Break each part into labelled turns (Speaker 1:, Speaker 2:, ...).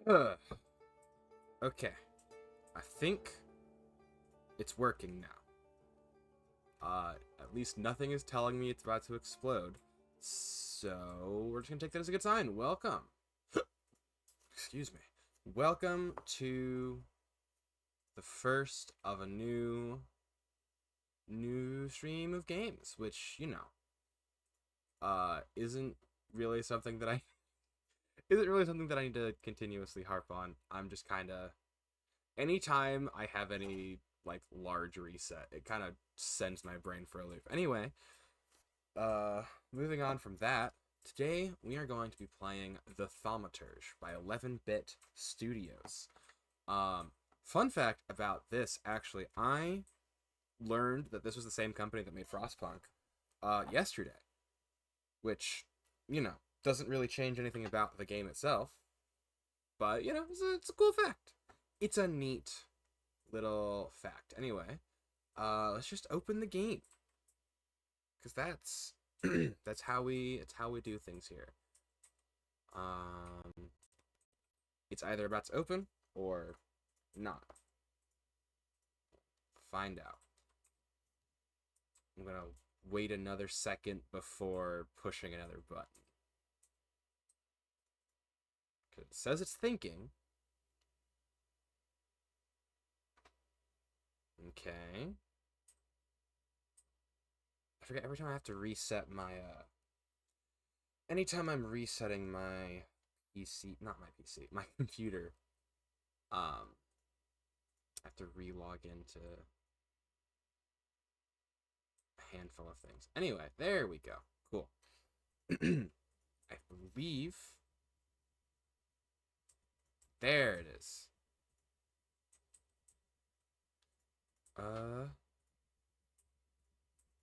Speaker 1: Ugh. Okay, I think it's working now. At least nothing is telling me it's about to explode. So we're just gonna take that as a good sign. Welcome. Excuse me. Welcome to the first of a new stream of games, which, isn't really something that I isn't really something that I need to continuously harp on. I'm just kind of anytime I have any like large reset, it kind of sends my brain for a loop. Anyway, moving on from that, today we are going to be playing The Thaumaturge by 11-Bit Studios. Fun fact about this, actually, I learned that this was the same company that made Frostpunk yesterday, which, doesn't really change anything about the game itself, but, it's a cool fact. It's a neat little fact. Anyway, let's just open the game, because that's that's how we do things here. Um, it's either about to open or not. Find out. I'm gonna wait another second before pushing another button. Cause it says it's thinking. Okay. I forget every time I have to reset my anytime I'm resetting my PC, not my PC, my computer, I have to re-log into a handful of things. Anyway, there we go. Cool. I believe there it is.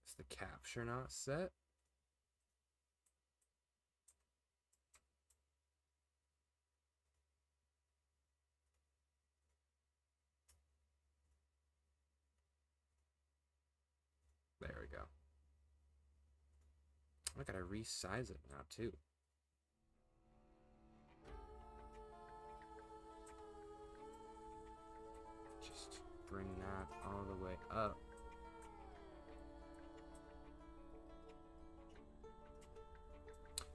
Speaker 1: Is the capture not set? There we go. I gotta resize it now too. Just bring that all the way up.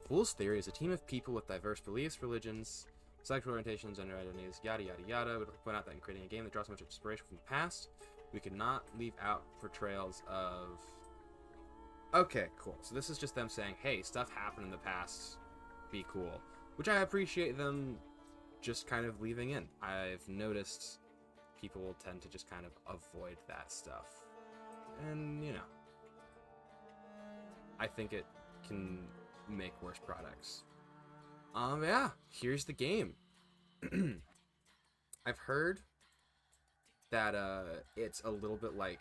Speaker 1: Fool's Theory is a team of people with diverse beliefs, religions, sexual orientations, gender identities, yada yada yada. We'd like to point out that in creating a game that draws so much inspiration from the past, we could not leave out portrayals of... Okay, cool. So this is just them saying, hey, stuff happened in the past, be cool. Which I appreciate them just kind of leaving in. I've noticed people will tend to just kind of avoid that stuff. And, I think it can make worse products. Yeah, here's the game. I've heard that it's a little bit like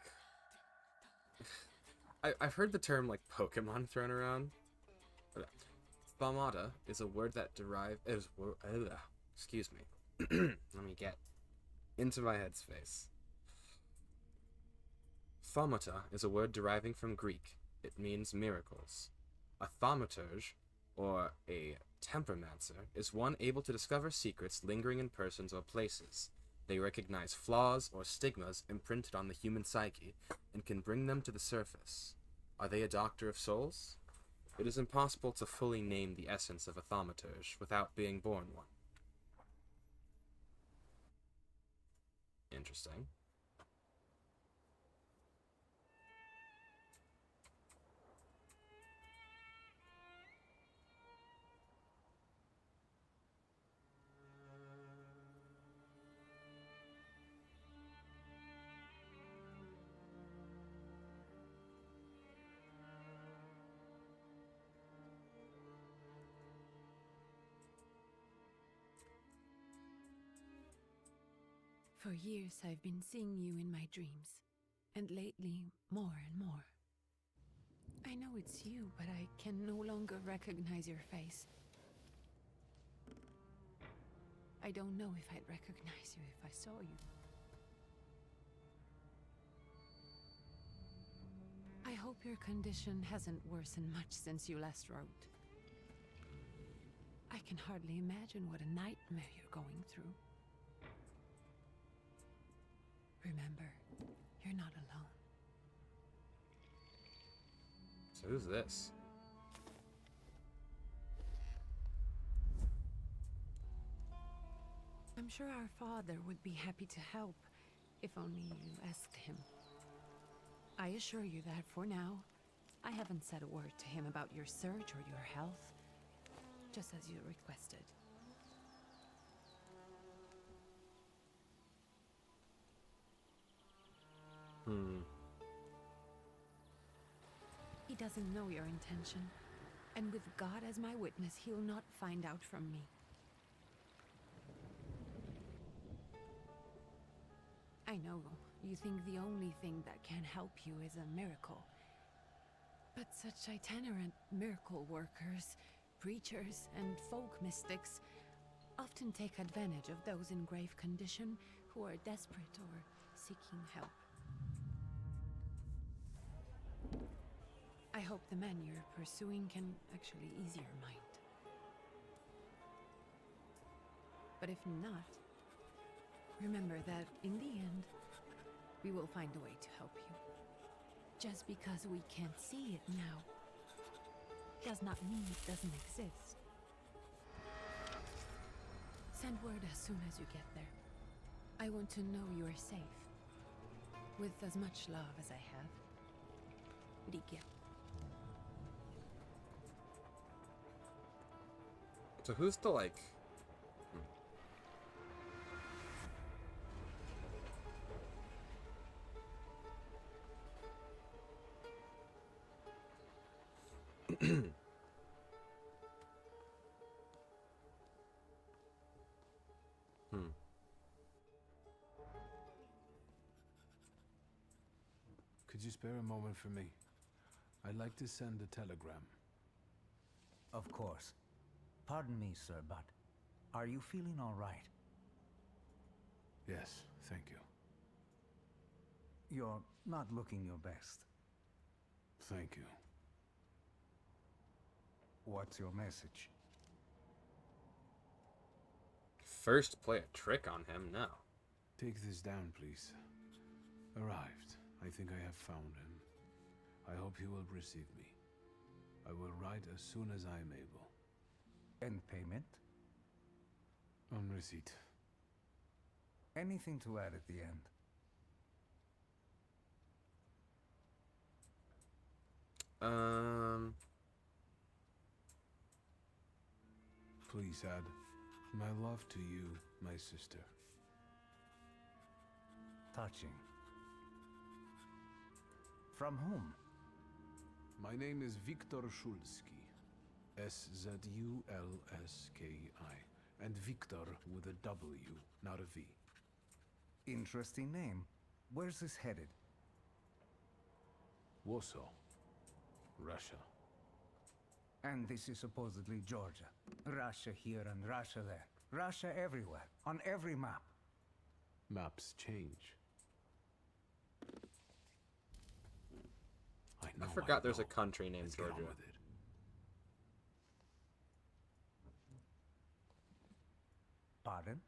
Speaker 1: I've heard the term like Pokemon thrown around. Thaumaturge is a word that excuse me. Let me get into my headspace. Thaumaturge is a word deriving from Greek. It means miracles. A thaumaturge, or a tempermancer, is one able to discover secrets lingering in persons or places. They recognize flaws or stigmas imprinted on the human psyche and can bring them to the surface. Are they a doctor of souls? It is impossible to fully name the essence of a thaumaturge without being born one. Interesting.
Speaker 2: For years I've been seeing you in my dreams, and lately more and more. I know it's you, but I can no longer recognize your face. I don't know if I'd recognize you if I saw you. I hope your condition hasn't worsened much since you last wrote. I can hardly imagine what a nightmare you're going through. Remember, you're not alone.
Speaker 1: So who's this?
Speaker 2: I'm sure our father would be happy to help, if only you asked him. I assure you that for now, I haven't said a word to him about your search or your health, just as you requested. He doesn't know your intention, and with God as my witness, he'll not find out from me. I know you think the only thing that can help you is a miracle. But such itinerant miracle workers, preachers, and folk mystics often take advantage of those in grave condition who are desperate or seeking help. I hope the man you're pursuing can actually ease your mind. But if not, remember that in the end, we will find a way to help you. Just because we can't see it now, does not mean it doesn't exist. Send word as soon as you get there. I want to know you are safe. With as much love as I have. Ligia.
Speaker 1: So who's the, like...
Speaker 3: Could you spare a moment for me? I'd like to send a telegram.
Speaker 4: Of course. Pardon me, sir, but are you feeling all right?
Speaker 3: Yes, thank you.
Speaker 4: You're not looking your best.
Speaker 3: Thank you.
Speaker 4: What's your message?
Speaker 1: First, play a trick on him now.
Speaker 3: Take this down, please. Arrived. I think I have found him. I hope he will receive me. I will write as soon as I am able.
Speaker 4: And payment?
Speaker 3: On receipt.
Speaker 4: Anything to add at the end?
Speaker 3: Please add, my love to you, my sister.
Speaker 4: Touching. From whom?
Speaker 3: My name is Viktor Szulski. S-Z-U-L-S-K-I. And Viktor with a W, not a V.
Speaker 4: Interesting name. Where's this headed?
Speaker 3: Warsaw, Russia.
Speaker 4: And this is supposedly Georgia. Russia here and Russia there. Russia everywhere, on every map.
Speaker 3: Maps change. I know.
Speaker 1: I forgot there's a
Speaker 3: know.
Speaker 1: country named
Speaker 3: Let's get on
Speaker 1: Georgia.
Speaker 3: with it.
Speaker 4: Pardon?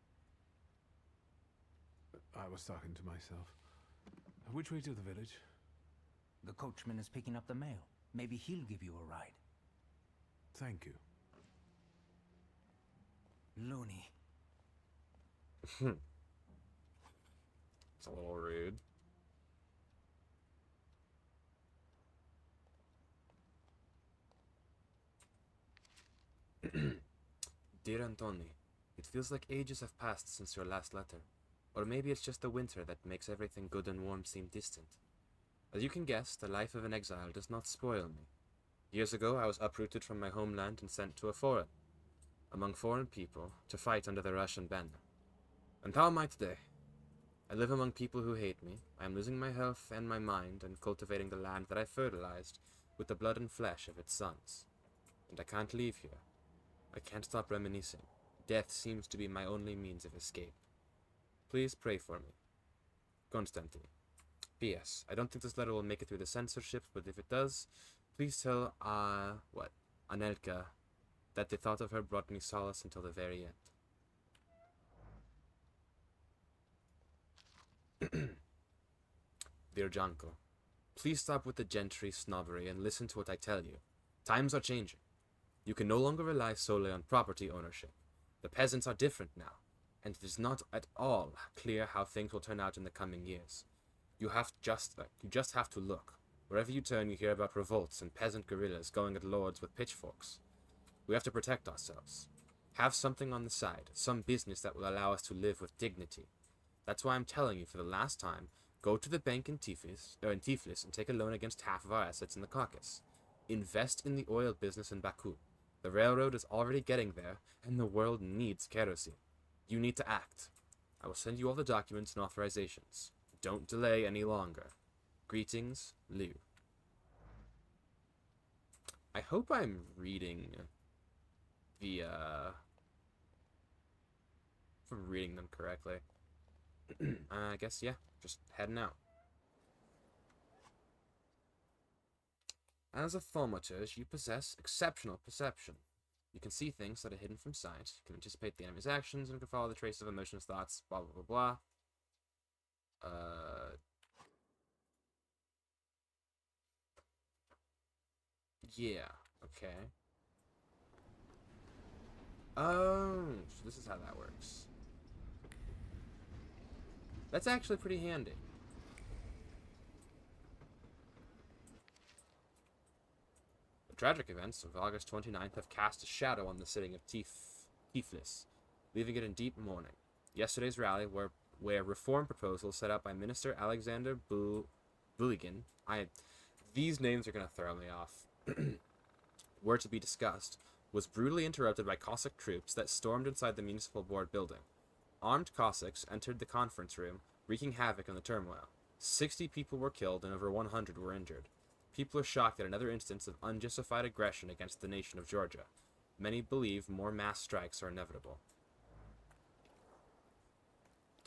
Speaker 3: I was talking to myself. Which way to the village?
Speaker 4: The coachman is picking up the mail. Maybe he'll give you a ride.
Speaker 3: Thank you.
Speaker 4: Loony.
Speaker 1: It's a little rude. Dear Antoni, it feels like ages have passed since your last letter. Or maybe it's just the winter that makes everything good and warm seem distant. As you can guess, the life of an exile does not spoil me. Years ago, I was uprooted from my homeland and sent to among foreign people, to fight under the Russian banner. And how am I today? I live among people who hate me. I am losing my health and my mind, and cultivating the land that I fertilized with the blood and flesh of its sons. And I can't leave here. I can't stop reminiscing. Death seems to be my only means of escape. Please pray for me. Konstantin. P.S. I don't think this letter will make it through the censorship, but if it does, please tell, Anelka That the thought of her brought me solace until the very end. Dear Janko, please stop with the gentry snobbery and listen to what I tell you. Times are changing. You can no longer rely solely on property ownership. The peasants are different now, and it is not at all clear how things will turn out in the coming years. You just have to look. Wherever you turn, you hear about revolts and peasant guerrillas going at lords with pitchforks. We have to protect ourselves. Have something on the side, some business that will allow us to live with dignity. That's why I'm telling you for the last time, go to the bank in Tiflis and take a loan against half of our assets in the Caucasus. Invest in the oil business in Baku. The railroad is already getting there, and the world needs kerosene. You need to act. I will send you all the documents and authorizations. Don't delay any longer. Greetings, Liu. I hope I'm reading the, if I'm reading them correctly. I guess, yeah, just heading out. As a thaumaturge, you possess exceptional perception. You can see things that are hidden from sight, you can anticipate the enemy's actions, and can follow the traces of emotions, thoughts, blah, blah, blah, blah. Yeah, okay. Oh, so this is how that works. That's actually pretty handy. The tragic events of August 29th have cast a shadow on the city of Tiflis, leaving it in deep mourning. Yesterday's rally, where reform proposals set up by Minister Alexander Buligin, these names are going to throw me off, were to be discussed, was brutally interrupted by Cossack troops that stormed inside the municipal board building. Armed Cossacks entered the conference room, wreaking havoc in the turmoil. 60 people were killed and over 100 were injured. People are shocked at another instance of unjustified aggression against the nation of Georgia. Many believe more mass strikes are inevitable.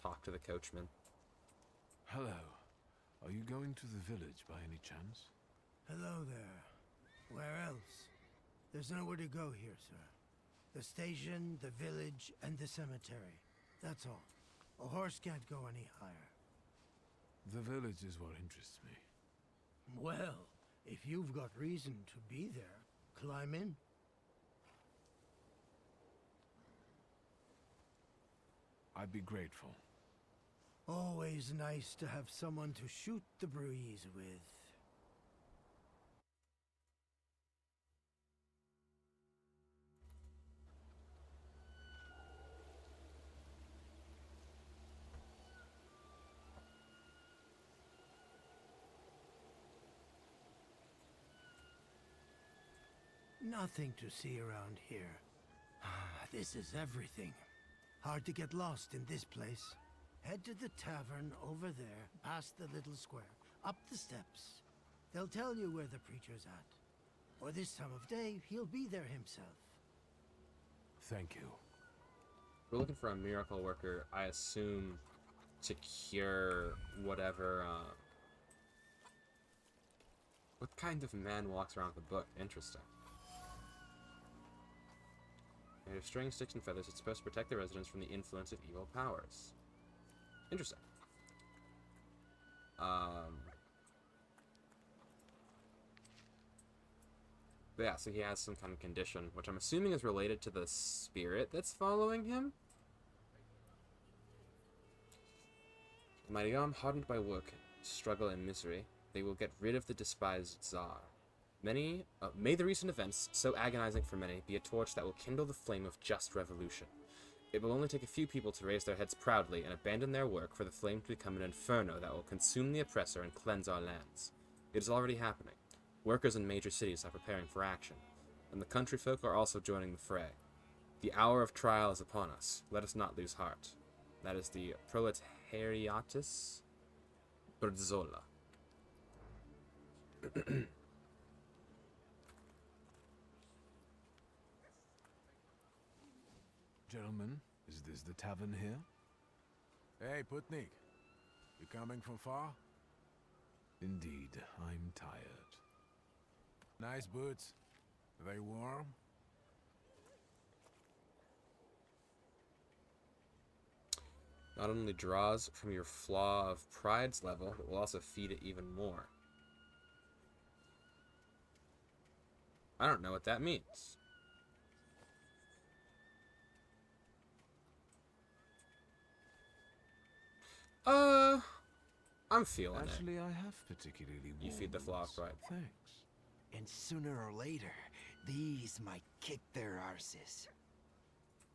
Speaker 1: Talk to the coachman.
Speaker 3: Hello. Are you going to the village by any chance?
Speaker 5: Hello there. Where else? There's nowhere to go here, sir. The station, the village, and the cemetery. That's all. A horse can't go any higher.
Speaker 3: The village is what interests me.
Speaker 5: Well, if you've got reason to be there, climb in.
Speaker 3: I'd be grateful.
Speaker 5: Always nice to have someone to shoot the breeze with. Nothing to see around here. This is everything. Hard to get lost in this place. Head to the tavern over there, past the little square, up the steps. They'll tell you where the preacher's at. Or this time of day, he'll be there himself.
Speaker 3: Thank you.
Speaker 1: We're looking for a miracle worker, I assume, to cure whatever, what kind of man walks around with a book? Interesting. Made of string, sticks, and feathers, it's supposed to protect the residents from the influence of evil powers. Interesting. But yeah, so he has some kind of condition, which I'm assuming is related to the spirit that's following him? Maryam, hardened by work, struggle, and misery, they will get rid of the despised Tsar. May the recent events, so agonizing for many, be a torch that will kindle the flame of just revolution. It will only take a few people to raise their heads proudly and abandon their work for the flame to become an inferno that will consume the oppressor and cleanse our lands. It is already happening. Workers in major cities are preparing for action, and the country folk are also joining the fray. The hour of trial is upon us. Let us not lose heart. That is the Proletariatus Brzzola.
Speaker 3: Gentlemen, is this the tavern here?
Speaker 6: Hey, Putnik. You coming from far?
Speaker 3: Indeed, I'm tired.
Speaker 6: Nice boots. Are they warm?
Speaker 1: Not only draws from your flaw of pride's level, but will also feed it even more. I don't know what that means. I'm feeling it.
Speaker 3: Actually, I have particularly
Speaker 1: You feed the
Speaker 3: warm
Speaker 1: flaw of
Speaker 3: ones.
Speaker 1: pride.
Speaker 3: Thanks.
Speaker 7: And sooner or later, these might kick their arses.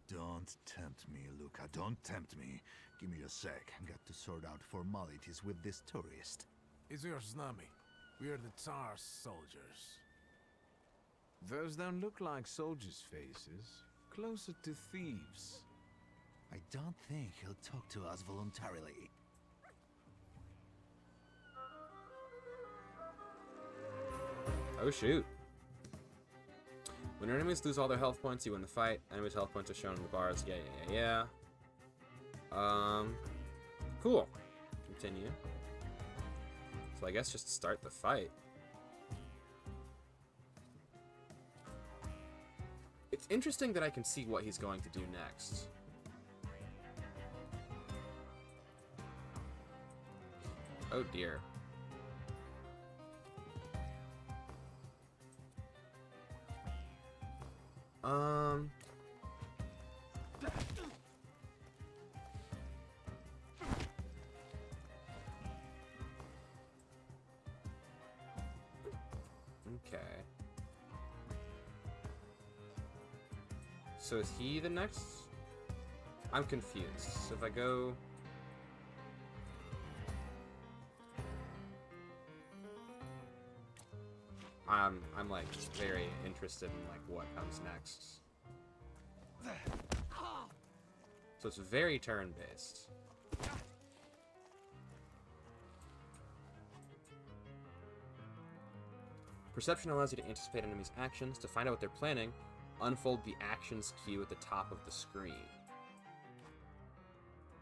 Speaker 8: Don't tempt me, Luca. Don't tempt me. Give me a sec. Got to sort out formalities with this tourist.
Speaker 6: It's your Znami. We are the Tsar's soldiers.
Speaker 3: Those don't look like soldiers' faces. Closer to thieves.
Speaker 8: I don't think he'll talk to us voluntarily.
Speaker 1: Oh shoot. When enemies lose all their health points, you win the fight. Enemies' health points are shown in the bars. Yeah. Cool. Continue. So I guess just start the fight. It's interesting that I can see what he's going to do next. Oh dear. Okay. So is he the next? I'm confused. So if I go... I'm like very interested in like what comes next. So it's very turn-based. Perception allows you to anticipate enemies' actions. To find out what they're planning, unfold the actions queue at the top of the screen.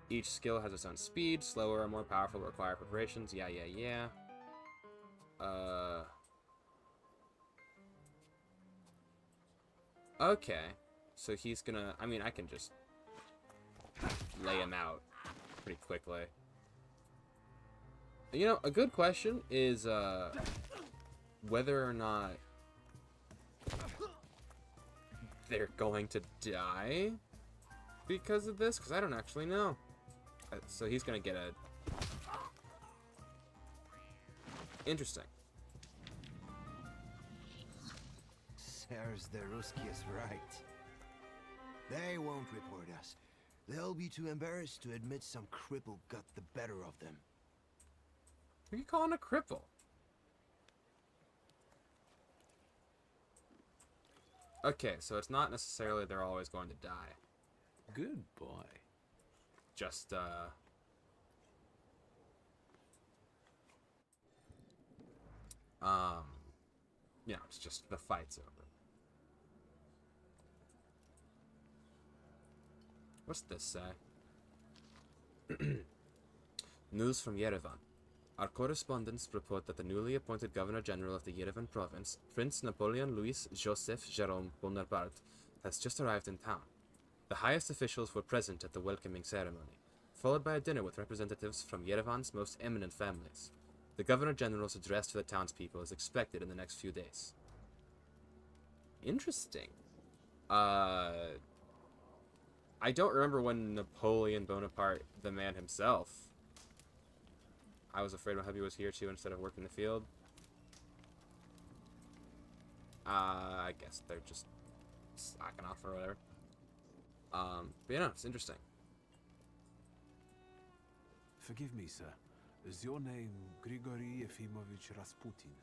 Speaker 1: Each skill has its own speed. Slower or more powerful require preparations. Yeah. Okay. So he's gonna... I mean, I can just lay him out pretty quickly. You know, a good question is whether or not they're going to die because of this, because I don't actually know. So he's gonna get a... Interesting.
Speaker 7: Serge the Ruski is right. They won't report us. They'll be too embarrassed to admit some cripple got the better of them.
Speaker 1: Who are you calling a cripple? Okay, so it's not necessarily they're always going to die.
Speaker 3: Good boy.
Speaker 1: Just, you know, it's just the fight's over. What's this say? News from Yerevan. Our correspondents report that the newly appointed Governor General of the Yerevan province, Prince Napoleon Louis Joseph Jerome Bonaparte, has just arrived in town. The highest officials were present at the welcoming ceremony, followed by a dinner with representatives from Yerevan's most eminent families. The Governor General's address to the townspeople is expected in the next few days. Interesting. I don't remember when Napoleon Bonaparte, the man himself... I was afraid my hubby was here too instead of working the field. I guess they're just slacking off or whatever. But yeah, no, it's interesting.
Speaker 3: Forgive me, sir. Is your name Grigory Efimovich Rasputin?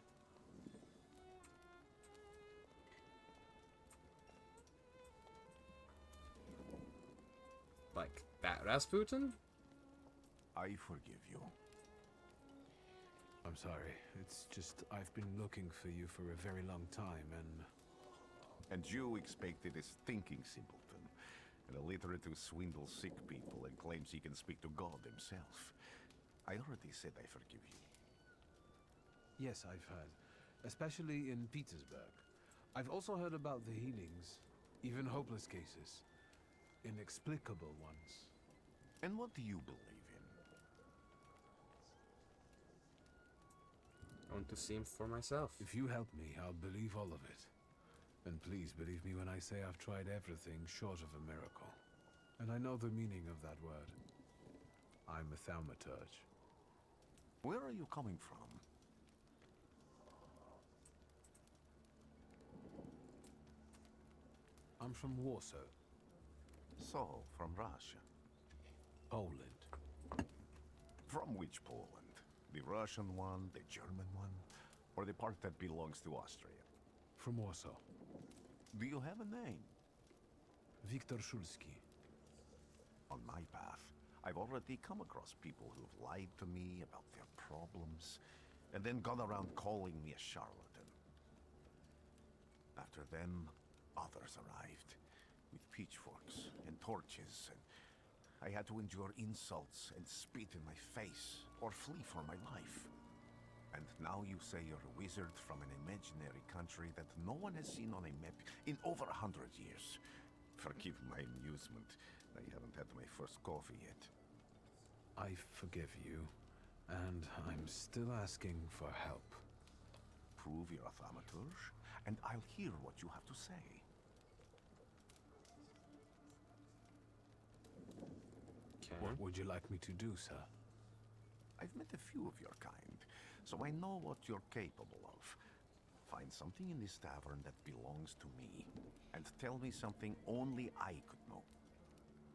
Speaker 1: Like that Rasputin?
Speaker 8: I forgive you.
Speaker 3: I'm sorry. It's just I've been looking for you for a very long time, and...
Speaker 8: And you expected a thinking simpleton, an illiterate who swindles sick people and claims he can speak to God himself. I already said I forgive you.
Speaker 3: Yes, I've heard. Especially in Petersburg. I've also heard about the healings, even hopeless cases. Inexplicable ones.
Speaker 8: And what do you believe in?
Speaker 1: I want to see him for myself.
Speaker 3: If you help me, I'll believe all of it. And please believe me when I say I've tried everything short of a miracle. And I know the meaning of that word. I'm a thaumaturge.
Speaker 8: Where are you coming from?
Speaker 3: I'm from Warsaw,
Speaker 8: So, from Russia.
Speaker 3: Poland.
Speaker 8: From which Poland? The Russian one, the German one, or the part that belongs to Austria?
Speaker 3: From Warsaw.
Speaker 8: Do you have a name?
Speaker 3: Wiktor Szulski.
Speaker 8: On my path, I've already come across people who've lied to me about their problems, and then gone around calling me a charlatan. After them, others arrived, with pitchforks and torches, and I had to endure insults and spit in my face, or flee for my life. And now you say you're a wizard from an imaginary country that no one has seen on a map in over 100 years. Forgive my amusement. I haven't had my first coffee yet.
Speaker 3: I forgive you, and I'm still asking for help.
Speaker 8: Prove you're a thaumaturge, and I'll hear what you have to say.
Speaker 1: Okay.
Speaker 3: What would you like me to do, sir?
Speaker 8: I've met a few of your kind, so I know what you're capable of. Find something in this tavern that belongs to me, and tell me something only I could know.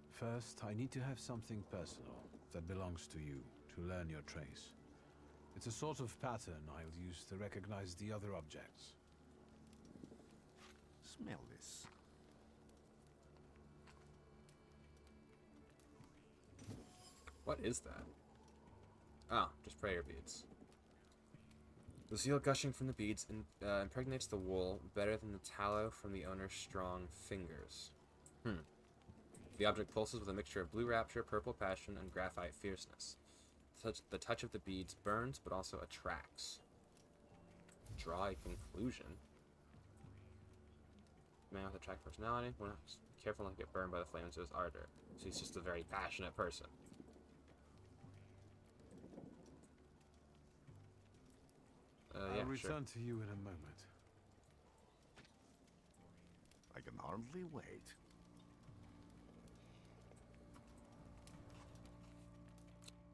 Speaker 3: First, I need to have something personal that belongs to you to learn your trace. It's a sort of pattern I'll use to recognize the other objects.
Speaker 8: Smell this.
Speaker 1: What is that? Oh, just prayer beads. The zeal gushing from the beads impregnates the wool better than the tallow from the owner's strong fingers. The object pulses with a mixture of blue rapture, purple passion, and graphite fierceness. The touch of the beads burns, but also attracts. Draw a conclusion. Man with attractive personality. Well, careful not to get burned by the flames of his ardor. So he's just a very passionate person. Yeah,
Speaker 3: I'll
Speaker 1: sure.
Speaker 3: return to you in a moment.
Speaker 8: I can hardly wait.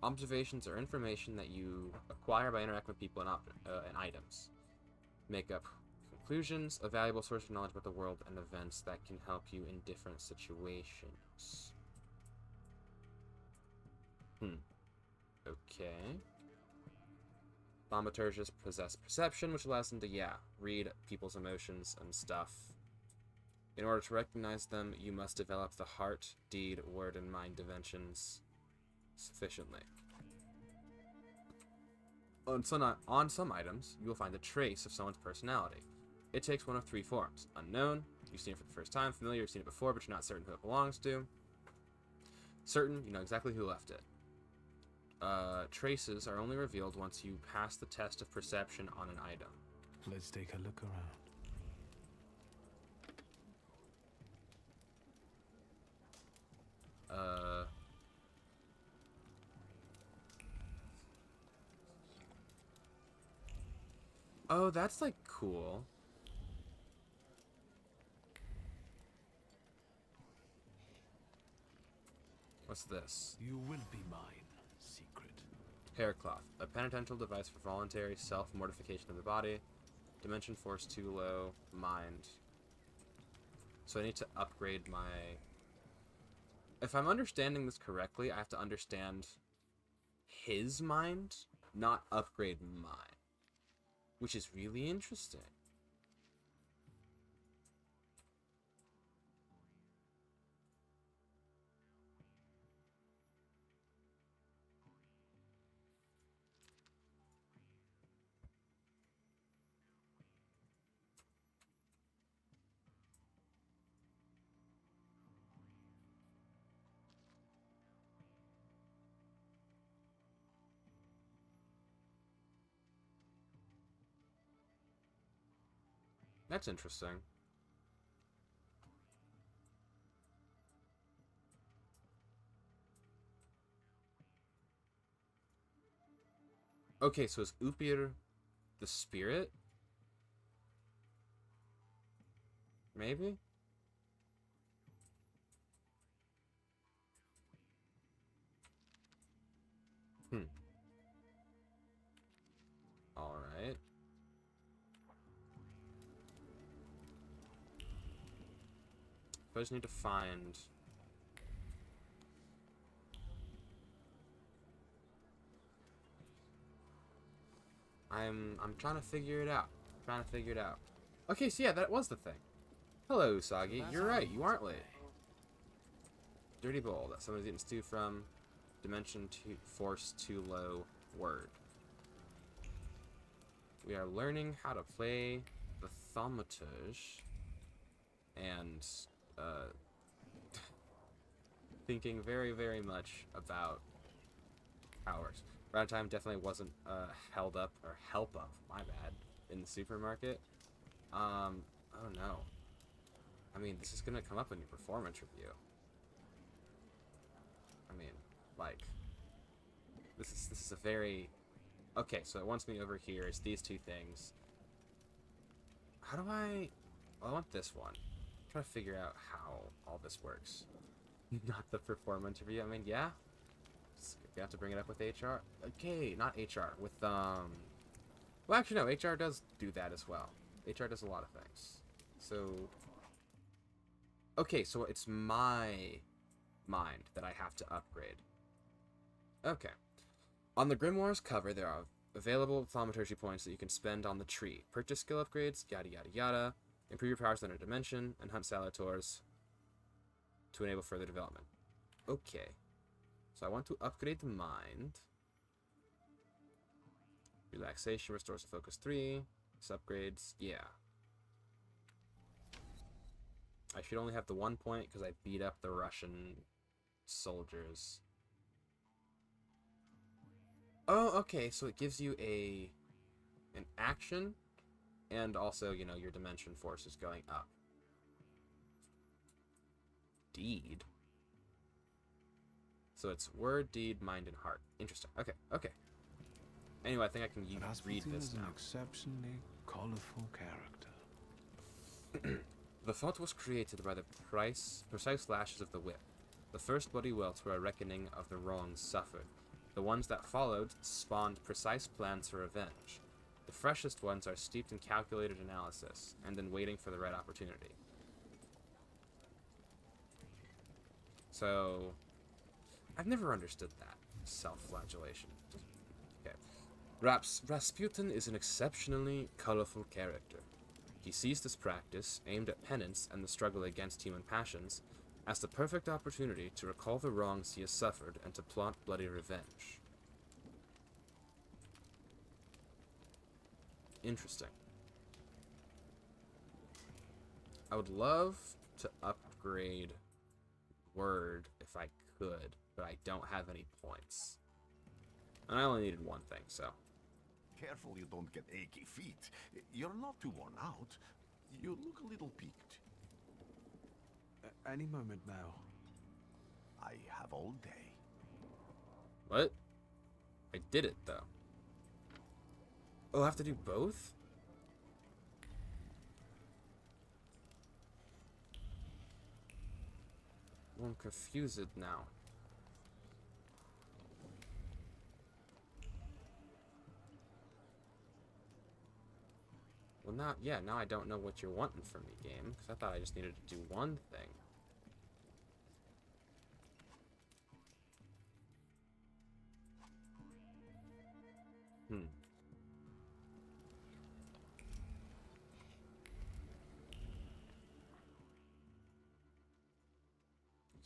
Speaker 1: Observations are information that you acquire by interacting with people and items. Make up conclusions, a valuable source of knowledge about the world and events that can help you in different situations. Okay. Thaumaturges possess perception, which allows them to, read people's emotions and stuff. In order to recognize them, you must develop the heart, deed, word, and mind dimensions sufficiently. On some items, you will find a trace of someone's personality. It takes one of three forms. Unknown, you've seen it for the first time. Familiar, you've seen it before, but you're not certain who it belongs to. Certain, you know exactly who left it. Traces are only revealed once you pass the test of perception on an item.
Speaker 3: Let's take a look around.
Speaker 1: Oh, that's like cool. What's this?
Speaker 3: You will be mine, secret.
Speaker 1: Hair cloth, a penitential device for voluntary self-mortification of the body. Dimension force too low. Mind. So I need to upgrade my... If I'm understanding this correctly, I have to understand his mind, not upgrade mine. Which is really interesting. That's interesting. Okay, so is Upir the spirit? Maybe? Alright. I just need to find... I'm trying to figure it out. Okay, so yeah, that was the thing. Hello, Usagi. You're right, you aren't late. Dirty bowl that someone's eaten stew from. Dimension too force too low. Word. We are learning how to play the thaumaturge. And thinking very, very much about how it works. Round time definitely wasn't held up, or help up, my bad, in the supermarket. Oh no. I mean, this is gonna come up in your performance review. I mean, like, this is a very... Okay, so it wants me over here. It's these two things. How do I... Well, I want this one. I'm trying to figure out how all this works. Not the performance review. I mean, yeah. You have to bring it up with HR. Okay, not HR. With, well, actually, no. HR does do that as well. HR does a lot of things. So... Okay, so it's my mind that I have to upgrade. Okay. On the Grimoire's cover, there are available thaumaturgy points that you can spend on the tree. Purchase skill upgrades, yada yada yada. Improve your powers in a dimension, and hunt Salators to enable further development. Okay. So I want to upgrade the mind. Relaxation restores the focus 3. This upgrades, yeah. I should only have the 1 point because I beat up the Russian soldiers. Oh, okay, so it gives you an action, and also, you know, your dimension force is going up. Deed. So it's word, deed, mind, and heart. Interesting. Okay, okay. Anyway, I think I can read this now.
Speaker 3: An exceptionally colorful character.
Speaker 1: The thought was created by the precise lashes of the whip. The first bloody welts were a reckoning of the wrongs suffered. The ones that followed spawned precise plans for revenge. The freshest ones are steeped in calculated analysis, and in waiting for the right opportunity. So, I've never understood that. Self-flagellation. Okay. Rasputin is an exceptionally colorful character. He sees this practice, aimed at penance and the struggle against human passions, as the perfect opportunity to recall the wrongs he has suffered and to plot bloody revenge. Interesting. I would love to upgrade Word if I could, but I don't have any points. And I only needed one thing, so...
Speaker 8: Careful you don't get achy feet. You're not too worn out. You look a little peaked.
Speaker 3: Any moment now.
Speaker 8: I have all day.
Speaker 1: What? I did it, though. Oh, I have to do both? Well, I'm confused now. Well, now I don't know what you're wanting from me, game, because I thought I just needed to do one thing.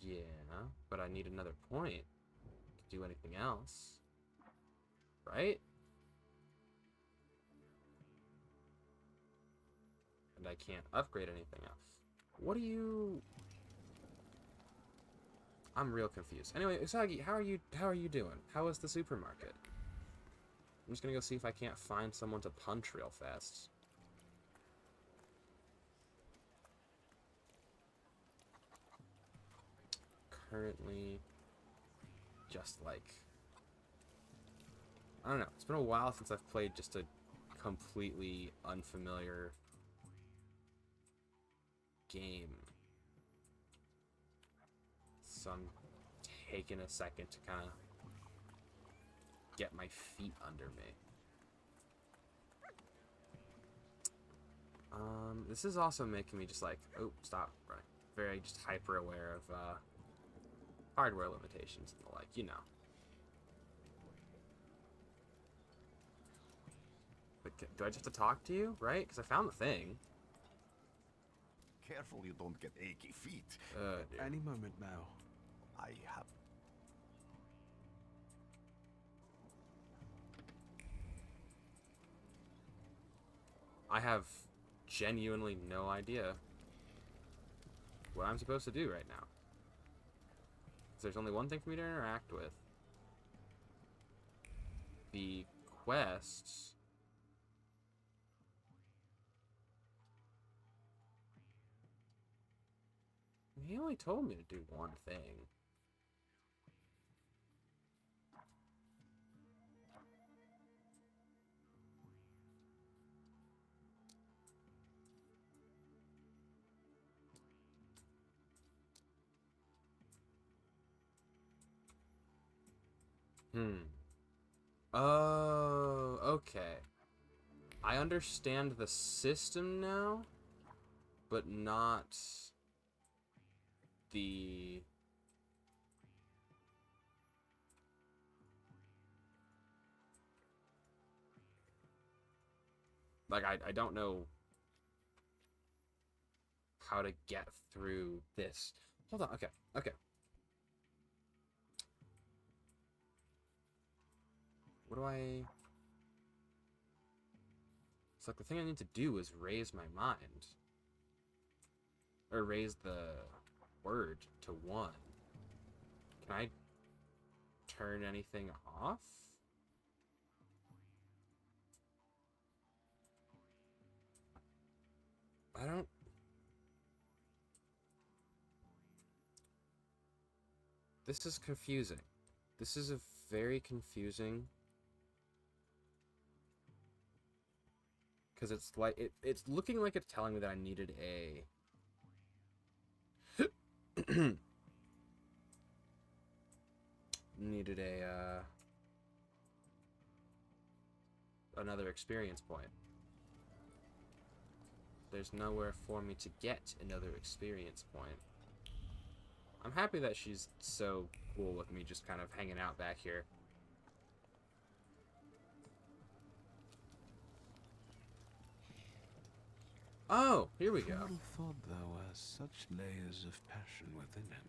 Speaker 1: Yeah, but I need another point to do anything else. Right? And I can't upgrade anything else. What do you... I'm real confused. Anyway, Usagi, how are you doing? How is the supermarket? I'm just gonna go see if I can't find someone to punch real fast. Currently, just like I don't know. It's been a while since I've played just a completely unfamiliar game. So I'm taking a second to kind of get my feet under me. This is also making me just like, oh, stop, right? Very just hyper aware of hardware limitations and the like, you know. But do I just have to talk to you, right? Because I found the thing.
Speaker 8: Careful you don't get achy feet.
Speaker 1: Dude.
Speaker 3: Any moment now.
Speaker 8: I have...
Speaker 1: I have genuinely no idea what I'm supposed to do right now. 'Cause there's only one thing for me to interact with. The quests. He only told me to do one thing. Oh, okay. I understand the system now, but not the... Like, I don't know how to get through this. Hold on, okay. What do I... It's like the thing I need to do is raise my mind. Or raise the word to 1. Can I turn anything off? I don't... This is confusing. This is a very confusing... Because it's like, it's looking like it's telling me that I needed a... needed a, another experience point. There's nowhere for me to get another experience point. I'm happy that she's so cool with me just kind of hanging out back here. Oh, here we go.
Speaker 3: I would have thought there were such layers of passion within him.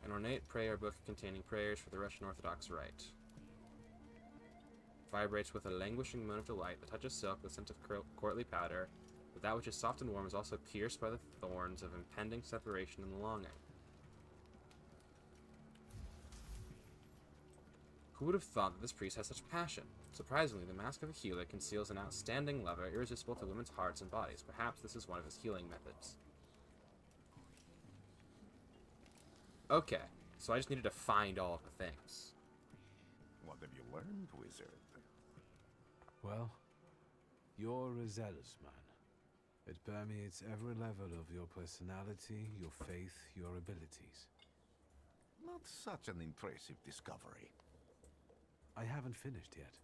Speaker 1: An ornate prayer book containing prayers for the Russian Orthodox Rite. Vibrates with a languishing moan of delight. The touch of silk, the scent of courtly powder. But that which is soft and warm is also pierced by the thorns of impending separation and longing. Who would have thought that this priest has such passion? Surprisingly, the mask of a healer conceals an outstanding lover, irresistible to women's hearts and bodies. Perhaps this is one of his healing methods. Okay, so I just needed to find all of the things.
Speaker 8: What have you learned, wizard?
Speaker 3: Well, you're a zealous man. It permeates every level of your personality, your faith, your abilities.
Speaker 8: Not such an impressive discovery.
Speaker 3: I haven't finished yet.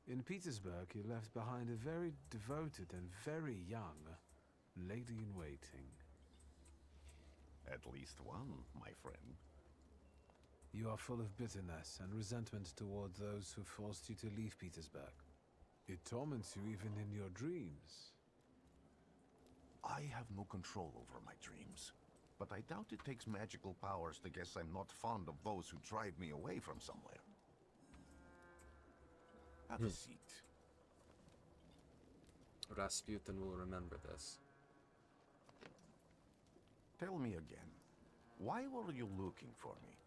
Speaker 3: In Petersburg, you left behind a very devoted and very young lady-in-waiting.
Speaker 8: At least one, my friend.
Speaker 3: You are full of bitterness and resentment toward those who forced you to leave Petersburg. It torments you even in your dreams.
Speaker 8: I have no control over my dreams, but I doubt it takes magical powers to guess I'm not fond of those who drive me away from somewhere. Have a seat.
Speaker 1: Rasputin will remember this.
Speaker 8: Tell me again, why were you looking for me?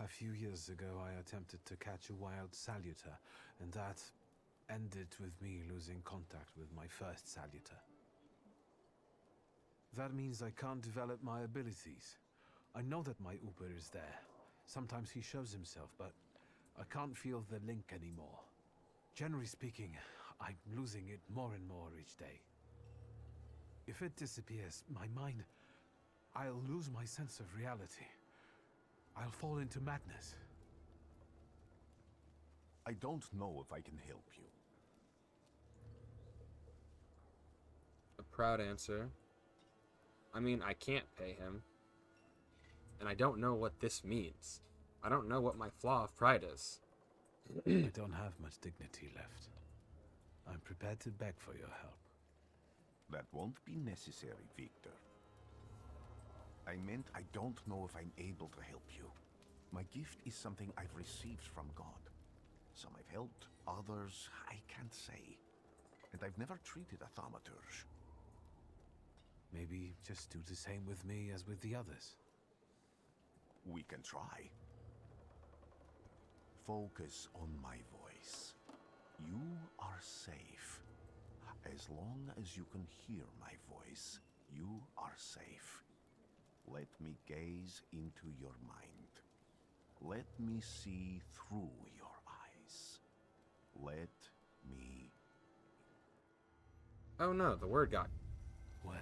Speaker 3: A few years ago, I attempted to catch a wild saluter, and that ended with me losing contact with my first saluter. That means I can't develop my abilities. I know that my Uber is there. Sometimes he shows himself, but I can't feel the link anymore. Generally speaking, I'm losing it more and more each day. If it disappears, my mind... I'll lose my sense of reality. I'll fall into madness.
Speaker 8: I don't know if I can help you.
Speaker 1: A proud answer. I mean, I can't pay him. And I don't know what this means. I don't know what my flaw of pride is.
Speaker 3: I don't have much dignity left. I'm prepared to beg for your help.
Speaker 8: That won't be necessary, Victor. I meant I don't know if I'm able to help you. My gift is something I've received from God. Some I've helped, others I can't say. And I've never treated a thaumaturge.
Speaker 3: Maybe just do the same with me as with the others.
Speaker 8: We can try. Focus on my voice. You are safe. As long as you can hear my voice, you are safe. Let me gaze into your mind. Let me see through your eyes. Let me...
Speaker 1: Oh no, the word got...
Speaker 3: Where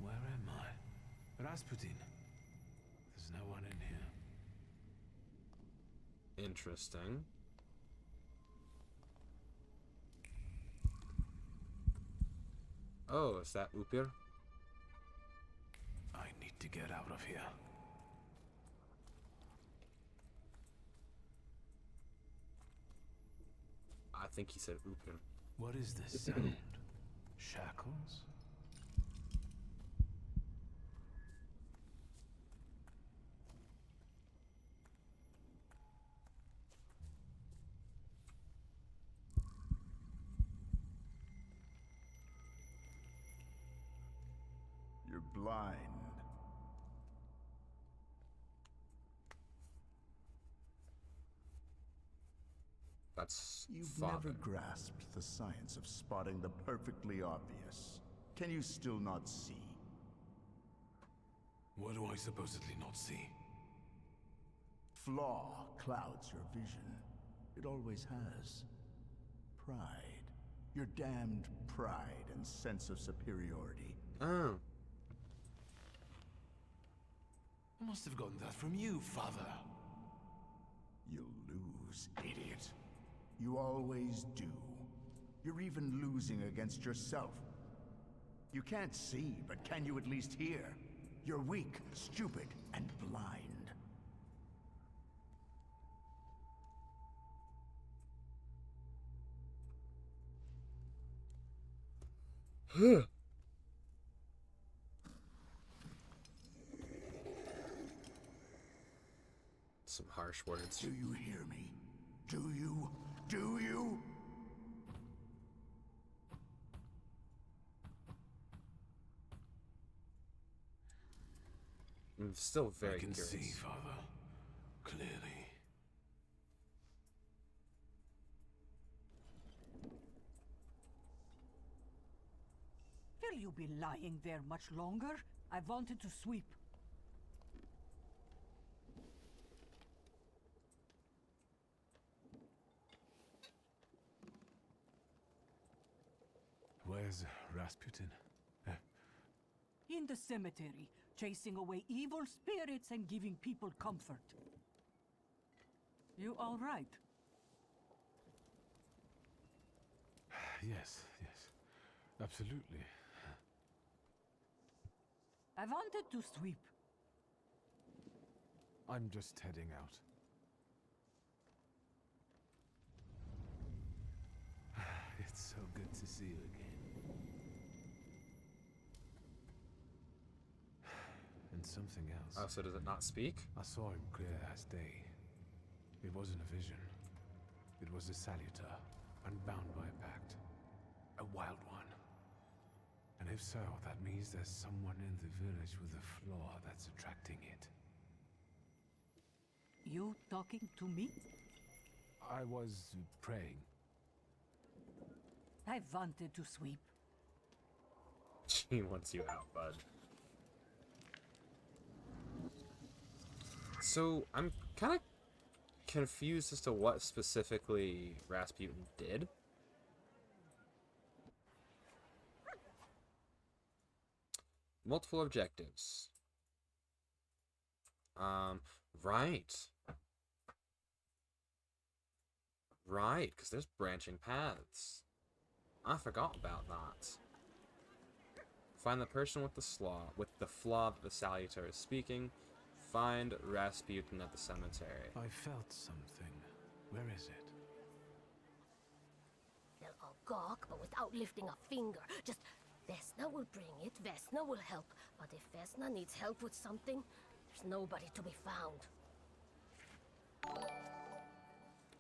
Speaker 3: am I? Rasputin. There's no one in here.
Speaker 1: Interesting. Oh, is that Upir?
Speaker 3: I need to get out of here.
Speaker 1: I think he said Upir.
Speaker 3: What is this sound? Shackles?
Speaker 9: You're blind.
Speaker 1: That's
Speaker 9: You've
Speaker 1: father.
Speaker 9: never grasped the science of spotting the perfectly obvious. Can you still not see?
Speaker 3: What do I supposedly not see?
Speaker 9: Flaw clouds your vision. It always has. Pride. Your damned pride and sense of superiority.
Speaker 1: Oh.
Speaker 3: I must have gotten that from you, father.
Speaker 9: You'll lose, idiot. You always do. You're even losing against yourself. You can't see, but can you at least hear? You're weak, stupid, and blind.
Speaker 1: Some harsh words.
Speaker 9: Do you hear me? Do you? Do you?
Speaker 1: I'm still very
Speaker 3: I can
Speaker 1: curious.
Speaker 3: see, father. Clearly.
Speaker 10: Will you be lying there much longer? I wanted to sweep.
Speaker 3: Where's Rasputin?
Speaker 10: In the cemetery, chasing away evil spirits and giving people comfort. You all right?
Speaker 3: Yes. Absolutely.
Speaker 10: I wanted to sweep.
Speaker 3: I'm just heading out. It's so good to see you again. And something else.
Speaker 1: Oh, so does it not speak?
Speaker 3: I saw him clear as day. It wasn't a vision. It was a saluter, unbound by a pact. A wild one. And if so, that means there's someone in the village with a flaw that's attracting it.
Speaker 10: You talking to me?
Speaker 3: I was praying.
Speaker 10: I wanted to sweep.
Speaker 1: She wants you out, bud. So I'm kind of confused as to what specifically Rasputin did. Multiple objectives. Right. Right, because there's branching paths. I forgot about that. Find the person with the flaw that the Salutor is speaking. Find Rasputin at the cemetery.
Speaker 3: I felt something. Where is it?
Speaker 11: They'll all gawk, but without lifting a finger. Just, Vesna will bring it, Vesna will help. But if Vesna needs help with something, there's nobody to be found.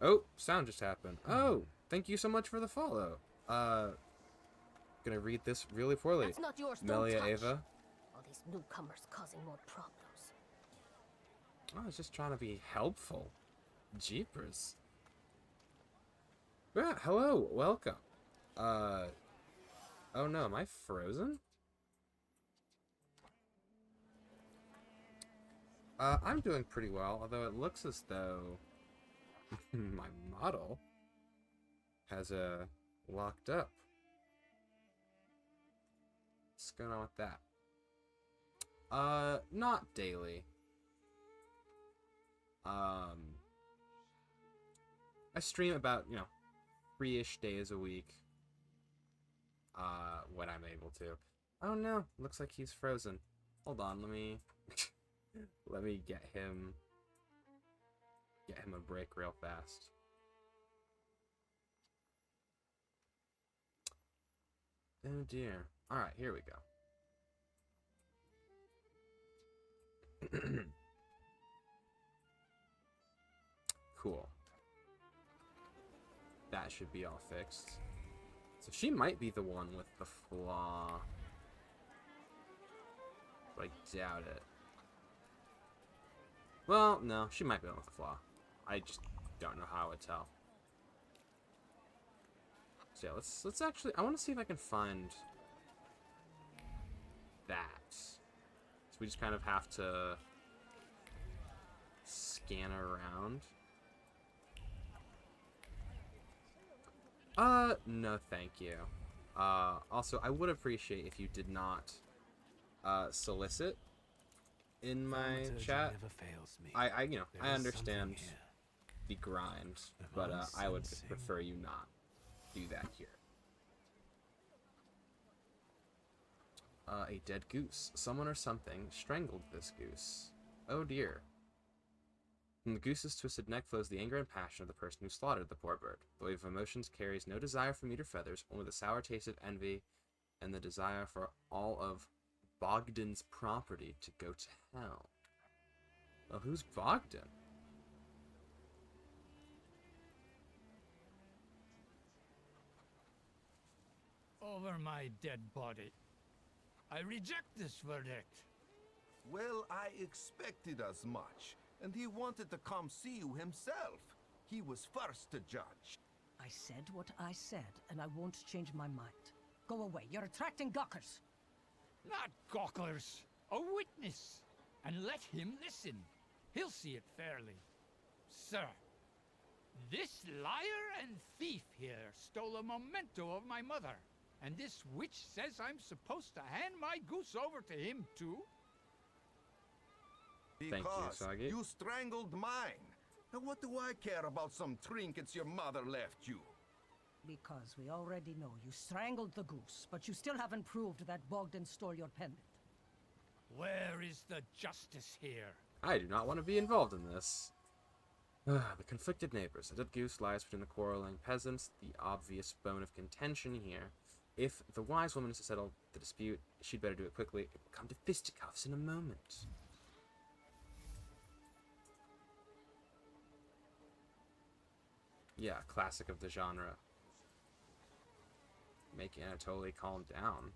Speaker 1: Oh, sound just happened. Oh, thank you so much for the follow. Gonna read this really poorly.
Speaker 11: That's not yours, don't
Speaker 1: Melia
Speaker 11: touch.
Speaker 1: Ava.
Speaker 11: All these newcomers causing more problems.
Speaker 1: I was just trying to be helpful. Jeepers. Yeah, hello, welcome. Oh no, am I frozen? I'm doing pretty well, although it looks as though my model has locked up. What's going on with that? Not daily. I stream about, 3-ish days a week. When I'm able to. Oh no, looks like he's frozen. Hold on, let me let me get him a break real fast. Oh dear. Alright, here we go. Cool. That should be all fixed. So she might be the one with the flaw. But I doubt it. Well, no, she might be the one with the flaw. I just don't know how I would tell. So yeah, let's actually, I want to see if I can find that. So we just kind of have to scan around. No thank you. Also, I would appreciate if you did not, solicit in my chat.
Speaker 3: Never fails me.
Speaker 1: I understand the grind, but, I would prefer you not do that here. A dead goose. Someone or something strangled this goose. Oh dear. From the goose's twisted neck flows the anger and passion of the person who slaughtered the poor bird. The wave of emotions carries no desire for meat or feathers, only the sour taste of envy and the desire for all of Bogdan's property to go to hell. Well, who's Bogdan?
Speaker 12: Over my dead body. I reject this verdict.
Speaker 8: Well, I expected as much. And he wanted to come see you himself. He was first to judge.
Speaker 10: I said what I said, and I won't change my mind. Go away. You're attracting gawkers.
Speaker 12: Not gawkers. A witness. And let him listen. He'll see it fairly. Sir, this liar and thief here stole a memento of my mother. And this witch says I'm supposed to hand my goose over to him, too?
Speaker 8: Because
Speaker 1: Thank you, Sagi.
Speaker 8: you strangled mine. Now what do I care about some trinkets your mother left you?
Speaker 10: Because we already know you strangled the goose, but you still haven't proved that Bogdan stole your pendant.
Speaker 12: Where is the justice here?
Speaker 1: I do not want to be involved in this. The conflicted neighbors. A dead goose lies between the quarreling peasants, the obvious bone of contention here. If the wise woman is to settle the dispute, she'd better do it quickly. It will come to fisticuffs in a moment. Yeah, classic of the genre. Make Anatoly calm down.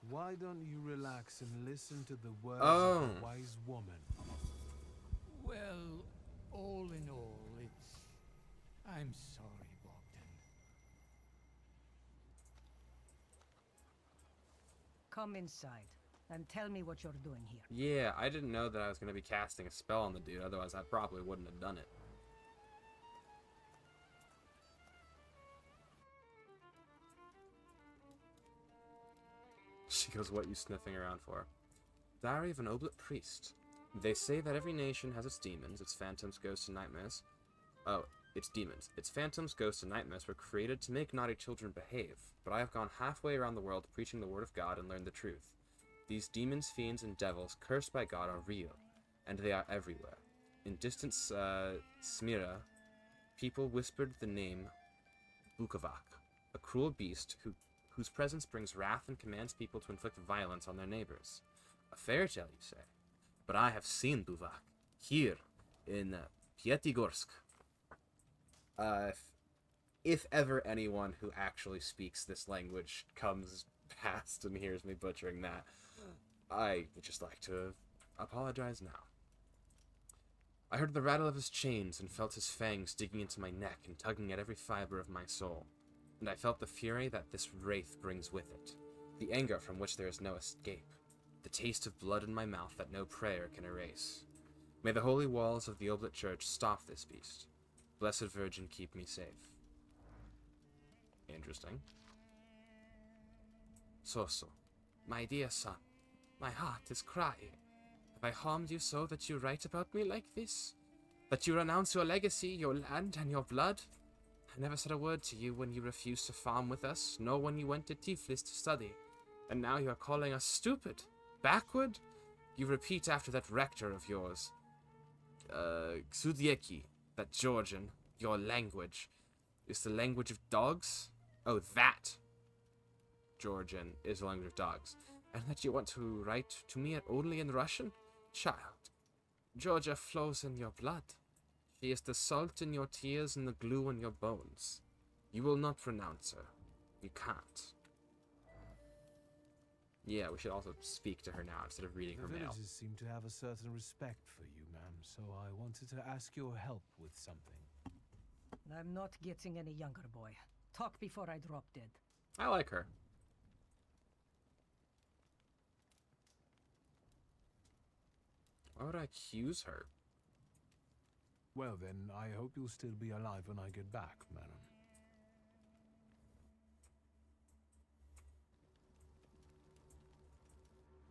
Speaker 3: Why don't you relax and listen to the words of a wise woman?
Speaker 12: Well, all in all, I'm sorry, Bogdan.
Speaker 10: Come inside.
Speaker 13: and tell me what you're doing here.
Speaker 1: Yeah, I didn't know that I was going to be casting a spell on the dude, otherwise I probably wouldn't have done it. She goes, what you sniffing around for? Diary of an Oblit Priest. They say that every nation has its demons, its phantoms, ghosts, and nightmares. Oh, its demons. Its phantoms, ghosts, and nightmares were created to make naughty children behave, but I have gone halfway around the world preaching the word of God and learned the truth. These demons, fiends, and devils, cursed by God, are real, and they are everywhere. In distant Smira, people whispered the name Bukovac, a cruel beast whose presence brings wrath and commands people to inflict violence on their neighbors. A fairy tale, you say? But I have seen Bukovac, here, in Pyatigorsk. If ever anyone who actually speaks this language comes past and hears me butchering that, I would just like to apologize now. I heard the rattle of his chains and felt his fangs digging into my neck and tugging at every fiber of my soul. And I felt the fury that this wraith brings with it, the anger from which there is no escape, the taste of blood in my mouth that no prayer can erase. May the holy walls of the Oblit Church stop this beast. Blessed Virgin, keep me safe. Interesting. Soso, my dear son, my heart is crying. Have I harmed you so that you write about me like this? That you renounce your legacy, your land, and your blood? I never said a word to you when you refused to farm with us, nor when you went to Tiflis to study. And now you are calling us stupid? Backward? You repeat after that rector of yours. Xudieki, that Georgian, your language, is the language of dogs? Oh, that Georgian is the language of dogs. And that you want to write to me only in Russian? Child, Georgia flows in your blood. She is the salt in your tears and the glue in your bones. You will not renounce her. You can't. Yeah, we should also speak to her now instead of reading her
Speaker 3: The
Speaker 1: mail.
Speaker 3: villagers seem to have a certain respect for you, ma'am, so I wanted to ask your help with something.
Speaker 13: I'm not getting any younger, boy. Talk before I drop dead.
Speaker 1: I like her. Why would I accuse her?
Speaker 3: Well then, I hope you'll still be alive when I get back, madam.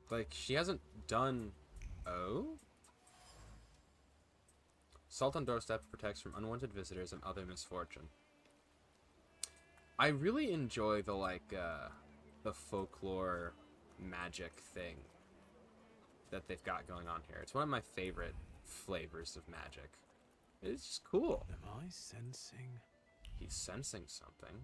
Speaker 1: Like, she hasn't done... Oh? Salt on doorstep protects from unwanted visitors and other misfortune. I really enjoy the, like, the folklore magic thing that they've got going on here. It's one of my favorite flavors of magic. It's just cool.
Speaker 3: Am I sensing?
Speaker 1: He's sensing something.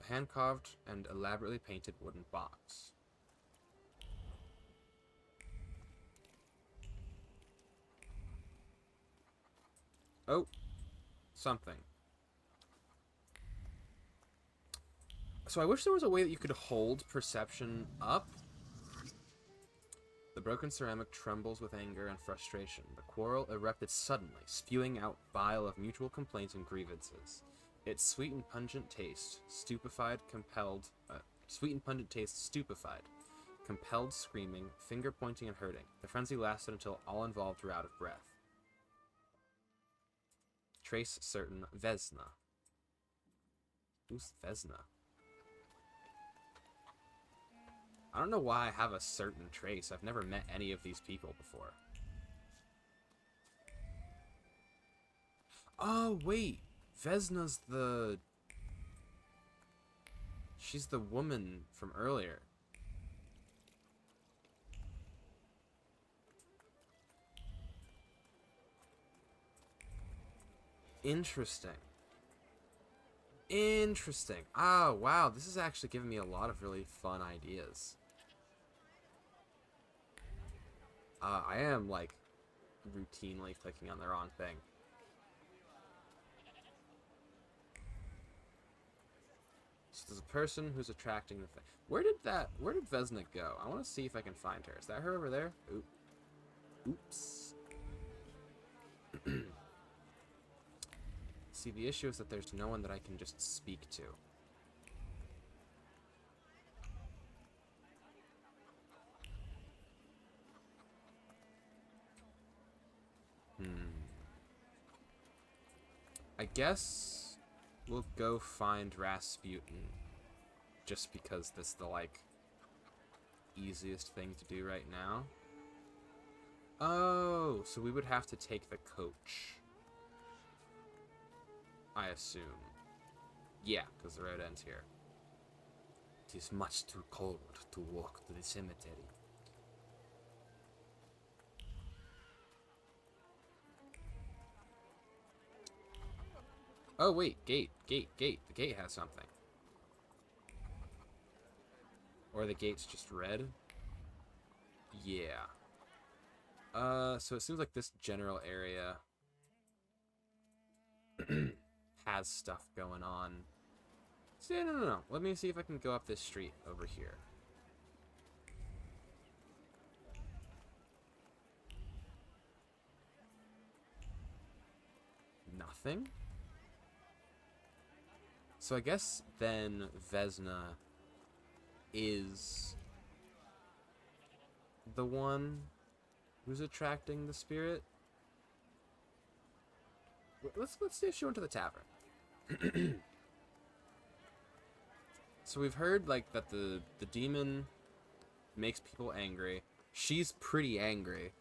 Speaker 1: A hand-carved and elaborately painted wooden box. Oh, something. So I wish there was a way that you could hold perception up. The broken ceramic trembles with anger and frustration. The quarrel erupted suddenly, spewing out bile of mutual complaints and grievances. Its sweet and pungent taste, stupefied, compelled screaming, finger pointing and hurting. The frenzy lasted until all involved were out of breath. Trace certain Vesna. Who's Vesna? I don't know why I have a certain trace. I've never met any of these people before. Oh, wait. Vesna's the... She's the woman from earlier. Interesting. Interesting. Oh, wow. This is actually giving me a lot of really fun ideas. I am, like, routinely clicking on the wrong thing. So there's a person who's attracting the thing. Where did Vesna go? I want to see if I can find her. Is that her over there? Oops. See, the issue is that there's no one that I can just speak to. I guess we'll go find Rasputin. Just because this is the, like, easiest thing to do right now. Oh, so we would have to take the coach. I assume. Yeah, because the road ends here. It is much too cold to walk to the cemetery. Oh, wait. Gate. The gate has something. Or the gate's just red. Yeah. So it seems like this general area has stuff going on. So, yeah, no. Let me see if I can go up this street over here. Nothing? So I guess then Vesna is the one who's attracting the spirit. Let's see if she went to the tavern. So we've heard like that the demon makes people angry. She's pretty angry,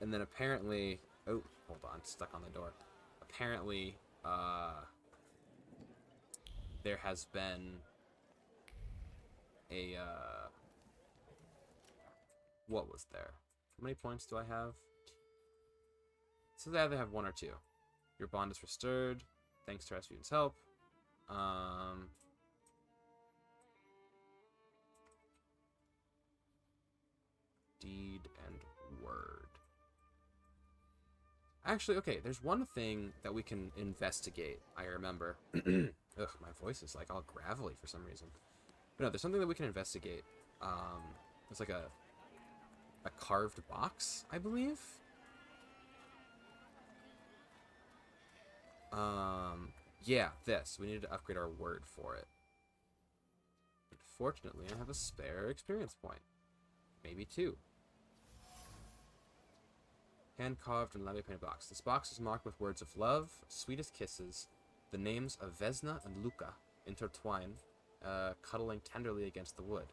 Speaker 1: and then apparently, oh, hold on, stuck on the door. Apparently, there has been a what was there? How many points do I have? So they either have 1 or 2. Your bond is restored thanks to Rasputin's help. Deed and word. Actually, okay, there's one thing that we can investigate, I remember. Ugh, my voice is like all gravelly for some reason. But no, there's something that we can investigate. It's like a carved box, I believe. Yeah, this. We need to upgrade our word for it. Unfortunately, I have a spare experience point. Maybe 2. Hand carved and lavely painted box. This box is marked with words of love, sweetest kisses, the names of Vesna and Luca intertwined, cuddling tenderly against the wood.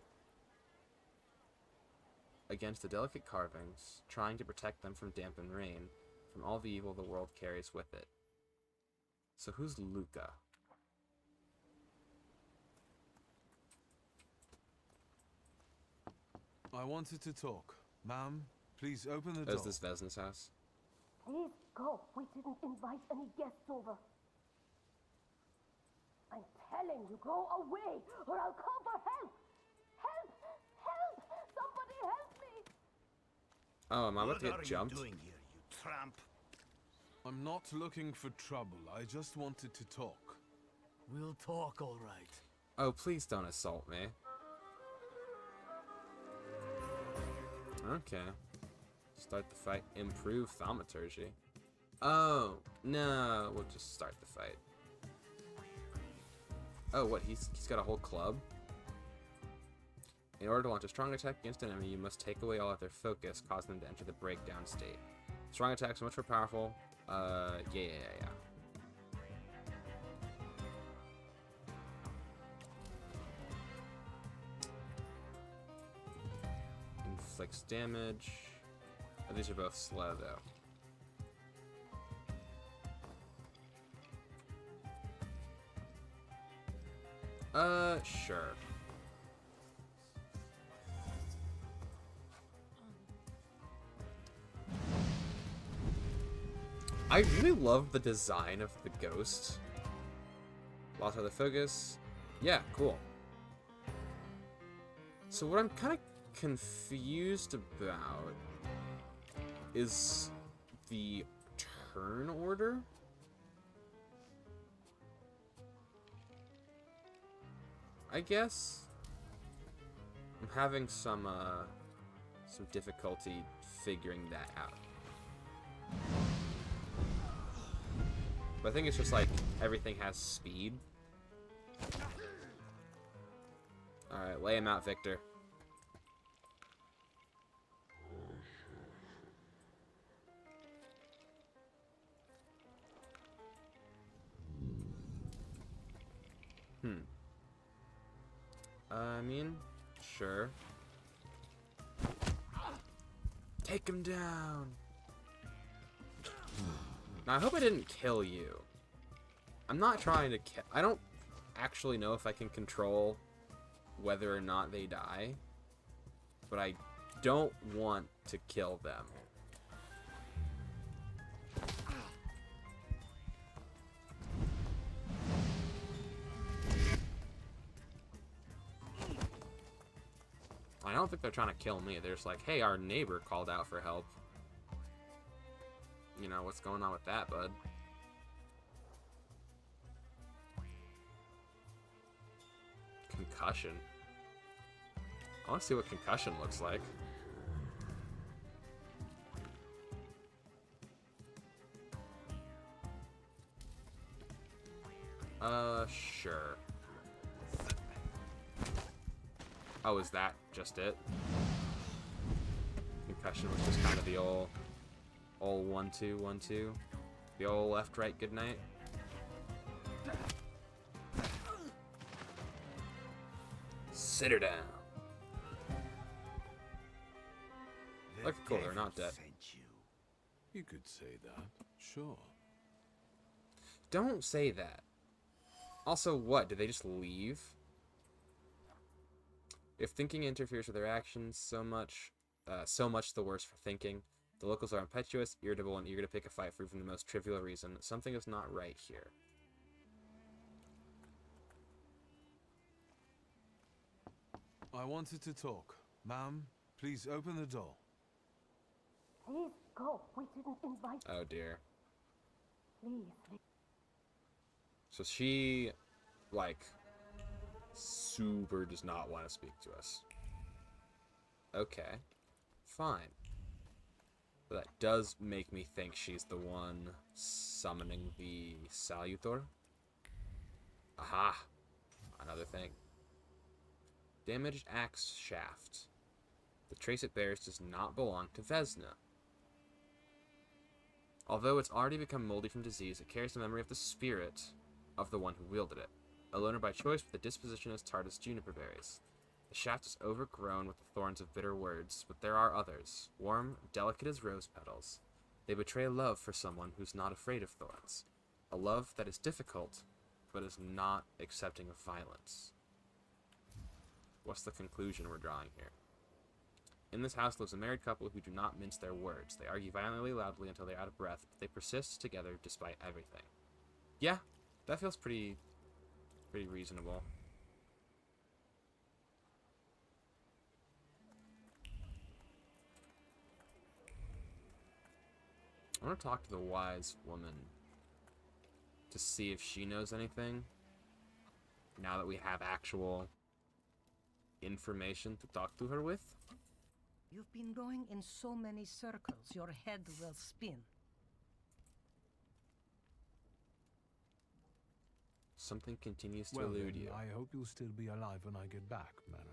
Speaker 1: Against the delicate carvings, trying to protect them from damp and rain, from all the evil the world carries with it. So who's Luca?
Speaker 3: I wanted to talk. Ma'am, please open the door.
Speaker 1: Is this Vesna's house?
Speaker 11: Please go. We didn't invite any guests over. I'm telling you, go away, or I'll call for help. Help! Help! Somebody help me!
Speaker 1: Oh, am I about to get jumped?
Speaker 9: What are you doing here, you tramp?
Speaker 3: I'm not looking for trouble. I just wanted to talk.
Speaker 5: We'll talk, all right.
Speaker 1: Oh, please don't assault me. Okay. Start the fight. Improve thaumaturgy. Oh, no. We'll just start the fight. Oh, what? He's got a whole club? In order to launch a strong attack against an enemy, you must take away all of their focus, causing them to enter the breakdown state. Strong attacks are much more powerful. Yeah. Inflicts damage. Oh, these are both slow, though. Sure. I really love the design of the ghost. Lost all the focus. Yeah, cool. So what I'm kind of confused about is the turn order. I guess I'm having some difficulty figuring that out. But I think it's just like everything has speed. Alright, lay him out, Victor. I mean, sure. Take him down. Now, I hope I didn't kill you. I'm not trying to kill... I don't actually know if I can control whether or not they die. But I don't want to kill them. I don't think they're trying to kill me. They're just like, hey, our neighbor called out for help. You know, what's going on with that, bud? Concussion. I want to see what concussion looks like. Sure. Oh, is that just it? Concussion was just kind of the old 1-2, 1-2. The old left, right, good night. Sit her down. Look, cool, they're not dead.
Speaker 3: You could say that, sure.
Speaker 1: Don't say that. Also, what? Did they just leave? If thinking interferes with their actions so much the worse for thinking. The locals are impetuous, irritable, and eager to pick a fight for even the most trivial reason. Something is not right here.
Speaker 3: I wanted to talk. Ma'am, please open the door.
Speaker 11: Please go. We didn't invite you.
Speaker 1: Oh dear.
Speaker 11: Please.
Speaker 1: So she, like, super does not want to speak to us. Okay. Fine. But that does make me think she's the one summoning the Salutor. Aha! Another thing. Damaged axe shaft. The trace it bears does not belong to Vesna. Although it's already become moldy from disease, it carries the memory of the spirit of the one who wielded it. A loner by choice with a disposition as tart as juniper berries. The shaft is overgrown with the thorns of bitter words, but there are others, warm, delicate as rose petals. They betray a love for someone who's not afraid of thorns. A love that is difficult, but is not accepting of violence. What's the conclusion we're drawing here? In this house lives a married couple who do not mince their words. They argue violently, loudly until they're out of breath, but they persist together despite everything. Yeah, that feels pretty reasonable. I want to talk to the wise woman to see if she knows anything. Now that we have actual information to talk to her with.
Speaker 13: You've been going in so many circles, your head will spin.
Speaker 1: Something continues to
Speaker 3: Well,
Speaker 1: elude
Speaker 3: then,
Speaker 1: you.
Speaker 3: I hope you'll still be alive when I get back, madam.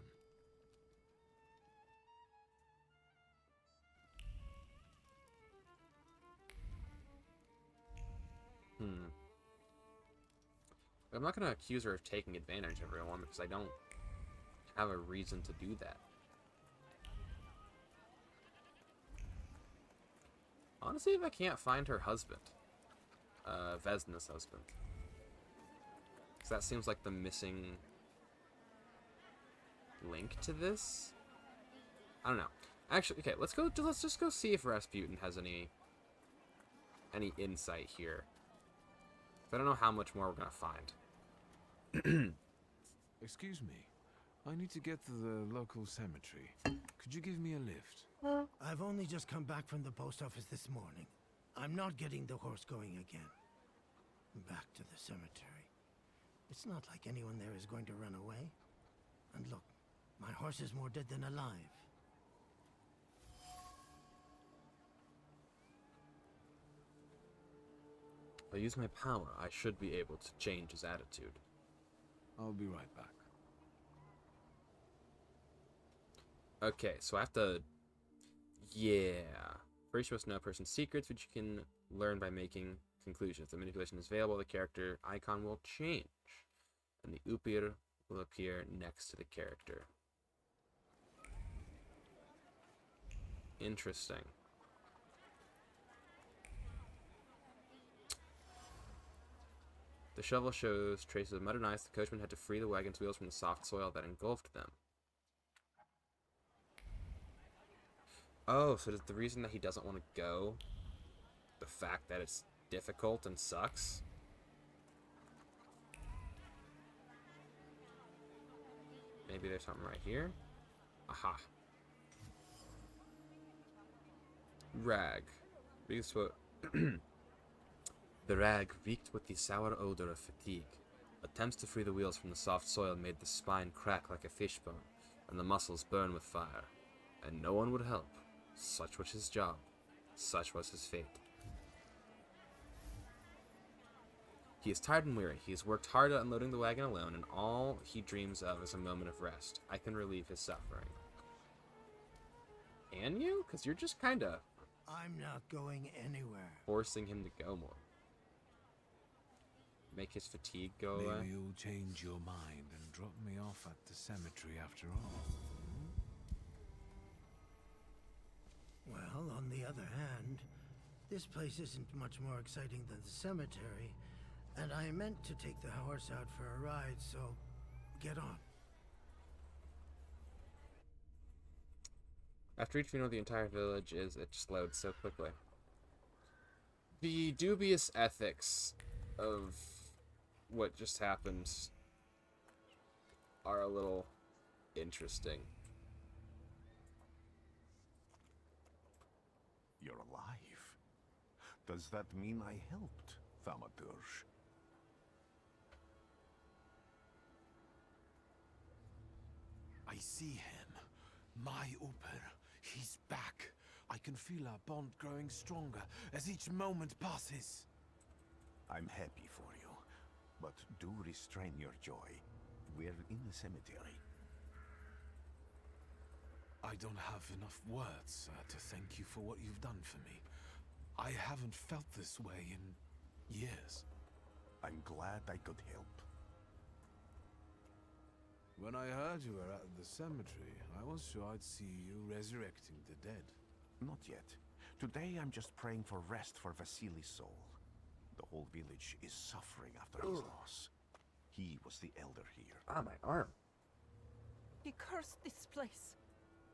Speaker 1: I'm not going to accuse her of taking advantage of everyone because I don't have a reason to do that. I want to see if I can't find her husband. Vesna's husband. Because that seems like the missing link to this. I don't know. Actually, okay, let's just go see if Rasputin has any insight here. I don't know how much more we're gonna find.
Speaker 3: Excuse me. I need to get to the local cemetery. Could you give me a lift?
Speaker 5: I've only just come back from the post office this morning. I'm not getting the horse going again. Back to the cemetery. It's not like anyone there is going to run away. And look, my horse is more dead than alive.
Speaker 1: If I use my power, I should be able to change his attitude.
Speaker 3: I'll be right back.
Speaker 1: Okay, so I have to... Yeah. First, you must know a person's secrets, which you can learn by making conclusions. If the manipulation is available, the character icon will change. and the Upir will appear next to the character. Interesting. The shovel shows traces of mud and ice. The coachman had to free the wagon's wheels from the soft soil that engulfed them. Oh, so is the reason that he doesn't want to go the fact that it's difficult and sucks? Maybe there's something right here. Aha. Rag. Reeks what the rag reeked with the sour odor of fatigue. Attempts to free the wheels from the soft soil made the spine crack like a fishbone, and the muscles burn with fire. And no one would help. Such was his job. Such was his fate. He is tired and weary. He has worked hard at unloading the wagon alone, and all he dreams of is a moment of rest. I can relieve his suffering. Can you? Because you're just kind of...
Speaker 5: I'm not going anywhere.
Speaker 1: Forcing him to go more. Make his fatigue go away.
Speaker 3: Maybe you'll change your mind and drop me off at the cemetery after all.
Speaker 5: Well, on the other hand, this place isn't much more exciting than the cemetery, and I meant to take the horse out for a ride, so get on.
Speaker 1: After each funeral, the entire village it just loads so quickly. The dubious ethics of what just happened are a little interesting.
Speaker 8: You're alive. Does that mean I helped, Thaumaturge?
Speaker 3: I see him. My Upir. He's back. I can feel our bond growing stronger as each moment passes.
Speaker 8: I'm happy for you, but do restrain your joy. We're in the cemetery.
Speaker 3: I don't have enough words to thank you for what you've done for me. I haven't felt this way in years.
Speaker 8: I'm glad I could help.
Speaker 3: When I heard you were at the cemetery, I was sure I'd see you resurrecting the dead.
Speaker 8: Not yet. Today I'm just praying for rest for Vasily's soul. The whole village is suffering after his loss. He was the elder here.
Speaker 1: Ah, my arm.
Speaker 10: He cursed this place.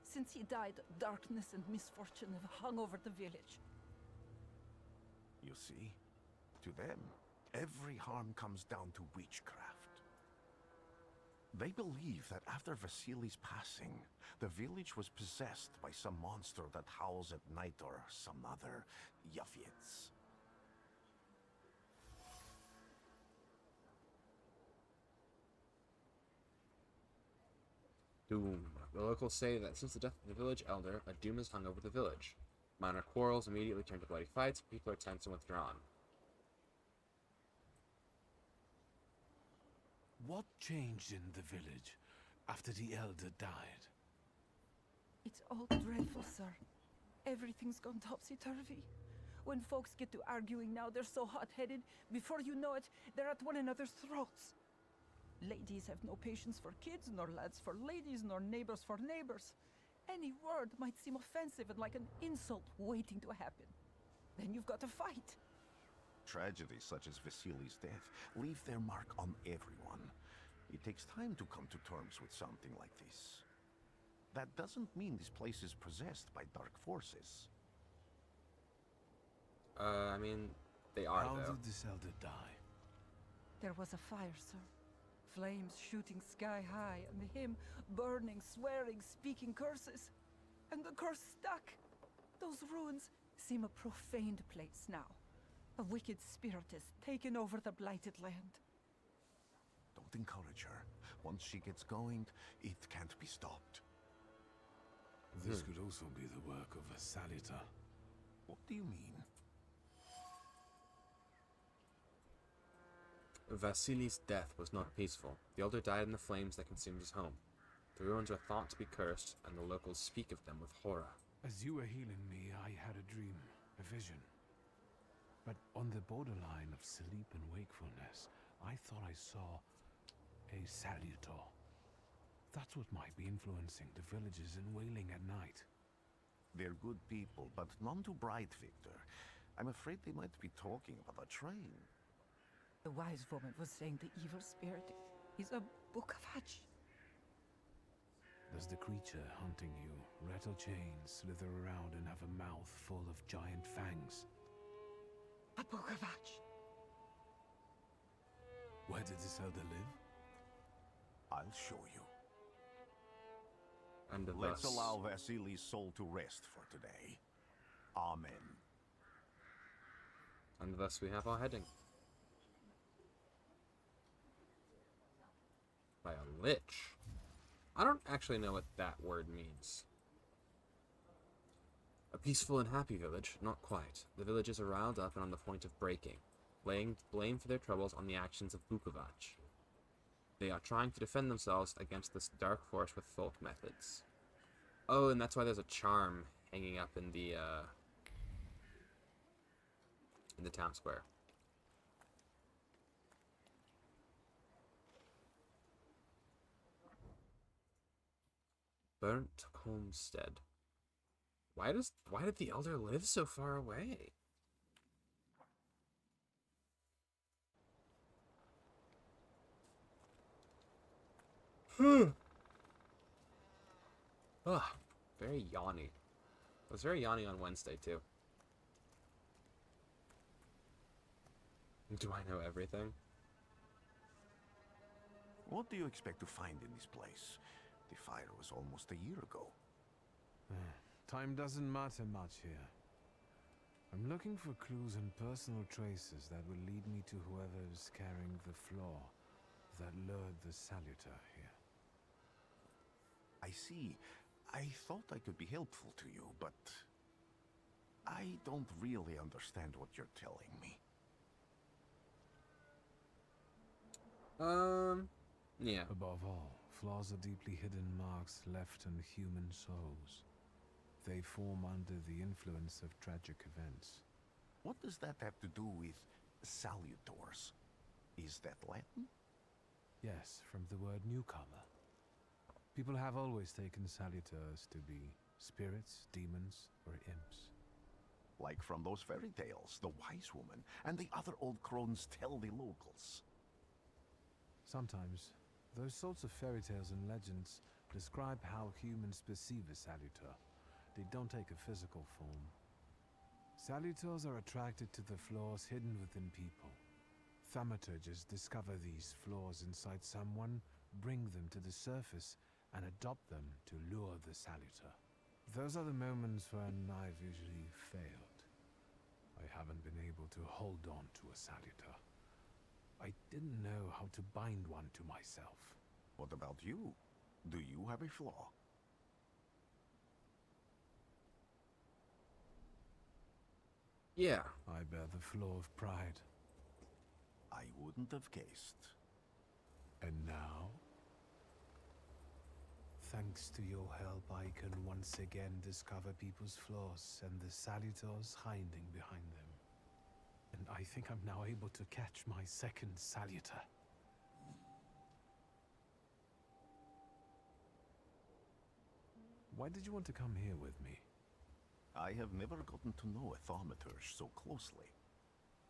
Speaker 10: Since he died, darkness and misfortune have hung over the village.
Speaker 8: You see? To them, every harm comes down to witchcraft. They believe that after Vasily's passing, the village was possessed by some monster that howls at night or some other Yafits.
Speaker 1: Doom. The locals say that since the death of the village elder, a doom has hung over the village. Minor quarrels immediately turn to bloody fights, people are tense and withdrawn.
Speaker 3: What changed in the village after the elder died?
Speaker 10: It's all dreadful, sir. Everything's gone topsy-turvy. When folks get to arguing now, they're so hot-headed, before you know it, they're at one another's throats. Ladies have no patience for kids, nor lads for ladies, nor neighbors for neighbors. Any word might seem offensive and like an insult waiting to happen. Then you've got to fight.
Speaker 8: Tragedies such as Vasily's death leave their mark on everyone. It takes time to come to terms with something like this. That doesn't mean this place is possessed by dark forces.
Speaker 1: I mean, they are,
Speaker 3: How
Speaker 1: though.
Speaker 3: did this elder die?
Speaker 10: There was a fire, sir. Flames shooting sky high, and him burning, swearing, speaking curses. And the curse stuck. Those ruins seem a profaned place now. A wicked spirit has taken over the blighted land.
Speaker 8: Don't encourage her. Once she gets going, it can't be stopped.
Speaker 3: This could also be the work of a Salita.
Speaker 8: What do you mean?
Speaker 1: Vasily's death was not peaceful. The elder died in the flames that consumed his home. The ruins are thought to be cursed, and the locals speak of them with horror.
Speaker 3: As you were healing me, I had a dream, a vision. But on the borderline of sleep and wakefulness, I thought I saw a salutor. That's what might be influencing the villagers in Wailing at night.
Speaker 8: They're good people, but none too bright, Victor. I'm afraid they might be talking about a train.
Speaker 10: The wise woman was saying the evil spirit is a book of hatch.
Speaker 3: Does the creature hunting you rattle chains, slither around, and have a mouth full of giant fangs?
Speaker 10: A book of hatch.
Speaker 3: Where did this elder live?
Speaker 8: I'll show you.
Speaker 1: And
Speaker 8: Let's
Speaker 1: thus,
Speaker 8: allow Vasily's soul to rest for today. Amen.
Speaker 1: and thus we have our heading. By a lich. I don't actually know what that word means. A peaceful and happy village? Not quite. The villagers are riled up and on the point of breaking, laying blame for their troubles on the actions of Vukovac. They are trying to defend themselves against this dark force with folk methods. Oh, and that's why there's a charm hanging up in the town square. Burnt homestead. Why did the elder live so far away? Ugh, very yawny. I was very yawny on Wednesday too. Do I know everything?
Speaker 8: What do you expect to find in this place? The fire was almost a year ago.
Speaker 3: Time doesn't matter much here. I'm looking for clues and personal traces that will lead me to whoever's carrying the flaw that lured the salutor here.
Speaker 8: I see. I thought I could be helpful to you, but I don't really understand what you're telling me.
Speaker 1: Yeah.
Speaker 3: Above all, flaws are deeply hidden marks left on human souls. They form under the influence of tragic events.
Speaker 8: What does that have to do with salutors? Is that Latin?
Speaker 3: Yes, from the word newcomer. People have always taken salutors to be spirits, demons, or imps.
Speaker 8: Like from those fairy tales, the wise woman and the other old crones tell the locals.
Speaker 3: Sometimes, those sorts of fairy tales and legends describe how humans perceive a salutor. They don't take a physical form. Salutors are attracted to the flaws hidden within people. Thaumaturges discover these flaws inside someone, bring them to the surface, and adopt them to lure the salutor. Those are the moments when I've usually failed. I haven't been able to hold on to a salutor. I didn't know how to bind one to myself.
Speaker 8: What about you? Do you have a flaw?
Speaker 1: Yeah.
Speaker 3: I bear the flaw of pride.
Speaker 8: I wouldn't have guessed.
Speaker 3: And now? Thanks to your help, I can once again discover people's flaws and the salutors hiding behind them. And I think I'm now able to catch my second salutor. Why did you want to come here with me?
Speaker 8: I have never gotten to know a thaumaturge so closely.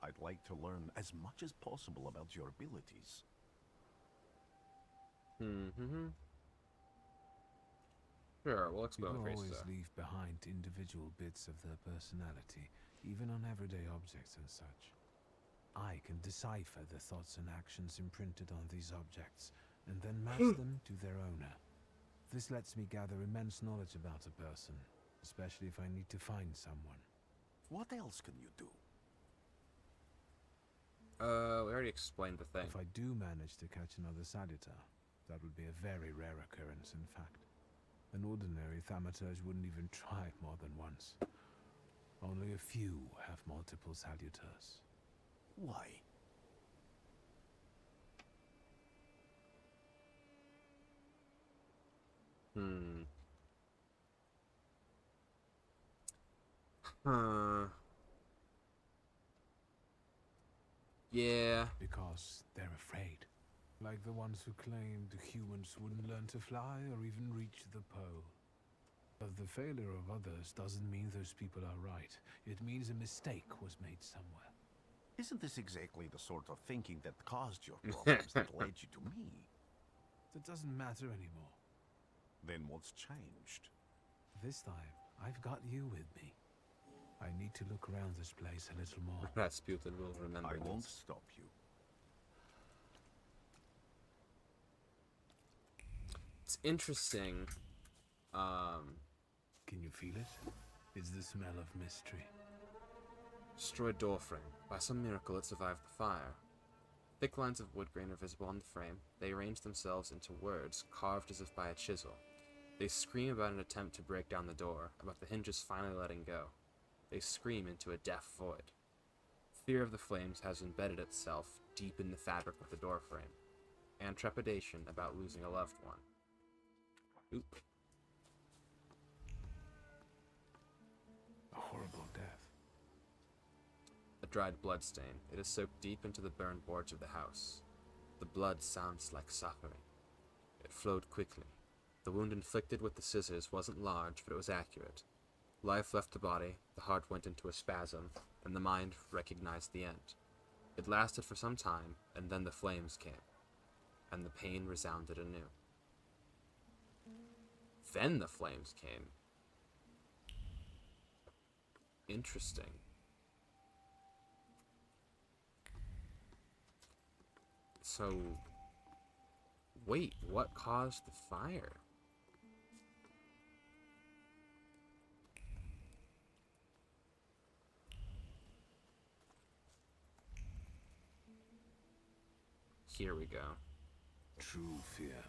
Speaker 8: I'd like to learn as much as possible about your abilities.
Speaker 1: Sure, we'll explore
Speaker 3: People
Speaker 1: the
Speaker 3: always
Speaker 1: stuff.
Speaker 3: leave behind individual bits of their personality, even on everyday objects and such. I can decipher the thoughts and actions imprinted on these objects, and then match them to their owner. This lets me gather immense knowledge about a person, especially if I need to find someone.
Speaker 8: What else can you do?
Speaker 1: We already explained the thing.
Speaker 3: If I do manage to catch another salutor, that would be a very rare occurrence, in fact. An ordinary thaumaturge wouldn't even try it more than once. Only a few have multiple salutors.
Speaker 8: Why?
Speaker 1: Yeah.
Speaker 3: Because they're afraid. Like the ones who claimed humans wouldn't learn to fly or even reach the pole. But the failure of others doesn't mean those people are right. It means a mistake was made somewhere.
Speaker 8: Isn't this exactly the sort of thinking that caused your problems that led you to me?
Speaker 3: That doesn't matter anymore.
Speaker 8: Then what's changed?
Speaker 3: This time, I've got you with me. I need to look around this place a little more.
Speaker 1: Rasputin will remember
Speaker 8: I won't
Speaker 1: this.
Speaker 8: stop you.
Speaker 1: It's interesting.
Speaker 3: Can you feel it? It's the smell of mystery.
Speaker 1: Destroyed doorframe. By some miracle, it survived the fire. Thick lines of wood grain are visible on the frame. They arrange themselves into words, carved as if by a chisel. They scream about an attempt to break down the door, about the hinges finally letting go. They scream into a deaf void. Fear of the flames has embedded itself deep in the fabric of the doorframe, and trepidation about losing a loved one. Oop.
Speaker 3: A horrible death.
Speaker 1: A dried bloodstain. It is soaked deep into the burned boards of the house. The blood sounds like suffering. It flowed quickly. The wound inflicted with the scissors wasn't large, but it was accurate. Life left the body, the heart went into a spasm, and the mind recognized the end. It lasted for some time, and then the flames came, and the pain resounded anew. Then the flames came. Interesting. So, wait, what caused the fire? Here we go.
Speaker 3: True fear.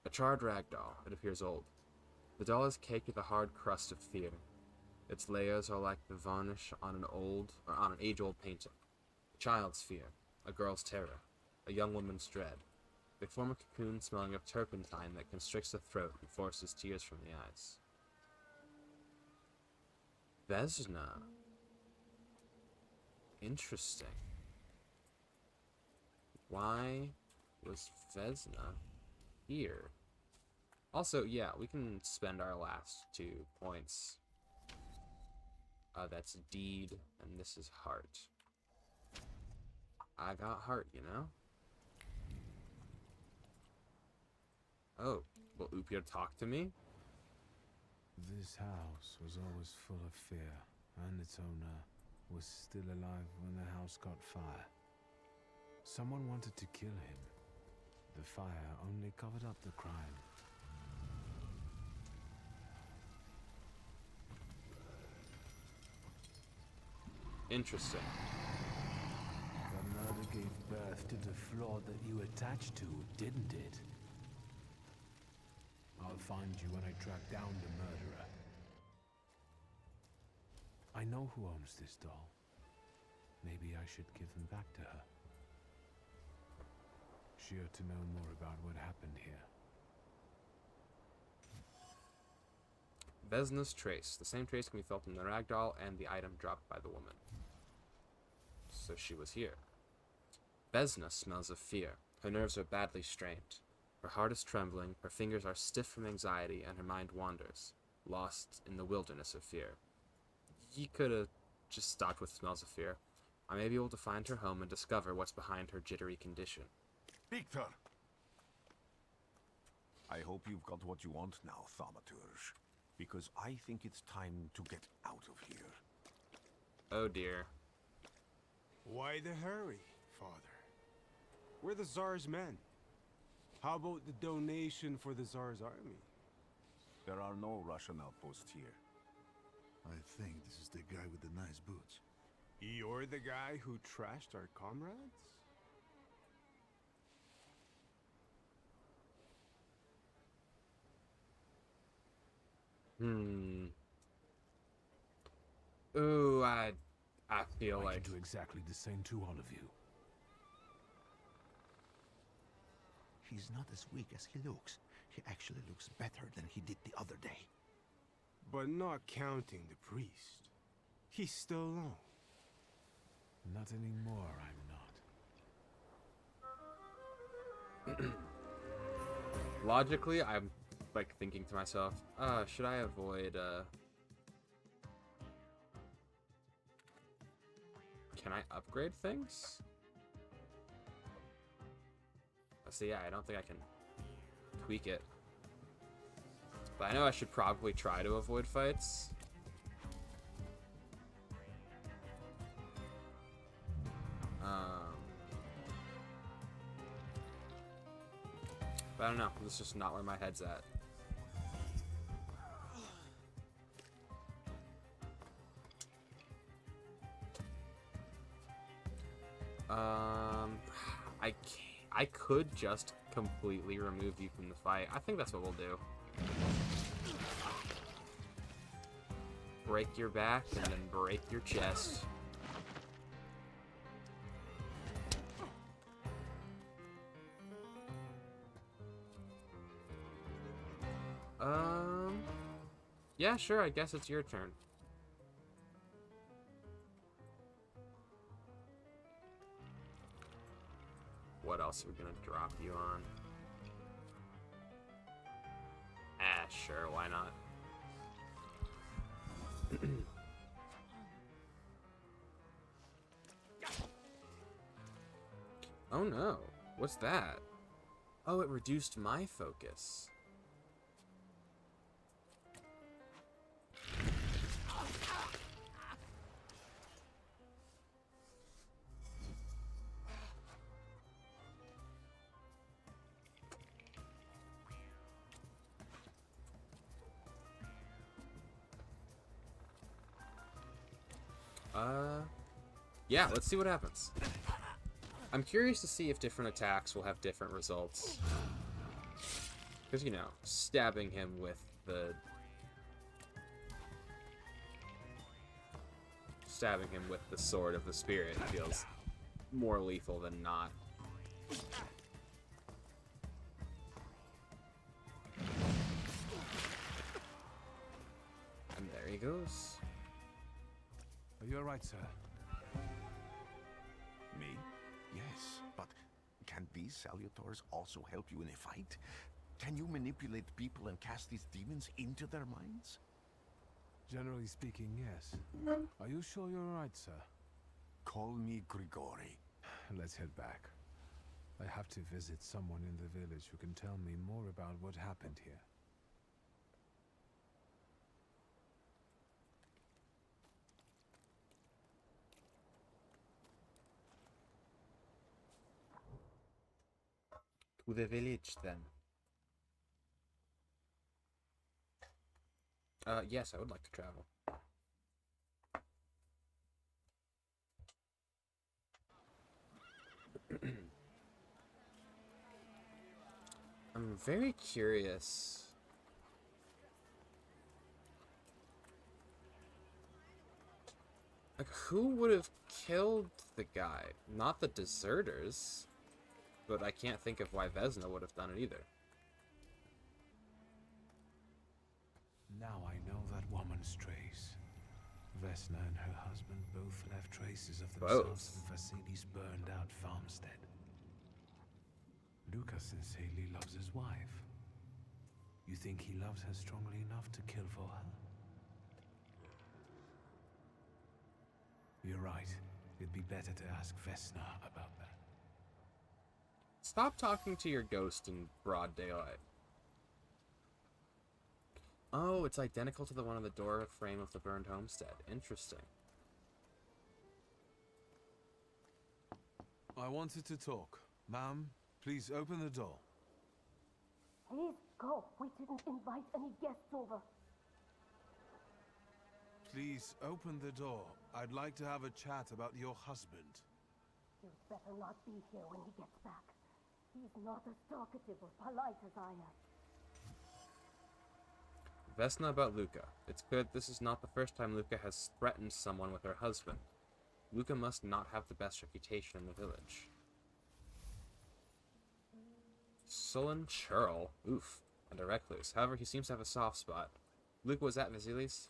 Speaker 1: A charred rag doll. It appears old. The doll is caked with a hard crust of fear. Its layers are like the varnish on an age-old painting. A child's fear, a girl's terror, a young woman's dread. They form a cocoon smelling of turpentine that constricts the throat and forces tears from the eyes. Vesna. Interesting. Why was Vesna here? Also, yeah, we can spend our last 2 points. That's deed, and this is heart. I got heart, you know? Oh, will Upir talk to me?
Speaker 3: This house was always full of fear, and its owner was still alive when the house caught fire. Someone wanted to kill him. The fire only covered up the crime.
Speaker 1: Interesting.
Speaker 3: The murder gave birth to the flaw that you attached to, didn't it? I'll find you when I track down the murderer. I know who owns this doll. Maybe I should give them back to her. She ought to know more about what happened here.
Speaker 1: Vesna's trace. The same trace can be felt in the ragdoll and the item dropped by the woman. So she was here. Vesna smells of fear. Her nerves are badly strained. Her heart is trembling, her fingers are stiff from anxiety, and her mind wanders, lost in the wilderness of fear. He could have just stopped with smells of fear. I may be able to find her home and discover what's behind her jittery condition.
Speaker 8: Victor! I hope you've got what you want now, Thaumaturge. Because I think it's time to get out of here.
Speaker 1: Oh dear.
Speaker 14: Why the hurry, Father? We're the Tsar's men. How about the donation for the Tsar's army?
Speaker 8: There are no Russian outposts here.
Speaker 6: I think this is the guy with the nice boots.
Speaker 14: You're the guy who trashed our comrades?
Speaker 1: Ooh, I feel
Speaker 3: I
Speaker 1: like
Speaker 3: can do exactly the same to all of you.
Speaker 7: He's not as weak as he looks. He actually looks better than he did the other day.
Speaker 14: But not counting the priest. He's still alone.
Speaker 3: Not anymore, I'm not.
Speaker 1: Logically, I'm like thinking to myself, should I avoid can I upgrade things? See, yeah, I don't think I can tweak it. But I know I should probably try to avoid fights. But I don't know. This is just not where my head's at. I could just completely remove you from the fight. I think that's what we'll do. Break your back and then break your chest. Yeah, sure, I guess it's your turn. What else are we gonna drop you on? Sure, why not? Oh no, what's that? Oh, it reduced my focus. Yeah, let's see what happens. I'm curious to see if different attacks will have different results. Because, you know, stabbing him with the... sword of the spirit feels more lethal than not. And there he goes.
Speaker 3: Are you alright, sir?
Speaker 8: Me? Yes, but can these salutors also help you in a fight? Can you manipulate people and cast these demons into their minds?
Speaker 3: Generally speaking, yes. Are you sure you're alright, sir?
Speaker 8: Call me Grigori.
Speaker 3: Let's head back. I have to visit someone in the village who can tell me more about what happened here.
Speaker 1: To the village, then. Yes, I would like to travel. I'm very curious. Like, who would have killed the guy? Not the deserters. But I can't think of why Vesna would have done it either.
Speaker 3: Now I know that woman's trace. Vesna and her husband both left traces of themselves in Vasili's burned-out farmstead. Luca sincerely loves his wife. You think he loves her strongly enough to kill for her? You're right. It'd be better to ask Vesna about that.
Speaker 1: Stop talking to your ghost in broad daylight. Oh, it's identical to the one on the door frame of the burned homestead. Interesting.
Speaker 3: I wanted to talk. Ma'am, please open the door.
Speaker 11: Please go. We didn't invite any guests over.
Speaker 3: Please open the door. I'd like to have a chat about your husband.
Speaker 11: You'd better not be here when he gets back. He's not as talkative or polite as I am.
Speaker 1: Vesna about Luca. It's clear this is not the first time Luca has threatened someone with her husband. Luca must not have the best reputation in the village. Sullen churl. Oof. And a recluse. However, he seems to have a soft spot. Luke was at Vasili's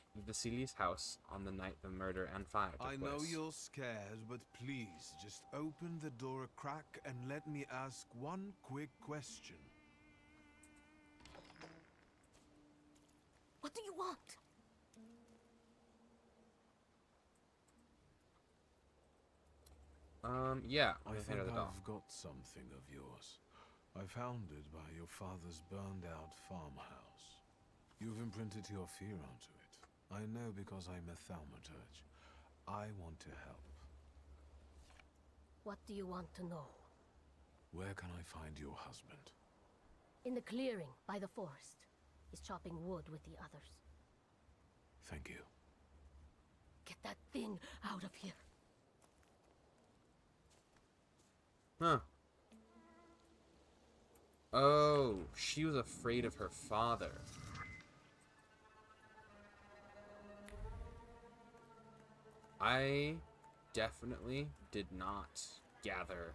Speaker 1: house on the night the murder and fire took
Speaker 3: I
Speaker 1: place.
Speaker 3: know you're scared, but please, just open the door a crack and let me ask one quick question.
Speaker 11: What do you want?
Speaker 1: Yeah,
Speaker 3: I
Speaker 1: I'm
Speaker 3: think
Speaker 1: the doll.
Speaker 3: I've got something of yours. I found it by your father's burned-out farmhouse. You've imprinted your fear onto it. I know because I'm a thaumaturge. I want to help.
Speaker 11: What do you want to know?
Speaker 3: Where can I find your husband?
Speaker 11: In the clearing by the forest. He's chopping wood with the others.
Speaker 3: Thank you.
Speaker 11: Get that thing out of here.
Speaker 1: Huh. Oh, she was afraid of her father. I definitely did not gather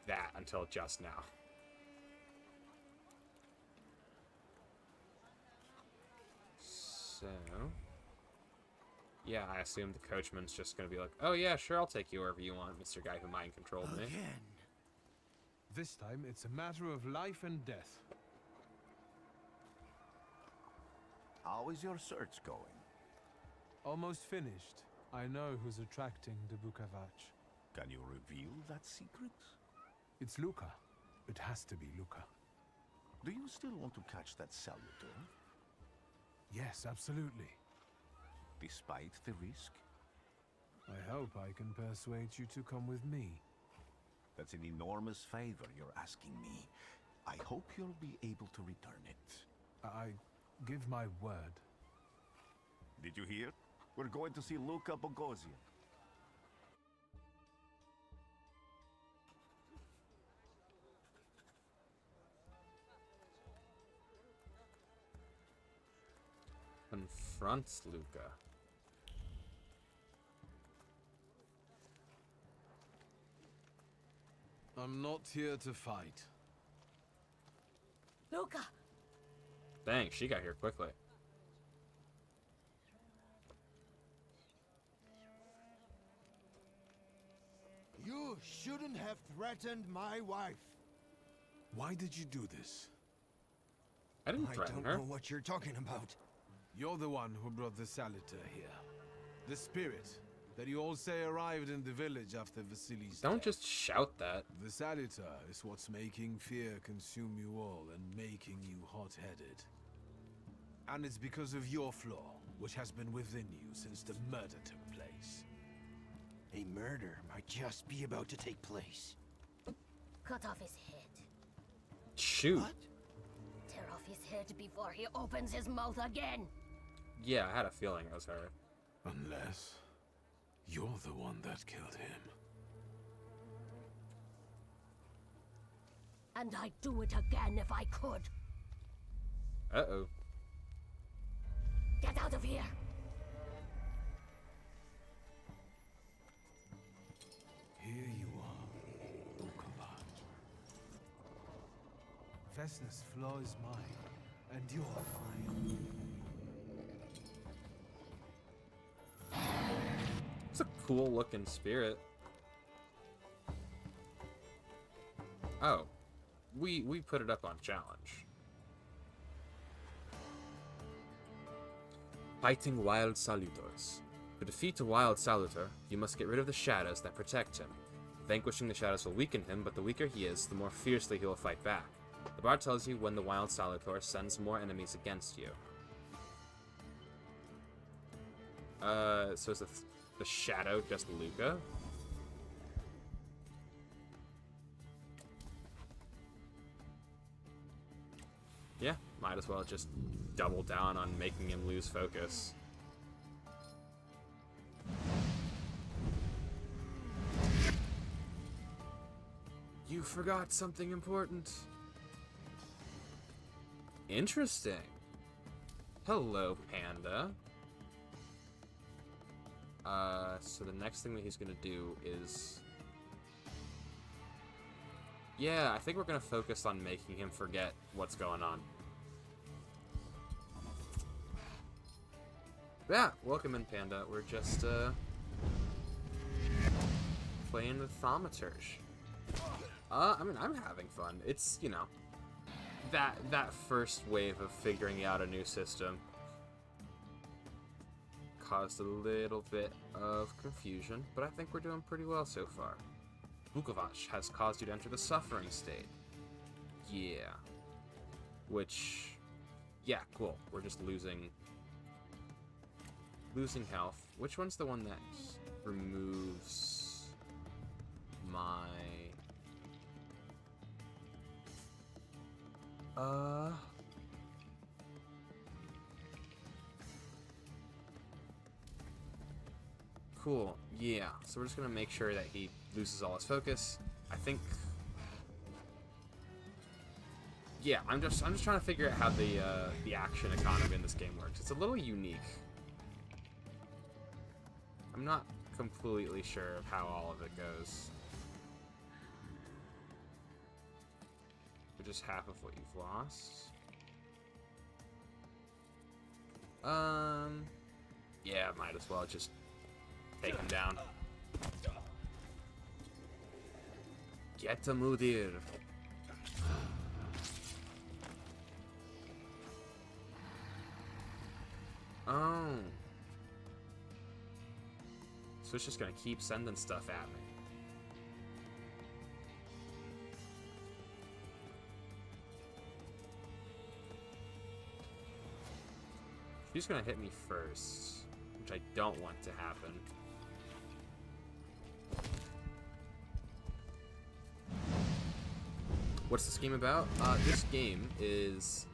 Speaker 1: that until just now. So, yeah, I assume the coachman's just gonna be like, "Oh yeah, sure, I'll take you wherever you want, Mr. Guy who mind controlled me."
Speaker 3: This time, it's a matter of life and death.
Speaker 8: How is your search going?
Speaker 3: Almost finished. I know who's attracting the Bukavach.
Speaker 8: Can you reveal that secret?
Speaker 3: It's Luca. It has to be Luca.
Speaker 8: Do you still want to catch that Salutor?
Speaker 3: Yes, absolutely.
Speaker 8: Despite the risk?
Speaker 3: I hope I can persuade you to come with me.
Speaker 8: That's an enormous favor you're asking me. I hope you'll be able to return it.
Speaker 3: I give my word.
Speaker 8: Did you hear? We're going to see Luca Bogosian.
Speaker 1: Confronts Luca.
Speaker 3: I'm not here to fight.
Speaker 11: Luca!
Speaker 1: Dang, she got here quickly.
Speaker 7: You shouldn't have threatened my wife.
Speaker 3: Why did you do this?
Speaker 1: I didn't
Speaker 7: I
Speaker 1: threaten
Speaker 7: don't
Speaker 1: her.
Speaker 7: know what you're talking about.
Speaker 3: You're the one who brought the Salutor here. The spirit that you all say arrived in the village after Vasili's
Speaker 1: Don't
Speaker 3: death.
Speaker 1: just shout that.
Speaker 3: The Salutor is what's making fear consume you all and making you hot-headed. And it's because of your flaw, which has been within you since the murder took place.
Speaker 7: A murder might just be about to take place.
Speaker 11: Cut off his head.
Speaker 1: Shoot.
Speaker 7: What?
Speaker 11: Tear off his head before he opens his mouth again.
Speaker 1: Yeah, I had a feeling it was her.
Speaker 3: Unless you're the one that killed him.
Speaker 11: And I'd do it again if I could.
Speaker 1: Uh-oh.
Speaker 11: Get out of here!
Speaker 3: Here you are, Bukavach. Vesna's flaw is mine, and you're mine.
Speaker 1: It's a cool looking spirit. Oh. We put it up on challenge. Fighting Wild Salutors. To defeat a Wild Salutor, you must get rid of the shadows that protect him. Vanquishing the shadows will weaken him, but the weaker he is, the more fiercely he will fight back. The bard tells you when the Wild Salutor sends more enemies against you. So is the shadow just Luca? Yeah, might as well just double down on making him lose focus. You forgot something important. Interesting. Hello, Panda. So the next thing that he's gonna do is... Yeah, I think we're gonna focus on making him forget what's going on. Yeah, welcome in, Panda. We're just playing the Thaumaturge. I mean, I'm having fun. It's, you know, that first wave of figuring out a new system caused a little bit of confusion, but I think we're doing pretty well so far. Vukovac has caused you to enter the suffering state. Yeah. Which, yeah, cool. We're just losing health. Which one's the one that removes my... Cool. Yeah. So we're just gonna make sure that he loses all his focus. I think... Yeah, I'm just trying to figure out how the action economy in this game works. It's a little unique. I'm not completely sure of how all of it goes. Which is half of what you've lost. Yeah, might as well just take him down. Get the Mudir. Oh. So it's just gonna keep sending stuff at me. She's gonna hit me first, which I don't want to happen. What's the scheme about? This game is...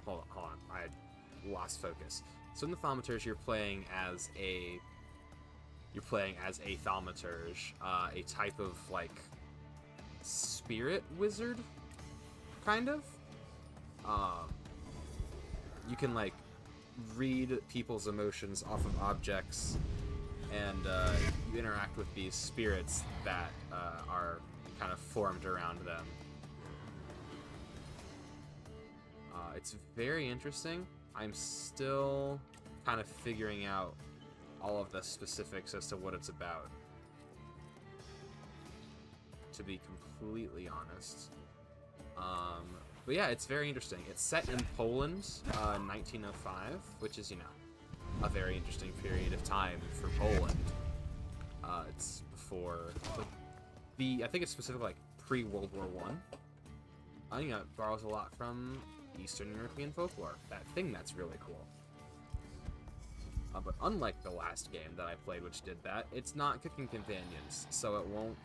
Speaker 1: Hold on. I lost focus. So in the Thaumaturge, you're playing as a Thaumaturge, a type of like spirit wizard, kind of. You can like read people's emotions off of objects, and you interact with these spirits that are kind of formed around them. It's very interesting. I'm still kind of figuring out all of the specifics as to what it's about, to be completely honest. But yeah, it's very interesting. It's set in Poland, 1905, which is, you know, a very interesting period of time for Poland. It's before, like, I think it's specifically like pre-World War I. You know, it borrows a lot from Eastern European folklore. That thing that's really cool. But unlike the last game that I played, which did that, it's not cooking companions, so it won't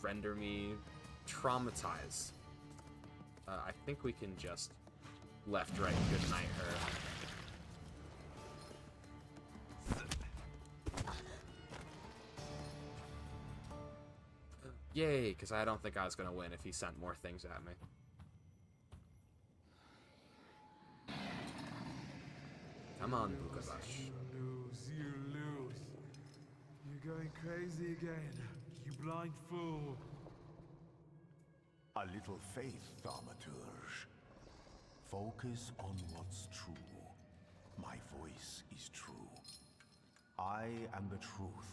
Speaker 1: render me traumatized. I think we can just left, right, good night her. Yay, because I don't think I was going to win if he sent more things at me. Come on, Vukovac.
Speaker 15: You lose. You're going crazy again, you blind fool.
Speaker 8: A little faith, Thaumaturge. Focus on what's true. My voice is true. I am the truth,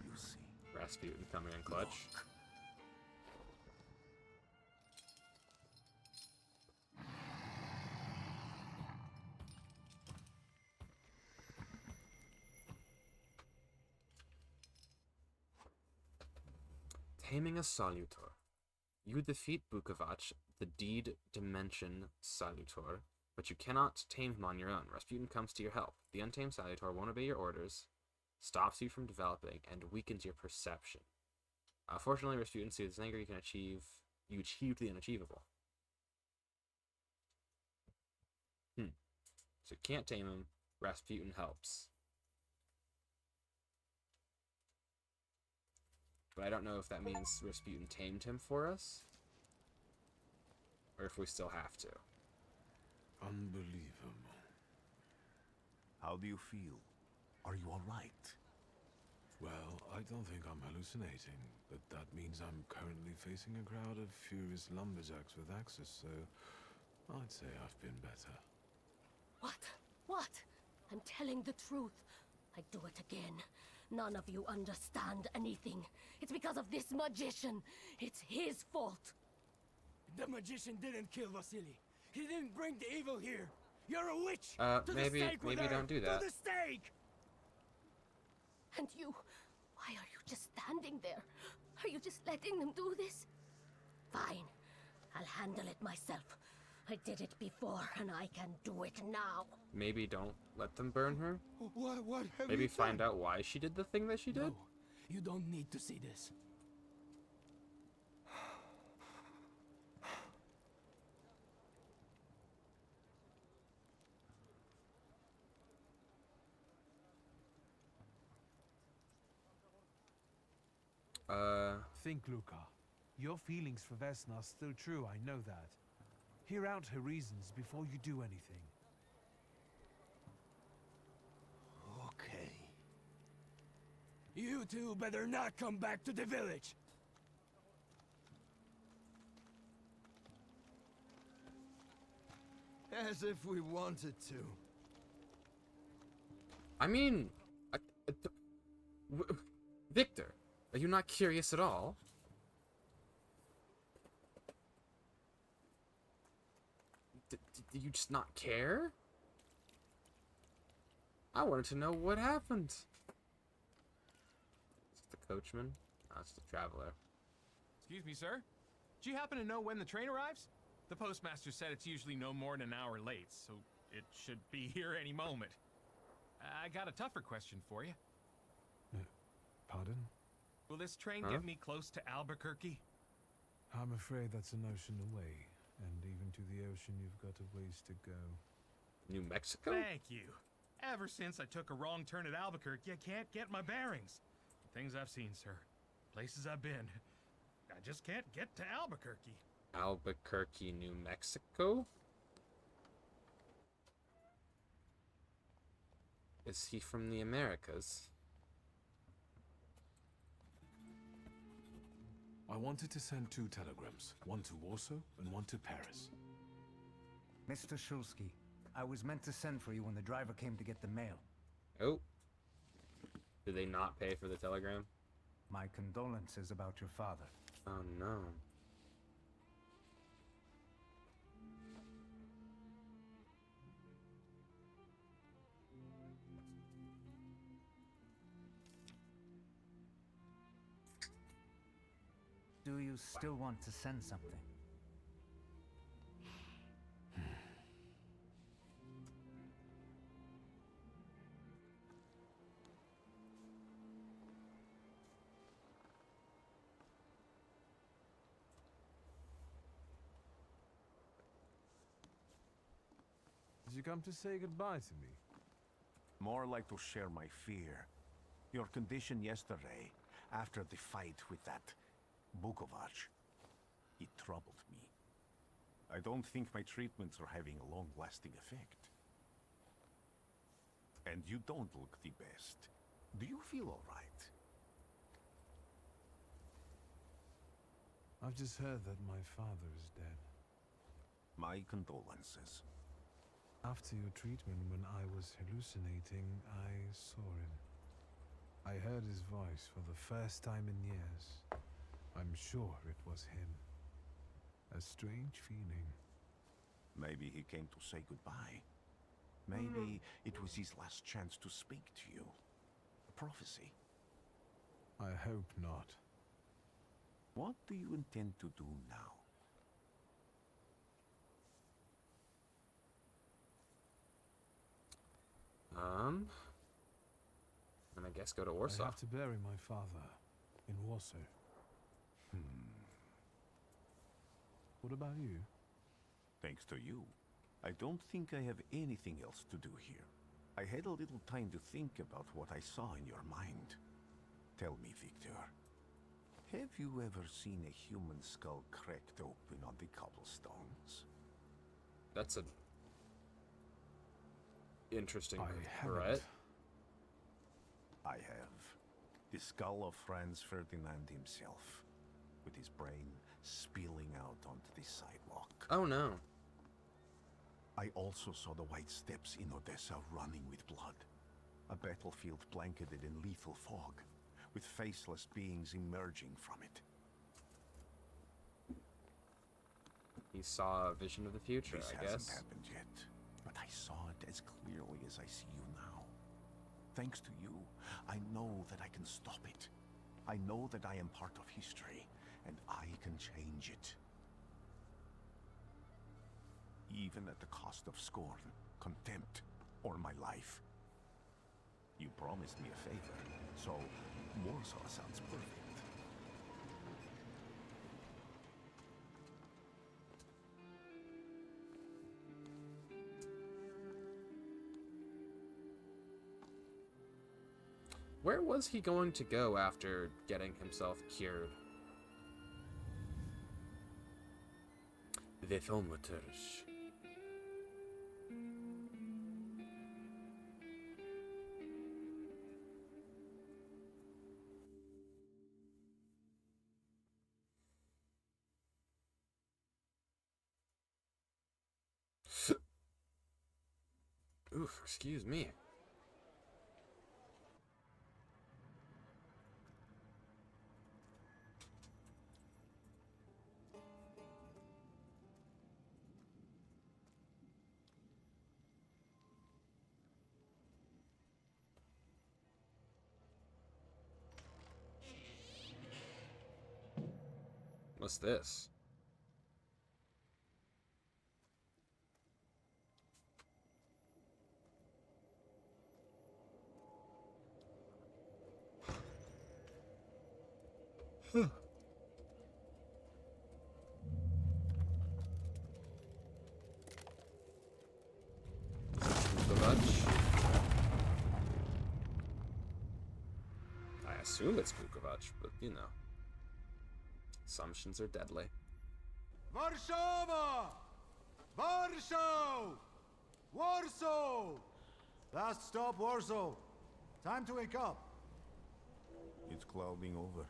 Speaker 8: you see.
Speaker 1: Rasputin coming in clutch.
Speaker 8: Look.
Speaker 1: Taming a Salutor. You defeat Vukovac, the deed dimension Salutor, but you cannot tame him on your own. Rasputin comes to your help. The untamed Salutor won't obey your orders, stops you from developing, and weakens your perception. Fortunately, Rasputin soothes his anger. You achieved the unachievable. So you can't tame him. Rasputin helps. But I don't know if that means Rasputin tamed him for us, or if we still have to.
Speaker 3: Unbelievable.
Speaker 8: How do you feel? Are you alright?
Speaker 3: Well, I don't think I'm hallucinating, but that means I'm currently facing a crowd of furious lumberjacks with axes, so I'd say I've been better.
Speaker 11: What? What? I'm telling the truth. I do it again. None of you understand anything. It's because of this magician. It's his fault.
Speaker 16: The magician didn't kill Vasily. He didn't bring the evil here. You're a witch. To the
Speaker 1: maybe
Speaker 16: stake with her.
Speaker 1: don't do that.
Speaker 16: To the stake.
Speaker 11: And you, why are you just standing there? Are you just letting them do this? Fine. I'll handle it myself. I did it before, and I can do it now.
Speaker 1: Maybe don't let them burn her?
Speaker 16: What have
Speaker 1: Maybe
Speaker 16: you
Speaker 1: find
Speaker 16: done?
Speaker 1: out why she did the thing that she did?
Speaker 16: No, you don't need to see this.
Speaker 3: Think, Luca. Your feelings for Vesna are still true, I know that. Hear out her reasons before you do anything.
Speaker 5: Okay.
Speaker 16: You two better not come back to the village.
Speaker 7: As if we wanted to.
Speaker 1: I mean, Victor, are you not curious at all? Do you just not care? I wanted to know what happened. Is it the coachman? No, it's the traveler.
Speaker 17: Excuse me, sir. Do you happen to know when the train arrives? The postmaster said it's usually no more than an hour late, so it should be here any moment. I got a tougher question for you.
Speaker 3: Pardon?
Speaker 17: Will this train
Speaker 3: Huh?
Speaker 17: get me close to Albuquerque?
Speaker 3: I'm afraid that's an ocean away, and even to the ocean you've got a ways to go.
Speaker 1: New Mexico?
Speaker 17: Thank you. Ever since I took a wrong turn at Albuquerque, I can't get my bearings. The things I've seen, sir. Places I've been. I just can't get to Albuquerque.
Speaker 1: Albuquerque, New Mexico? Is he from the Americas?
Speaker 3: I wanted to send 2 telegrams, one to Warsaw and one to Paris.
Speaker 4: Mr. Shulsky, I was meant to send for you when the driver came to get the mail.
Speaker 1: Oh. Did they not pay for the telegram?
Speaker 4: My condolences about your father.
Speaker 1: Oh no.
Speaker 4: Do you still want to send something?
Speaker 3: Did you come to say goodbye to me?
Speaker 8: More like to share my fear. Your condition yesterday, after the fight with that Bukovac, it troubled me. I don't think my treatments are having a long-lasting effect. And you don't look the best. Do you feel all right?
Speaker 3: I've just heard that my father is dead.
Speaker 8: My condolences.
Speaker 3: After your treatment, when I was hallucinating, I saw him. I heard his voice for the first time in years. I'm sure it was him. A strange feeling.
Speaker 8: Maybe he came to say goodbye. Maybe it was his last chance to speak to you. A prophecy.
Speaker 3: I hope not.
Speaker 8: What do you intend to do now?
Speaker 1: And I guess go to Warsaw.
Speaker 3: I have to bury my father in Warsaw. What about you?
Speaker 8: Thanks to you. I don't think I have anything else to do here. I had a little time to think about what I saw in your mind. Tell me, Victor. Have you ever seen a human skull cracked open on the cobblestones?
Speaker 1: That's a interesting
Speaker 3: I
Speaker 1: threat.
Speaker 3: haven't.
Speaker 8: I have. The skull of Franz Ferdinand himself, with his brain spilling out onto the sidewalk.
Speaker 1: Oh no.
Speaker 8: I also saw the white steppes in Odessa running with blood. A battlefield blanketed in lethal fog, with faceless beings emerging from it.
Speaker 1: He saw a vision of the future,
Speaker 8: This
Speaker 1: I
Speaker 8: hasn't
Speaker 1: guess.
Speaker 8: happened yet, but I saw it as clearly as I see you now. Thanks to you, I know that I can stop it. I know that I am part of history, and I can change it. Even at the cost of scorn, contempt, or my life. You promised me a favor, so Warsaw sounds perfect.
Speaker 1: Where was he going to go after getting himself cured? The Thaumaturge. Oof, excuse me. What's this? Huh. I assume it's Vukovac, but you know. Assumptions are deadly.
Speaker 14: Warszawa! Warsaw! Warsaw!
Speaker 6: Last stop, Warsaw. Time to wake up.
Speaker 8: It's clouding over.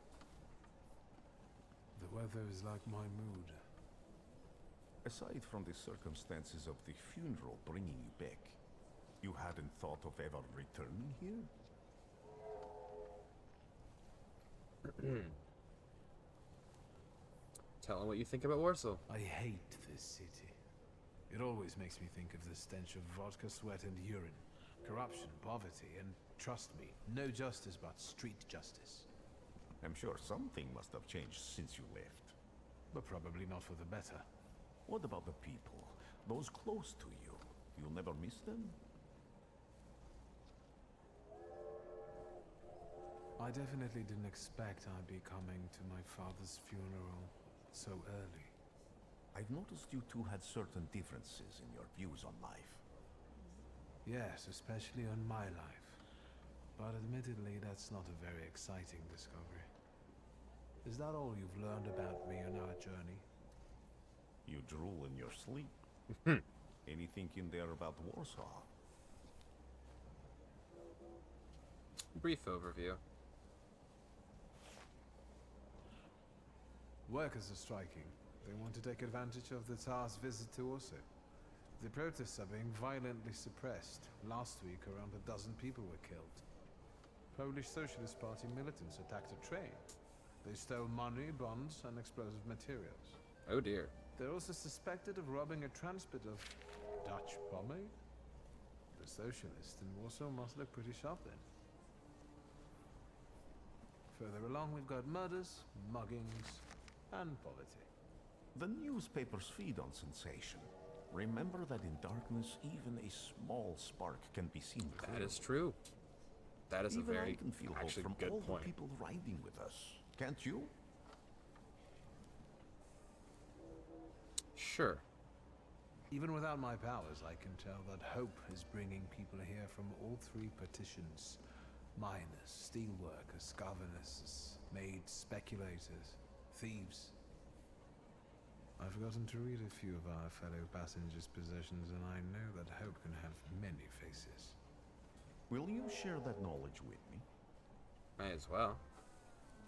Speaker 3: The weather is like my mood.
Speaker 8: Aside from the circumstances of the funeral bringing you back, you hadn't thought of ever returning here?
Speaker 1: Tell him what you think about Warsaw.
Speaker 3: I hate this city. It always makes me think of the stench of vodka, sweat, and urine. Corruption, poverty, and trust me, no justice but street justice.
Speaker 8: I'm sure something must have changed since you left.
Speaker 3: But probably not for the better.
Speaker 8: What about the people? Those close to you? You'll never miss them?
Speaker 3: I definitely didn't expect I'd be coming to my father's funeral so early.
Speaker 8: I've noticed you two had certain differences in your views on life.
Speaker 3: Yes, especially on my life. But admittedly, that's not a very exciting discovery. Is that all you've learned about me on our journey?
Speaker 8: You drool in your sleep. Anything in there about Warsaw?
Speaker 1: Brief overview.
Speaker 3: Workers are striking. They want to take advantage of the Tsar's visit to Warsaw. The protests are being violently suppressed. Last week, around a dozen people were killed. Polish Socialist Party militants attacked a train. They stole money, bonds, and explosive materials.
Speaker 1: Oh dear.
Speaker 3: They're also suspected of robbing a transport of Dutch pomade? The socialists in Warsaw must look pretty sharp then. Further along, we've got murders, muggings, and poverty.
Speaker 8: The newspapers feed on sensation. Remember that in darkness, even a small spark can be seen clearly.
Speaker 1: That is true. That is
Speaker 8: Even
Speaker 1: a very
Speaker 8: I can feel hope
Speaker 1: actually
Speaker 8: from
Speaker 1: good
Speaker 8: all
Speaker 1: point.
Speaker 8: the people riding with us. Can't you?
Speaker 1: Sure.
Speaker 3: Even without my powers, I can tell that hope is bringing people here from all three petitions. Miners, steelworkers, governesses, maids, speculators, thieves. I've forgotten to read a few of our fellow passengers' possessions, and I know that hope can have many faces.
Speaker 8: Will you share that knowledge with me?
Speaker 1: May as well.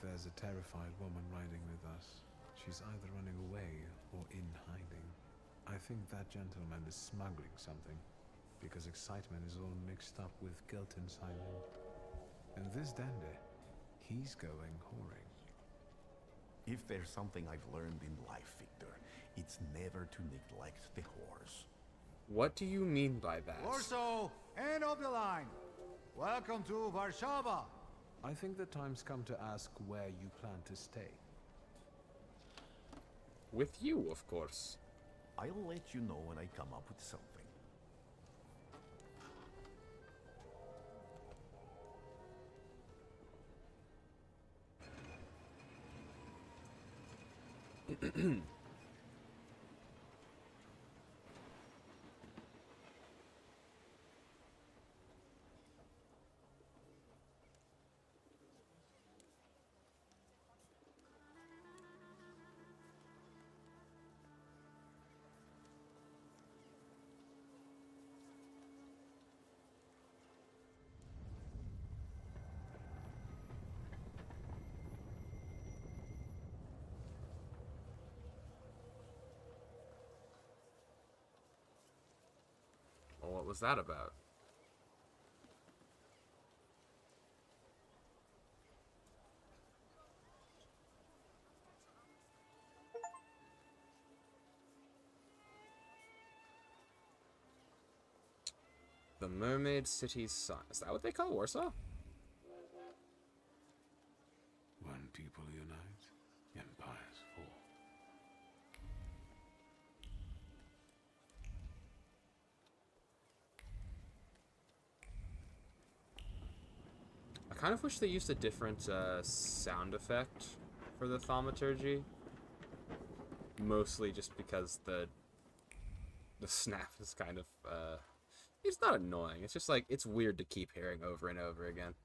Speaker 3: There's a terrified woman riding with us. She's either running away or in hiding. I think that gentleman is smuggling something, because excitement is all mixed up with guilt inside him. And this dandy, he's going whoring.
Speaker 8: If there's something I've learned in life, Victor, it's never to neglect the whores.
Speaker 1: What do you mean by that?
Speaker 18: Warsaw and Oberline, welcome to Warszawa.
Speaker 3: I think the time's come to ask where you plan to stay.
Speaker 1: With you, of course.
Speaker 8: I'll let you know when I come up with something.
Speaker 1: Well, what was that about? The Mermaid City's Sun. Is that what they call Warsaw?
Speaker 3: When people unite, empires fall.
Speaker 1: I kind of wish they used a different sound effect for the thaumaturgy. Mostly just because the snap is kind of it's not annoying. It's just like it's weird to keep hearing over and over again.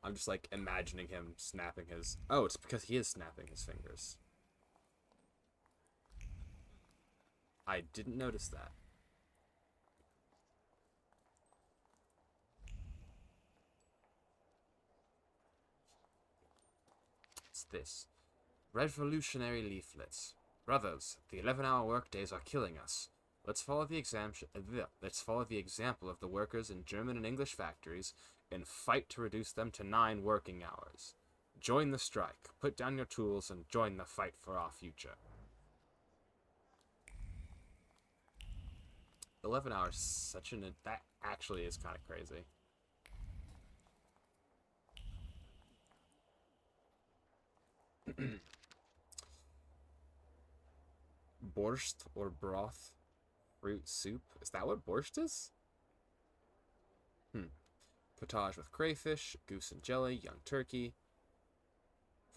Speaker 1: I'm just like imagining him snapping his... Oh, it's because he is snapping his fingers. I didn't notice that. What's this? Revolutionary leaflets. Brothers, the 11-hour workdays are killing us. Let's follow the example of the workers in German and English factories and fight to reduce them to 9 working hours. Join the strike, put down your tools, and join the fight for our future. 11 hours, such an... That actually is kind of crazy. Borscht or broth fruit soup. Is that what borscht is? Potage with crayfish, goose and jelly, young turkey,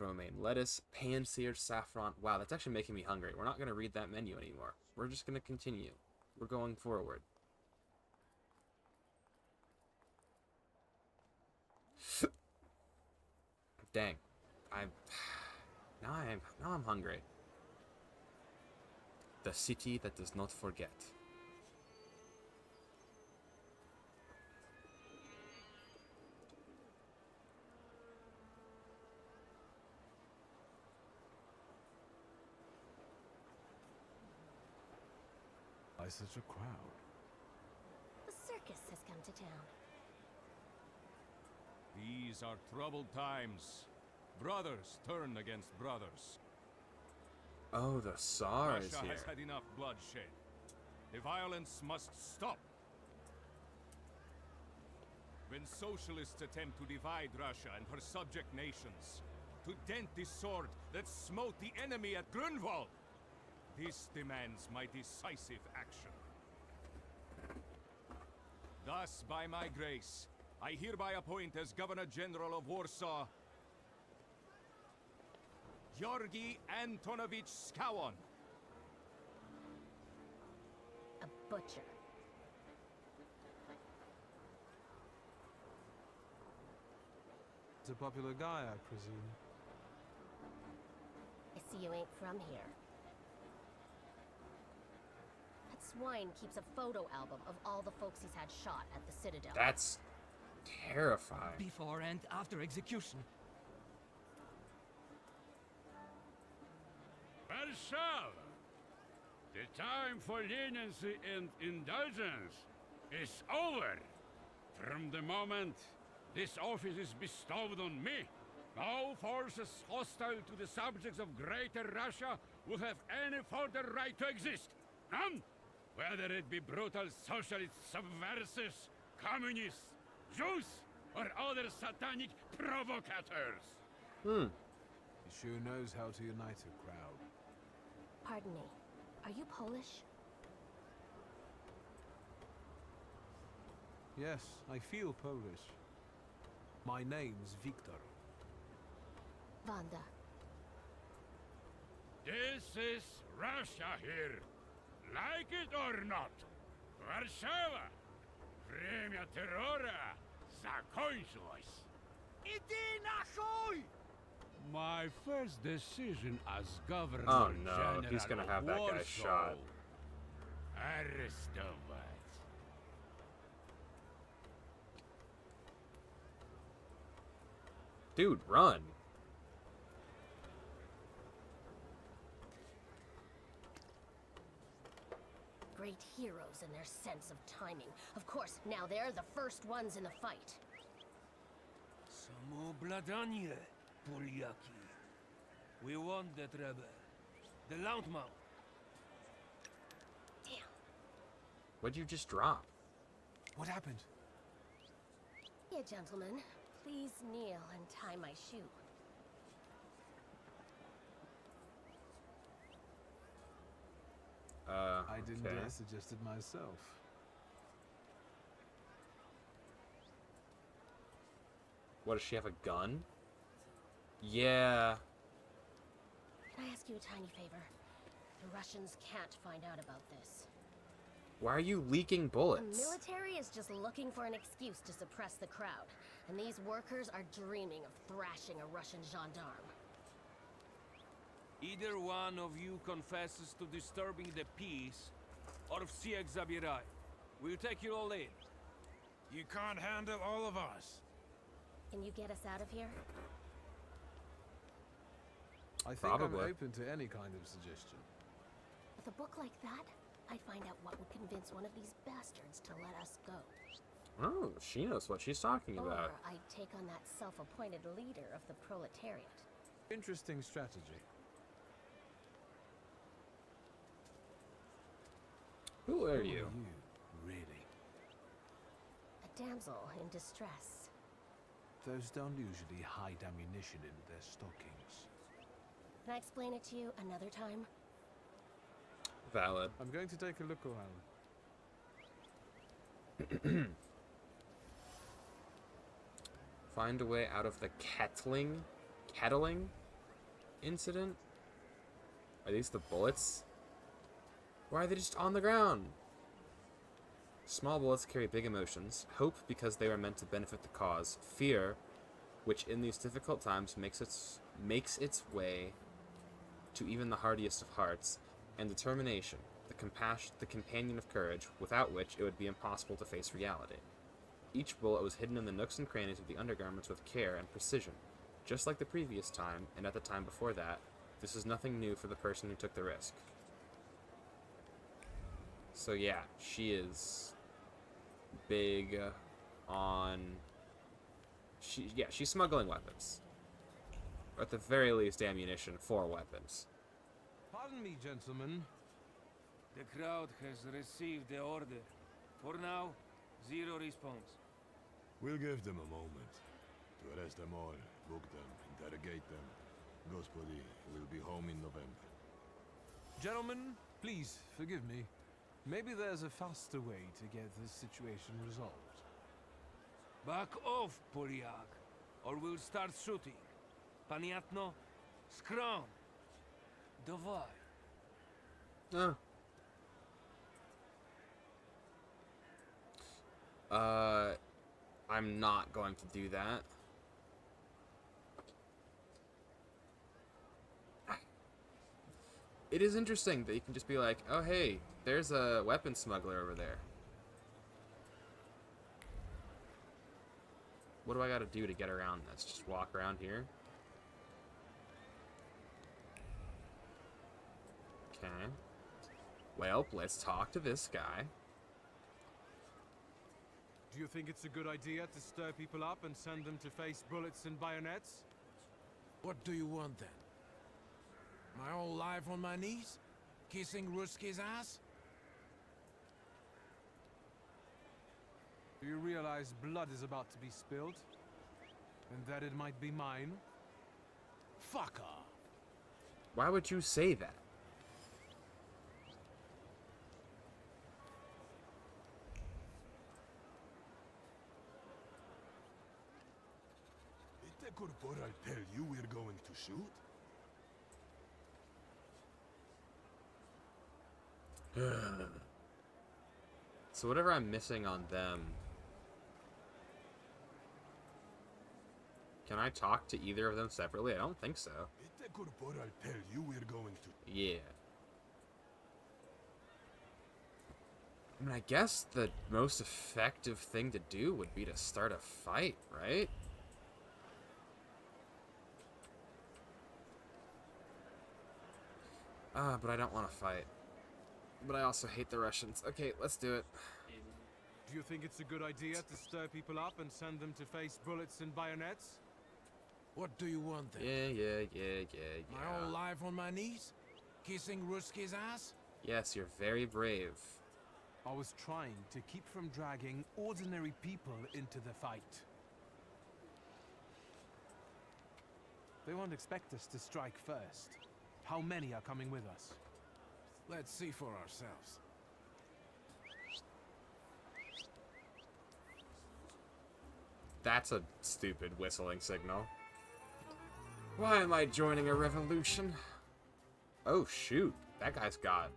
Speaker 1: romaine lettuce, pan-seared saffron. Wow, that's actually making me hungry. We're not going to read that menu anymore. We're just going to continue. We're going forward. Dang. Now I'm hungry. The city that does not forget.
Speaker 3: Why such a crowd?
Speaker 11: The circus has come to town.
Speaker 19: These are troubled times. Brothers turn against brothers.
Speaker 1: Oh, the Tsar is
Speaker 19: Russia
Speaker 1: here.
Speaker 19: has had enough bloodshed. The violence must stop. When socialists attempt to divide Russia and her subject nations, to dent the sword that smote the enemy at Grunwald, this demands my decisive action. Thus, by my grace, I hereby appoint as Governor General of Warsaw Georgi Antonovich Skowon.
Speaker 11: A butcher.
Speaker 3: It's a popular guy, I presume.
Speaker 11: I see you ain't from here. That swine keeps a photo album of all the folks he's had shot at the Citadel.
Speaker 1: That's terrifying.
Speaker 16: Before and after execution.
Speaker 20: Warszawa! The time for leniency and indulgence is over. From the moment this office is bestowed on me, no forces hostile to the subjects of Greater Russia will have any further right to exist. None! Whether it be brutal socialist subversives, communists, Jews, or other satanic provocators.
Speaker 3: He sure knows how to unite a crowd.
Speaker 11: Pardon me. Are you Polish?
Speaker 3: Yes, I feel Polish. My name's Victor.
Speaker 11: Wanda.
Speaker 20: This is Russia here. Like it or not. Warszawa. Время террора закончилось.
Speaker 16: Иди нахуй!
Speaker 20: My first decision as Governor
Speaker 1: Oh no,
Speaker 20: General
Speaker 1: he's gonna have
Speaker 20: of
Speaker 1: that guy
Speaker 20: Warsaw.
Speaker 1: shot.
Speaker 20: Arrestovать.
Speaker 1: Dude, run.
Speaker 11: Great heroes in their sense of timing. Of course, now they're the first ones in the fight.
Speaker 16: Самообладание, поляки. We want that rebel. The Landmount.
Speaker 1: What'd you just drop?
Speaker 3: What happened?
Speaker 11: Here, gentlemen. Please kneel and tie my shoe.
Speaker 3: I didn't
Speaker 1: okay.
Speaker 3: dare suggest it myself.
Speaker 1: What, does she have a gun? Yeah.
Speaker 11: Can I ask you a tiny favor? The Russians can't find out about this.
Speaker 1: Why are you leaking
Speaker 11: The
Speaker 1: bullets?
Speaker 11: military is just looking for an excuse to suppress the crowd, and these workers are dreaming of thrashing a Russian gendarme.
Speaker 16: Either one of you confesses to disturbing the peace, or всех забирай. We'll take you all in.
Speaker 14: You can't handle all of us.
Speaker 11: Can you get us out of here?
Speaker 3: I think
Speaker 1: Probably.
Speaker 3: I'm open to any kind of suggestion.
Speaker 11: With a book like that, I'd find out what would convince one of these bastards to let us go.
Speaker 1: Oh, she knows what she's talking
Speaker 11: Or
Speaker 1: about.
Speaker 11: I'd take on that self-appointed leader of the proletariat.
Speaker 3: Interesting strategy.
Speaker 1: Who are you?
Speaker 3: Really?
Speaker 11: A damsel in distress.
Speaker 3: Those don't usually hide ammunition in their stockings.
Speaker 11: Can I explain it to you another time?
Speaker 1: Valid.
Speaker 3: I'm going to take a look around.
Speaker 1: Find a way out of the kettling incident? Are these the bullets? Why are they just on the ground? Small bullets carry big emotions. Hope because they are meant to benefit the cause. Fear, which in these difficult times makes its way to even the hardiest of hearts. And determination, the companion of courage, without which it would be impossible to face reality. Each bullet was hidden in the nooks and crannies of the undergarments with care and precision. Just like the previous time, and at the time before that, this is nothing new for the person who took the risk. So yeah, she is big on... she's smuggling weapons. Or at the very least, ammunition for weapons.
Speaker 3: Pardon me, gentlemen.
Speaker 16: The crowd has received the order. For now, zero response.
Speaker 6: We'll give them a moment to arrest them all, book them, interrogate them. Господи will be home in November.
Speaker 3: Gentlemen, please forgive me. Maybe there's a faster way to get this situation resolved.
Speaker 16: Back off, Polyak, or we'll start shooting. Понятно? Scrum. Давай.
Speaker 1: I'm not going to do that. It is interesting that you can just be like, oh hey, there's a weapon smuggler over there. What do I gotta do to get around this? Just walk around here? Okay. Well, let's talk to this guy.
Speaker 14: Do you think it's a good idea to stir people up and send them to face bullets and bayonets?
Speaker 21: What do you want then? My whole life on my knees? Kissing Ruski's ass?
Speaker 14: Do you realize blood is about to be spilled? And that it might be mine?
Speaker 21: Fuck off.
Speaker 1: Why would you say that?
Speaker 6: I'll tell you we're going to shoot.
Speaker 1: So whatever I'm missing on them... Can I talk to either of them separately? I don't think so.
Speaker 6: I'll tell you we're going to...
Speaker 1: Yeah. I mean, I guess the most effective thing to do would be to start a fight, right? But I don't want to fight. But I also hate the Russians. Okay, let's do it.
Speaker 14: Do you think it's a good idea to stir people up and send them to face bullets and bayonets?
Speaker 21: What do you want then?
Speaker 1: Yeah.
Speaker 21: My whole life on my knees? Kissing Ruski's ass?
Speaker 1: Yes, you're very brave.
Speaker 14: I was trying to keep from dragging ordinary people into the fight. They won't expect us to strike first. How many are coming with us?
Speaker 21: Let's see for ourselves.
Speaker 1: That's a stupid whistling signal. Why am I joining a revolution? Oh shoot, that guy's got...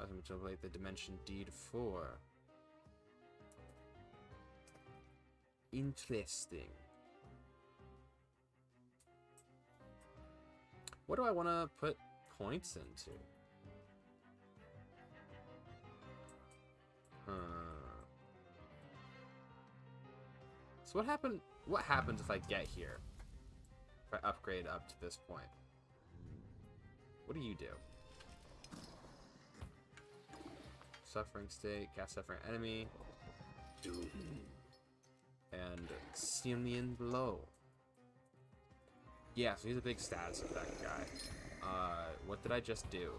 Speaker 1: I'm going to relate the Dimension Deed 4. Interesting. What do I want to put points into? So what happens if I get here? If I upgrade up to this point? What do you do? Suffering state, cast suffering enemy. Doom. And Simeon blow. Yeah, so he's a big status effect guy. What did I just do?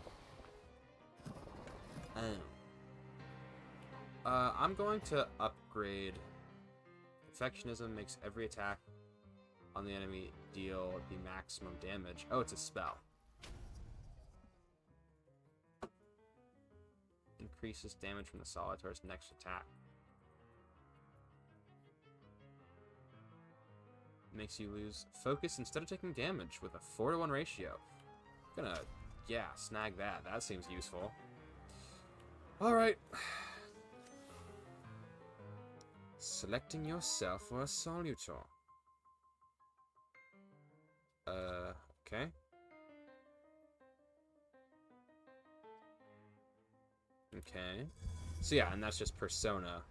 Speaker 1: I'm going to upgrade. Perfectionism makes every attack on the enemy deal the maximum damage. Oh, it's a spell. Increases damage from the Solitar's next attack. Makes you lose focus instead of taking damage with a 4-to-1 ratio. Gonna, yeah, snag that. That seems useful. Alright. Selecting yourself for a Solutor. Okay. Okay. So yeah, and that's just Persona.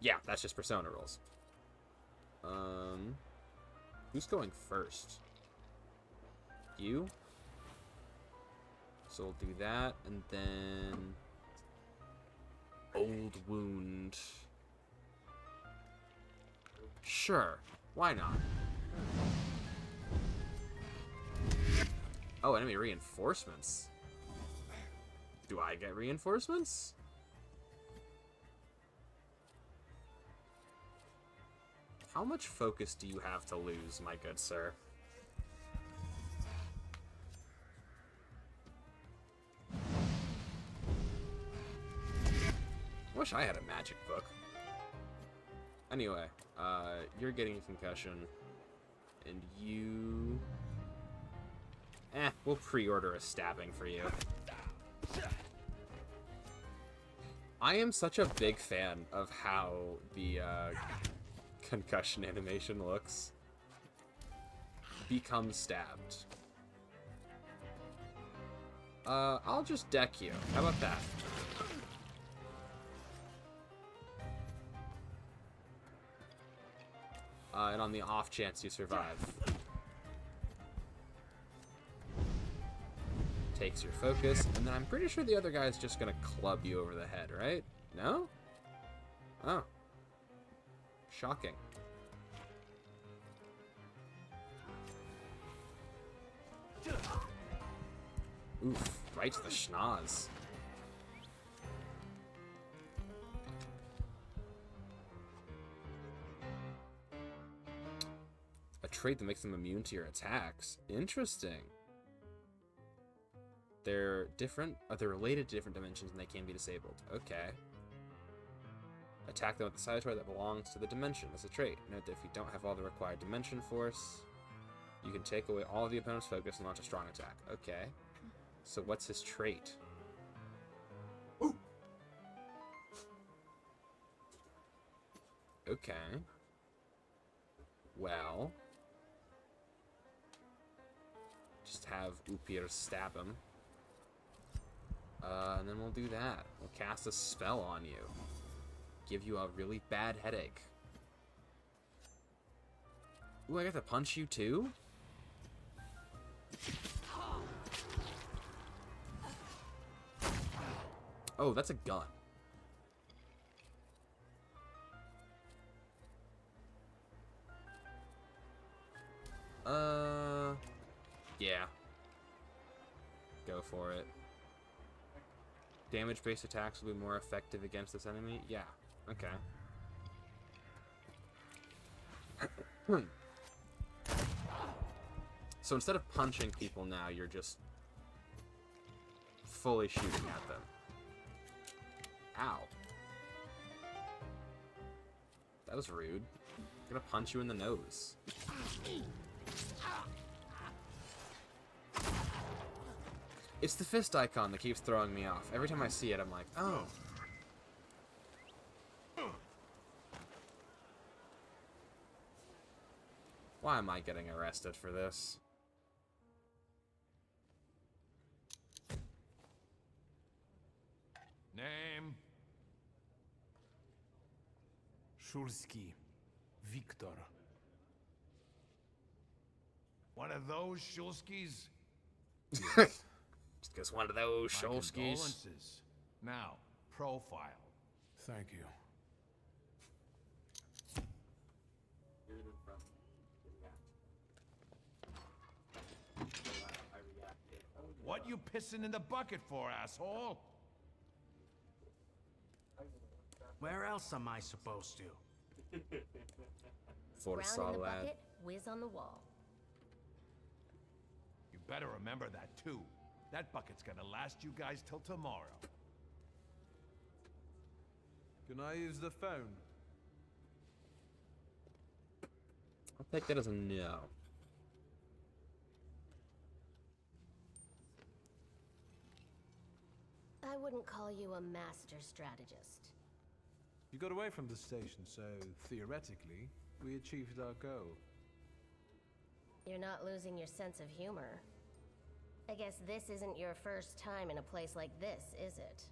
Speaker 1: Yeah, that's just Persona rules. Who's going first? You? So we'll do that, and then... Old Wound. Sure, why not? Oh, enemy reinforcements. Do I get reinforcements? How much focus do you have to lose, my good sir? I wish I had a magic book. Anyway, you're getting a concussion. And you... we'll pre-order a stabbing for you. I am such a big fan of how the, concussion animation looks. Become stabbed. I'll just deck you. How about that? And on the off chance you survive. takes your focus, and then I'm pretty sure the other guy's just gonna club you over the head, right? No? Oh. Shocking. Oof, right to the schnoz. A trait that makes them immune to your attacks. Interesting. They're different, they're related to different dimensions and they can be disabled. Okay. Attack them with the Scimitar that belongs to the dimension. That's a trait. Note that if you don't have all the required dimension force, you can take away all of the opponent's focus and launch a strong attack. Okay. So what's his trait? Ooh. Okay. Well. Just have Upir stab him. And then we'll do that. We'll cast a spell on you. Give you a really bad headache. Ooh, I got to punch you too? Oh, that's a gun. Yeah. Go for it. Damage-based attacks will be more effective against this enemy? Yeah. Okay. So instead of punching people now, you're just fully shooting at them. Ow. That was rude. I'm gonna punch you in the nose. It's the fist icon that keeps throwing me off. Every time I see it, I'm like, oh. Why am I getting arrested for this?
Speaker 19: Name?
Speaker 3: Shulsky. Victor.
Speaker 8: One of those Shulskis?
Speaker 1: Just one of those
Speaker 8: My
Speaker 1: Shulskis.
Speaker 8: condolences. Now, profile.
Speaker 3: Thank you.
Speaker 8: What you pissing in the bucket for, asshole?
Speaker 5: Where else am I supposed to?
Speaker 1: Forza
Speaker 11: Round in the
Speaker 1: lad.
Speaker 11: bucket, whiz on the wall.
Speaker 8: You better remember that, too. That bucket's gonna last you guys till tomorrow.
Speaker 15: Can I use the phone?
Speaker 1: I'll take that as a no.
Speaker 11: I wouldn't call you a master strategist.
Speaker 3: You got away from the station, so theoretically, we achieved our goal.
Speaker 11: You're not losing your sense of humor. I guess this isn't your first time in a place like this, is it?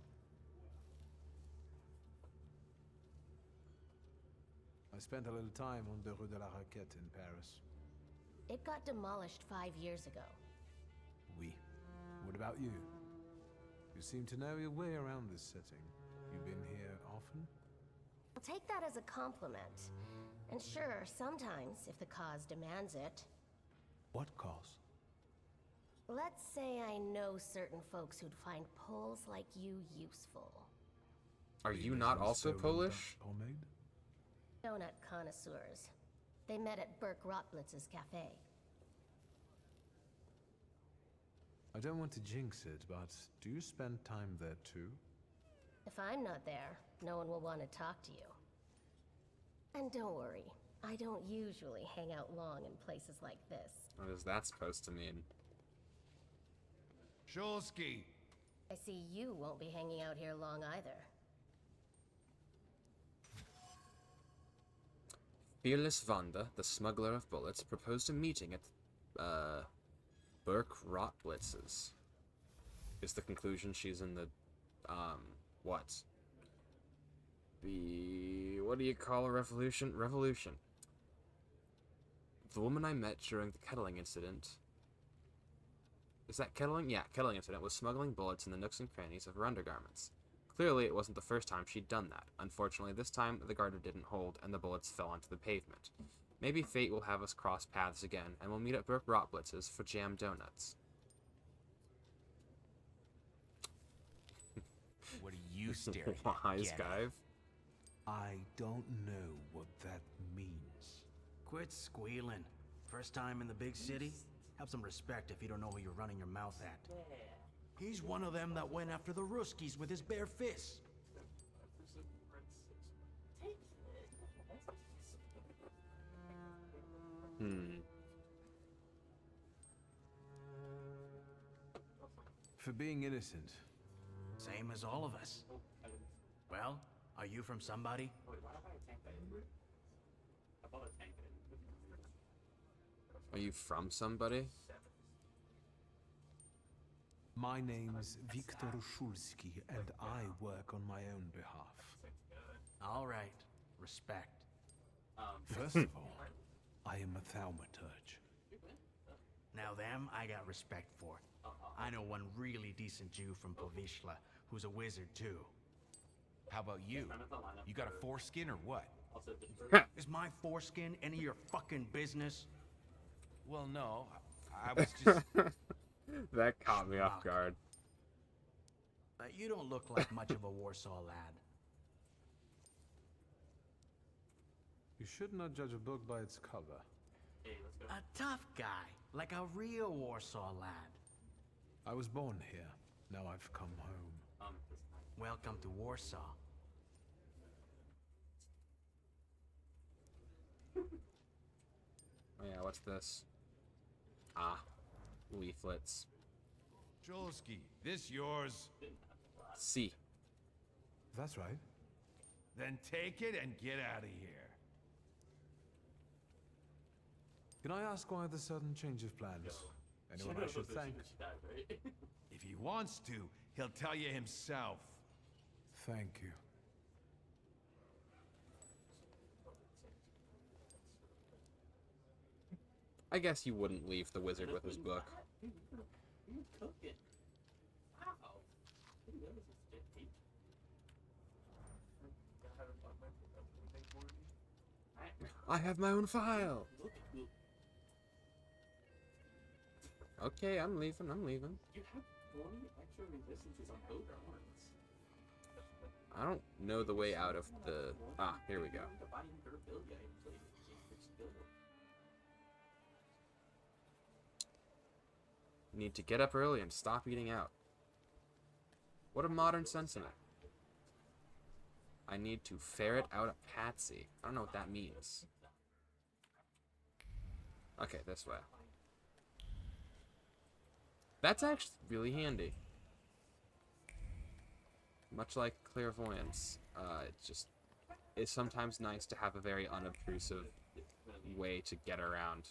Speaker 3: I spent a little time on the Rue de la Raquette in Paris.
Speaker 11: It got demolished 5 years ago.
Speaker 3: Oui. What about you? You seem to know your way around this setting. You've been here often?
Speaker 11: I'll take that as a compliment. And sure, sometimes, if the cause demands it.
Speaker 3: What cause?
Speaker 11: Let's say I know certain folks who'd find poles like you useful.
Speaker 1: Are you not also Polish?
Speaker 3: Pomade?
Speaker 11: Donut connoisseurs. They met at Burke Rotblitz's cafe.
Speaker 3: I don't want to jinx it, but do you spend time there too?
Speaker 11: If I'm not there, no one will want to talk to you. And don't worry, I don't usually hang out long in places like this.
Speaker 1: What is that supposed to mean?
Speaker 8: Shulsky!
Speaker 11: I see you won't be hanging out here long either.
Speaker 1: Fearless Vanda, the smuggler of bullets, proposed a meeting at Burke Rotblitz's. Is the conclusion she's in the, what? What do you call a revolution? Revolution. The woman I met during the kettling incident Is that Kettling? Yeah, Kettling incident was smuggling bullets in the nooks and crannies of her undergarments. Clearly, it wasn't the first time she'd done that. Unfortunately, this time, the garter didn't hold, and the bullets fell onto the pavement. Maybe fate will have us cross paths again, and we'll meet at Burke Rotblitz's for jam donuts.
Speaker 2: What are you staring
Speaker 1: Wise
Speaker 2: at?
Speaker 1: guy.
Speaker 3: I don't know what that means.
Speaker 22: Quit squealing. First time in the big city? Have some respect if you don't know who you're running your mouth at. He's one of them that went after the Ruskies with his bare fists.
Speaker 3: For being innocent.
Speaker 22: Same as all of us. Well, are you from somebody?
Speaker 1: Are you from somebody?
Speaker 3: My name's Viktor Shulsky, and I work on my own behalf.
Speaker 22: All right. Respect.
Speaker 3: First of all, I am a thaumaturge.
Speaker 22: Now them, I got respect for. I know one really decent Jew from Povishla, who's a wizard too.
Speaker 2: How about you? You got a foreskin or what?
Speaker 22: Is my foreskin any of your fucking business?
Speaker 2: Well, no. I was just...
Speaker 1: That caught me off guard.
Speaker 22: You don't look like much of a Warsaw lad.
Speaker 3: You should not judge a book by its cover.
Speaker 22: A tough guy, like a real Warsaw lad.
Speaker 3: I was born here. Now I've come home.
Speaker 22: Welcome to Warsaw.
Speaker 1: Oh yeah, what's this? Ah, leaflets.
Speaker 19: Shulsky, this yours?
Speaker 1: C.
Speaker 3: That's right.
Speaker 19: Then take it and get out of here.
Speaker 3: Can I ask why the sudden change of plans? Anyone I should thank?
Speaker 19: If he wants to, he'll tell you himself.
Speaker 3: Thank you.
Speaker 1: I guess you wouldn't leave the wizard with his book. I have my own file. Okay, I'm leaving.
Speaker 23: You have 40 extra resistances on both arms.
Speaker 1: I don't know the way out of the... Ah, here we go. Need to get up early and stop eating out. What a modern sense in it. I need to ferret out a patsy. I don't know what that means. Okay, this way. That's actually really handy. Much like clairvoyance, it's sometimes nice to have a very unobtrusive way to get around.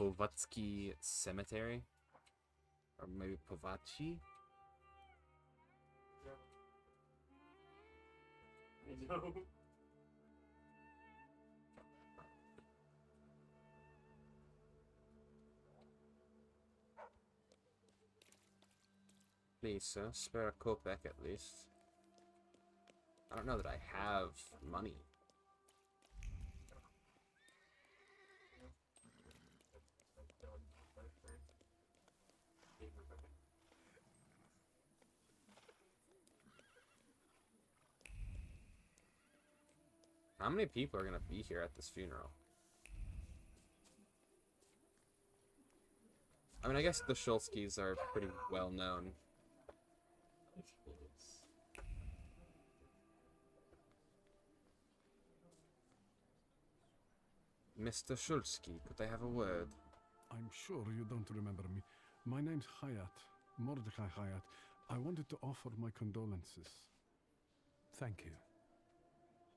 Speaker 1: Povatsky Cemetery? Or maybe Povachi?
Speaker 23: I know.
Speaker 1: Please, sir, spare a kopeck at least. I don't know that I have money. How many people are gonna be here at this funeral? I mean, I guess the Shulskys are pretty well known. Mr. Shulsky, could I have a word?
Speaker 24: I'm sure you don't remember me. My name's Hayat, Mordecai Hayat. I wanted to offer my condolences.
Speaker 3: Thank you.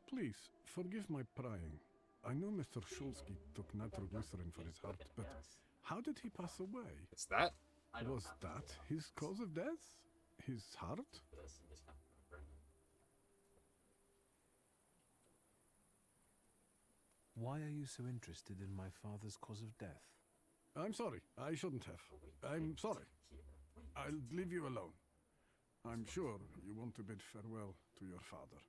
Speaker 24: Please, forgive my prying. I know Mr. Shulsky took nitroglycerin for his heart, but how did he pass away?
Speaker 1: It's that?
Speaker 24: Was that his cause of death? His heart?
Speaker 3: Why are you so interested in my father's cause of death?
Speaker 24: I'm sorry. I shouldn't have. I'm sorry. I'll leave you alone. I'm sure you want to bid farewell to your father.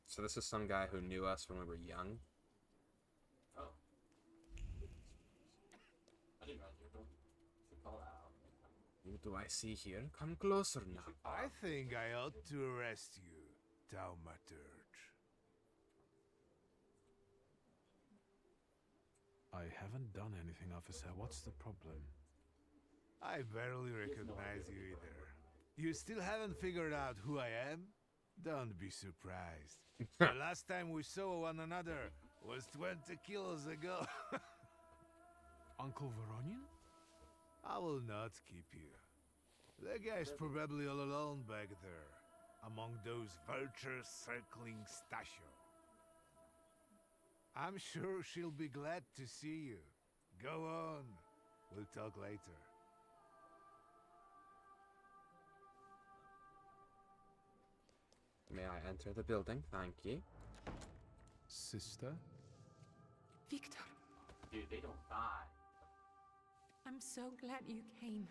Speaker 1: So this is some guy who knew us when we were young. Who do I see here? Come closer now.
Speaker 6: I think I ought to arrest you, Thaumaturge.
Speaker 3: I haven't done anything, officer. What's the problem?
Speaker 6: I barely recognize you either. You still haven't figured out who I am? Don't be surprised. The last time we saw one another was 20 kilos ago.
Speaker 3: Uncle Veronian?
Speaker 6: I will not keep you. The guy's probably all alone back there, among those vultures circling Stasio. I'm sure she'll be glad to see you. Go on. We'll talk later.
Speaker 1: May I enter the building? Thank you.
Speaker 3: Sister?
Speaker 9: Victor,
Speaker 23: Dude, they don't die.
Speaker 9: I'm so glad you came.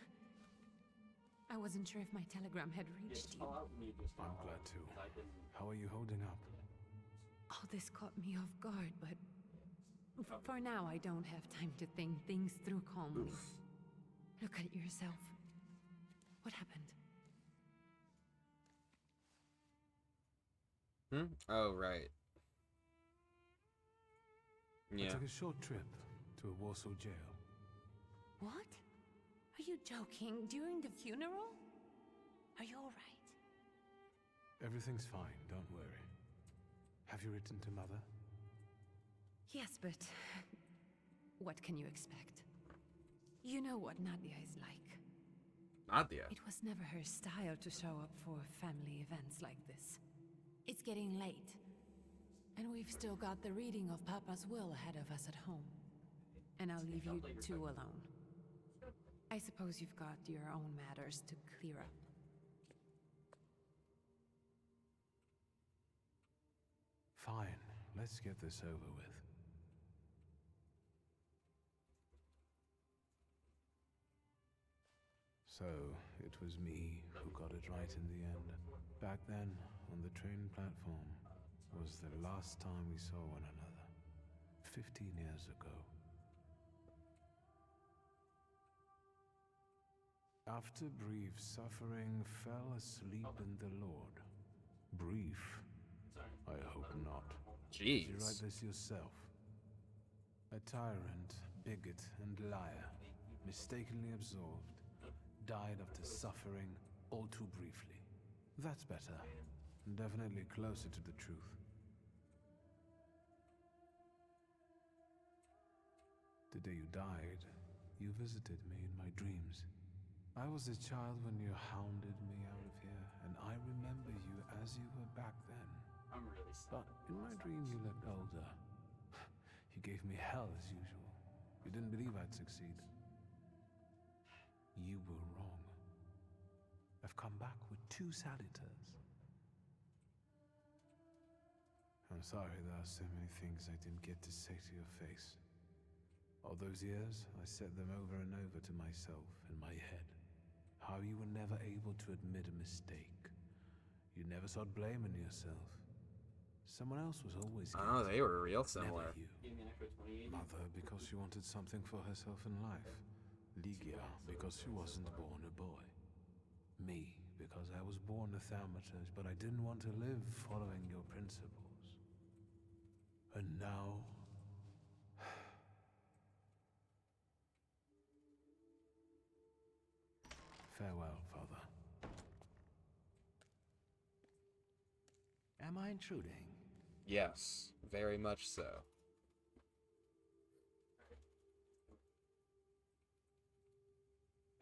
Speaker 9: I wasn't sure if my telegram had reached you.
Speaker 3: I'm glad too. How are you holding up?
Speaker 9: All this caught me off guard, but for now I don't have time to think things through calmly. Look at yourself. What happened?
Speaker 1: Oh, right. Yeah.
Speaker 3: I took a short trip to a Warsaw jail.
Speaker 9: What? Are you joking? During the funeral? Are you alright?
Speaker 3: Everything's fine, don't worry. Have you written to Mother?
Speaker 9: Yes, but what can you expect? You know what Nadia is like.
Speaker 1: Nadia?
Speaker 9: It was never her style to show up for family events like this. It's getting late, and we've still got the reading of Papa's will ahead of us at home. And I'll leave you two alone. I suppose you've got your own matters to clear up.
Speaker 3: Fine, let's get this over with. So, it was me who got it right in the end. Back then, on the train platform, was the last time we saw one another. 15 years ago. After brief suffering, fell asleep in the Lord. Brief? I hope not.
Speaker 1: Jeez.
Speaker 3: Did you write this yourself? A tyrant, bigot, and liar, mistakenly absolved, died after suffering all too briefly. That's better. Definitely closer to the truth. The day you died, you visited me in my dreams. I was a child when you hounded me out of here, and I remember you as you were back then.
Speaker 23: I'm really
Speaker 3: But in my dream you looked older. You gave me hell as usual. You didn't believe I'd succeed. You were wrong. I've come back with 2 salutors. I'm sorry there are so many things I didn't get to say to your face. All those years, I said them over and over to myself in my head. How you were never able to admit a mistake. You never sought blame in yourself. Someone else was always guilty.
Speaker 1: Oh, they were real similar.
Speaker 3: Never you. Mother, because she wanted something for herself in life. Ligia, because she wasn't born a boy. Me, because I was born a Thaumaturge, but I didn't want to live following your principles. And now... Farewell, Father.
Speaker 22: Am I intruding?
Speaker 1: Yes, very much so.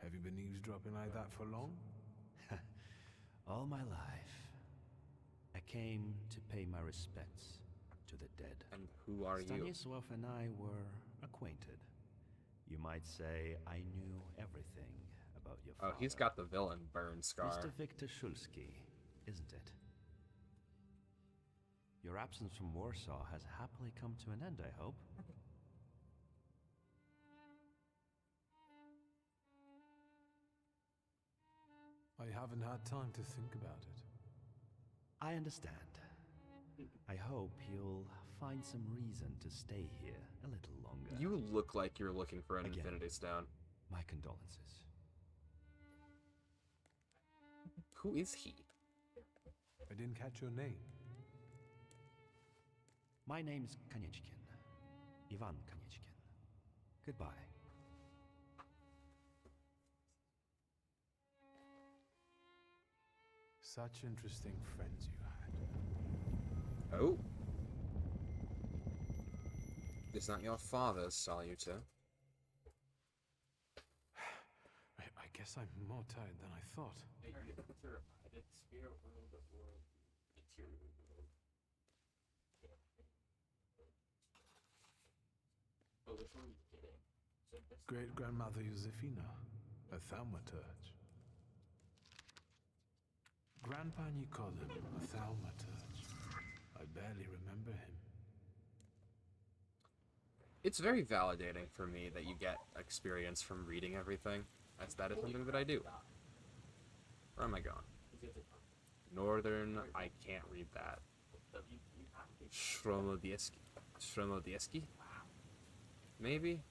Speaker 3: Have you been eavesdropping like that for long?
Speaker 10: All my life. I came to pay my respects to the dead.
Speaker 1: And who are you?
Speaker 10: Stanisław and I were acquainted. You might say I knew everything about your father.
Speaker 1: Oh, he's got the villain burn scar.
Speaker 10: Mr. Victor Szulski, isn't it? Your absence from Warsaw has happily come to an end, I hope.
Speaker 3: I haven't had time to think about it.
Speaker 10: I understand. I hope you'll find some reason to stay here a little longer.
Speaker 1: You look like you're looking for an
Speaker 10: Again,
Speaker 1: Infinity Stone.
Speaker 10: my condolences.
Speaker 1: Who is he?
Speaker 3: I didn't catch your name.
Speaker 10: My name's Kaniechkin. Ivan Kaniechkin. Goodbye.
Speaker 3: Such interesting friends you had.
Speaker 1: Oh. Is not your father's saluter?
Speaker 3: I guess I'm more tired than I thought. Great-grandmother Josefina, a thaumaturge. Grandpa Nikodem, a thaumaturge. I barely remember him.
Speaker 1: It's very validating for me that you get experience from reading everything, as that is something that I do. Where am I going? Northern, I can't read that. Shromodieski? Shromodieski? Maybe?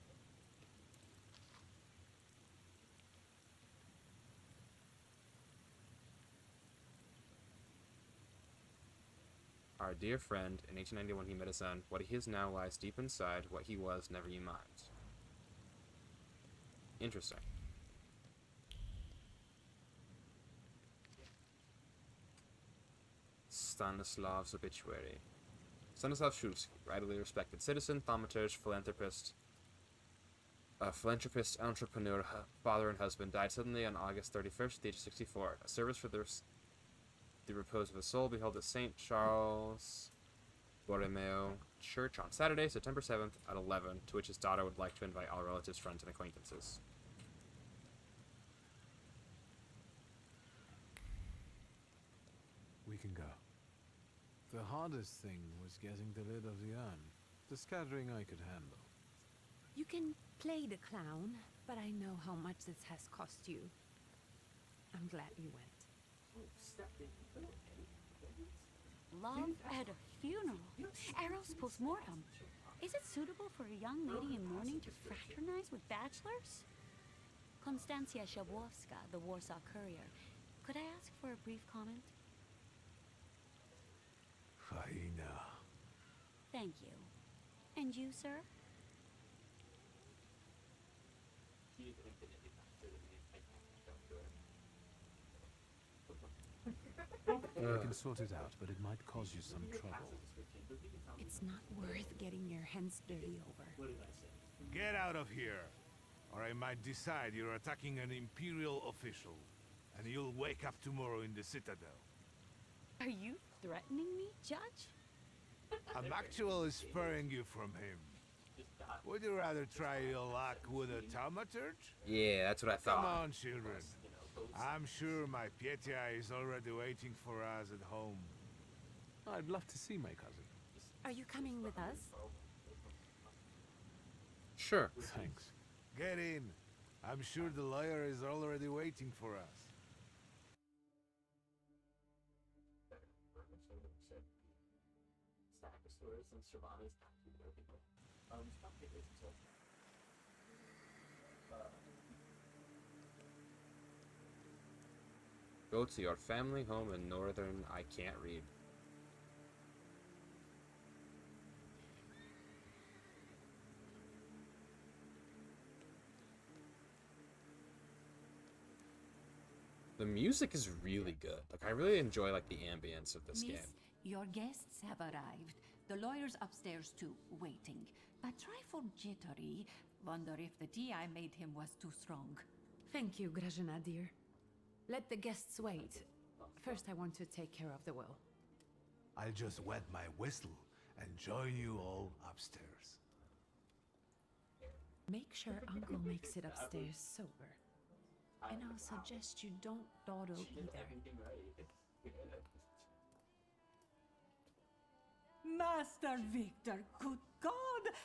Speaker 1: Our dear friend, in 1891 he met a son. What he is now lies deep inside. What he was, never ye mind. Interesting. Stanislav's obituary. Stanislav Shulsky, widely respected citizen, thaumaturge, philanthropist, entrepreneur, father, and husband, died suddenly on August 31st at the age of 64. A service for the repose of his soul be held at St. Charles Borromeo Church on Saturday, September 7th at 11, to which his daughter would like to invite all relatives, friends, and acquaintances.
Speaker 3: We can go. The hardest thing was getting the lid of the urn. The scattering I could handle.
Speaker 9: You can play the clown, but I know how much this has cost you. I'm glad you went.
Speaker 7: Love at a funeral. Eros postmortem. Is it suitable for a young lady in mourning to fraternize with bachelors? Konstantia Shabwowska, the Warsaw Courier. Could I ask for a brief comment?
Speaker 3: Hyena.
Speaker 7: Thank you. And you, sir?
Speaker 3: I can sort it out, but it might cause you some trouble.
Speaker 9: It's not worth getting your hands dirty over.
Speaker 6: Get out of here, or I might decide you're attacking an Imperial official, and you'll wake up tomorrow in the Citadel.
Speaker 7: Are you threatening me, Judge?
Speaker 6: I'm actually sparing you from him. Would you rather try your luck with a thaumaturge?
Speaker 1: Yeah, that's what I thought.
Speaker 6: Come on, children. I'm sure my Pietia is already waiting for us at home.
Speaker 3: I'd love to see my cousin.
Speaker 9: Are you coming with us?
Speaker 1: Sure.
Speaker 3: Thanks.
Speaker 6: Get in. I'm sure the lawyer is already waiting for us.
Speaker 1: Go to your family home in Northern, I can't read. The music is really good. Like, I really enjoy, like, the ambience of this
Speaker 12: Miss,
Speaker 1: game.
Speaker 12: your guests have arrived. The lawyer's upstairs too, waiting. A trifle jittery. Wonder if the tea I made him was too strong.
Speaker 9: Thank you, Grażyna dear. Let the guests wait. First, I want to take care of the will.
Speaker 6: I'll just wet my whistle and join you all upstairs.
Speaker 9: Make sure Uncle makes it upstairs sober. And I'll suggest you don't dawdle either.
Speaker 12: Master Victor, good God!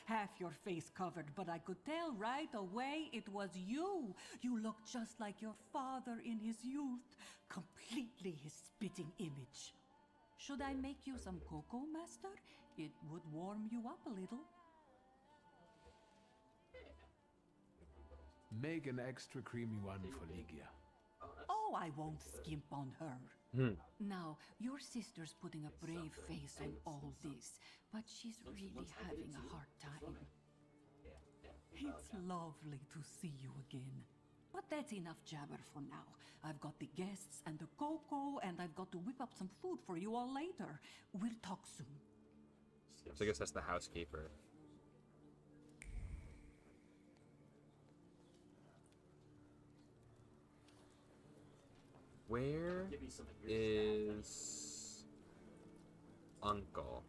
Speaker 12: Half your face covered, but I could tell right away it was you. You look just like your father in his youth, completely his spitting image. Should I make you some cocoa, Master? It would warm you up a little.
Speaker 3: Make an extra creamy one for Ligia.
Speaker 12: Oh, I won't skimp on her. Now, your sister's putting a brave face on all this, but she's really having a hard time. It's lovely to see you again. But that's enough jabber for now. I've got the guests and the cocoa, and I've got to whip up some food for you all later. We'll talk soon.
Speaker 1: So I guess that's the housekeeper. Where is Uncle?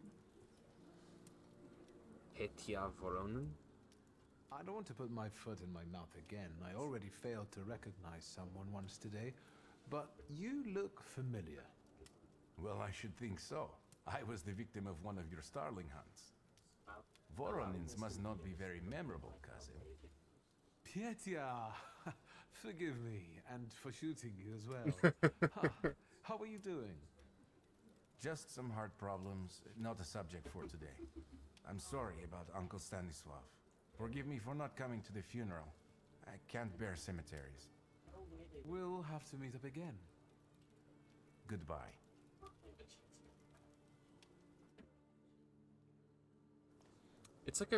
Speaker 1: Hetia Voronen?
Speaker 3: I don't want to put my foot in my mouth again. I already failed to recognize someone once today, but you look familiar.
Speaker 2: Well, I should think so. I was the victim of one of your starling hunts. Voronins must not be very memorable, cousin.
Speaker 3: Pietia, forgive me, and for shooting you as well. How are you doing?
Speaker 2: Just some heart problems, not a subject for today. I'm sorry about Uncle Stanislav. Forgive me for not coming to the funeral. I can't bear cemeteries.
Speaker 3: We'll have to meet up again.
Speaker 2: Goodbye.
Speaker 1: It's like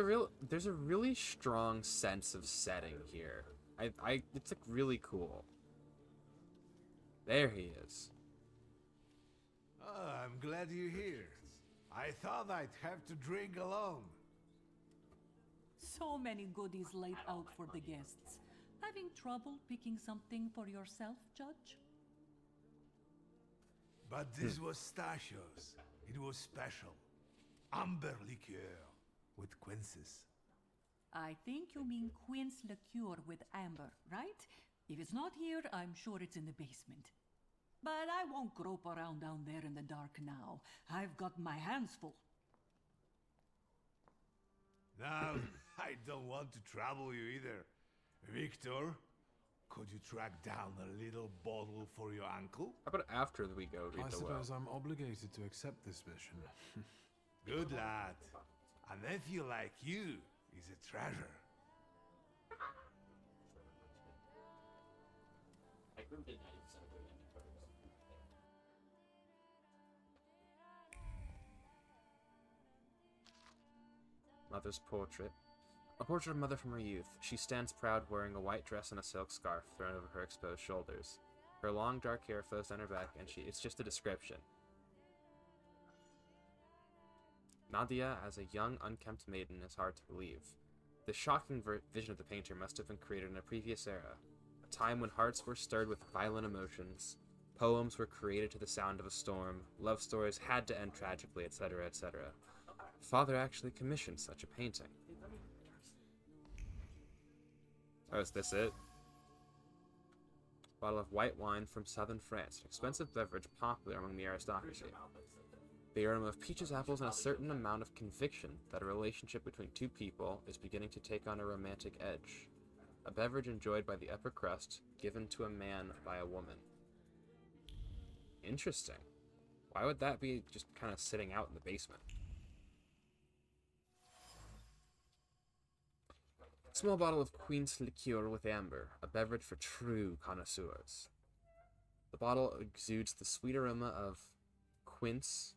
Speaker 1: there's a really strong sense of setting here. It's like really cool. There he is.
Speaker 6: Oh, I'm glad you're here. I thought I'd have to drink alone.
Speaker 12: So many goodies laid out for the guests. Having trouble picking something for yourself, Judge?
Speaker 6: But this was Stashio's. It was special. Amber liqueur with quinces.
Speaker 12: I think you mean quince liqueur with amber, right? If it's not here, I'm sure it's in the basement. But I won't grope around down there in the dark now. I've got my hands full.
Speaker 6: Now, I don't want to trouble you either. Victor, could you track down a little bottle for your uncle?
Speaker 1: How about after we go read
Speaker 3: I
Speaker 1: the will?
Speaker 3: suppose I'm obligated to accept this mission.
Speaker 6: Good lad. A nephew like you is a treasure.
Speaker 1: Mother's portrait. A portrait of Mother from her youth. She stands proud wearing a white dress and a silk scarf thrown over her exposed shoulders. Her long dark hair flows down her back, and it's just a description. Nadia as a young, unkempt maiden is hard to believe. The shocking vision of the painter must have been created in a previous era, a time when hearts were stirred with violent emotions, poems were created to the sound of a storm, love stories had to end tragically, etc., etc. Father actually commissioned such a painting. Oh, is this it? Bottle of white wine from southern France, an expensive beverage popular among the aristocracy. The aroma of peaches, apples, and a certain amount of conviction that a relationship between two people is beginning to take on a romantic edge. A beverage enjoyed by the upper crust, given to a man by a woman. Interesting. Why would that be just kind of sitting out in the basement? Small bottle of quince liqueur with amber, a beverage for true connoisseurs. The bottle exudes the sweet aroma of quince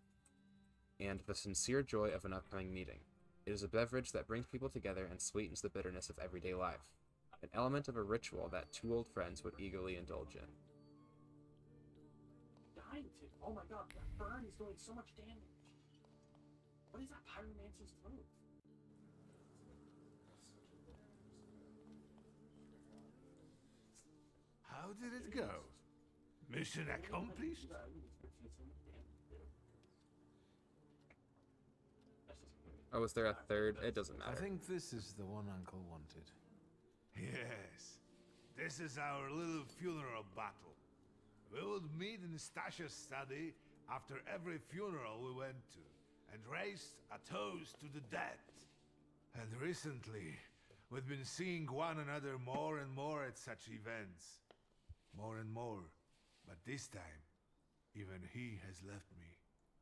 Speaker 1: and the sincere joy of an upcoming meeting. It is a beverage that brings people together and sweetens the bitterness of everyday life, an element of a ritual that two old friends would eagerly indulge in.
Speaker 23: Dying to. Oh my god, that burn is doing so much damage. What is that pyromancer's move?
Speaker 6: How did it go? Mission accomplished?
Speaker 1: Oh, was there a third? It doesn't matter.
Speaker 3: I think this is the one Uncle wanted.
Speaker 6: Yes. This is our little funeral battle. We would meet in Stasha's study after every funeral we went to, and raised a toast to the dead. And recently, we've been seeing one another more and more at such events. More and more. But this time, even he has left me.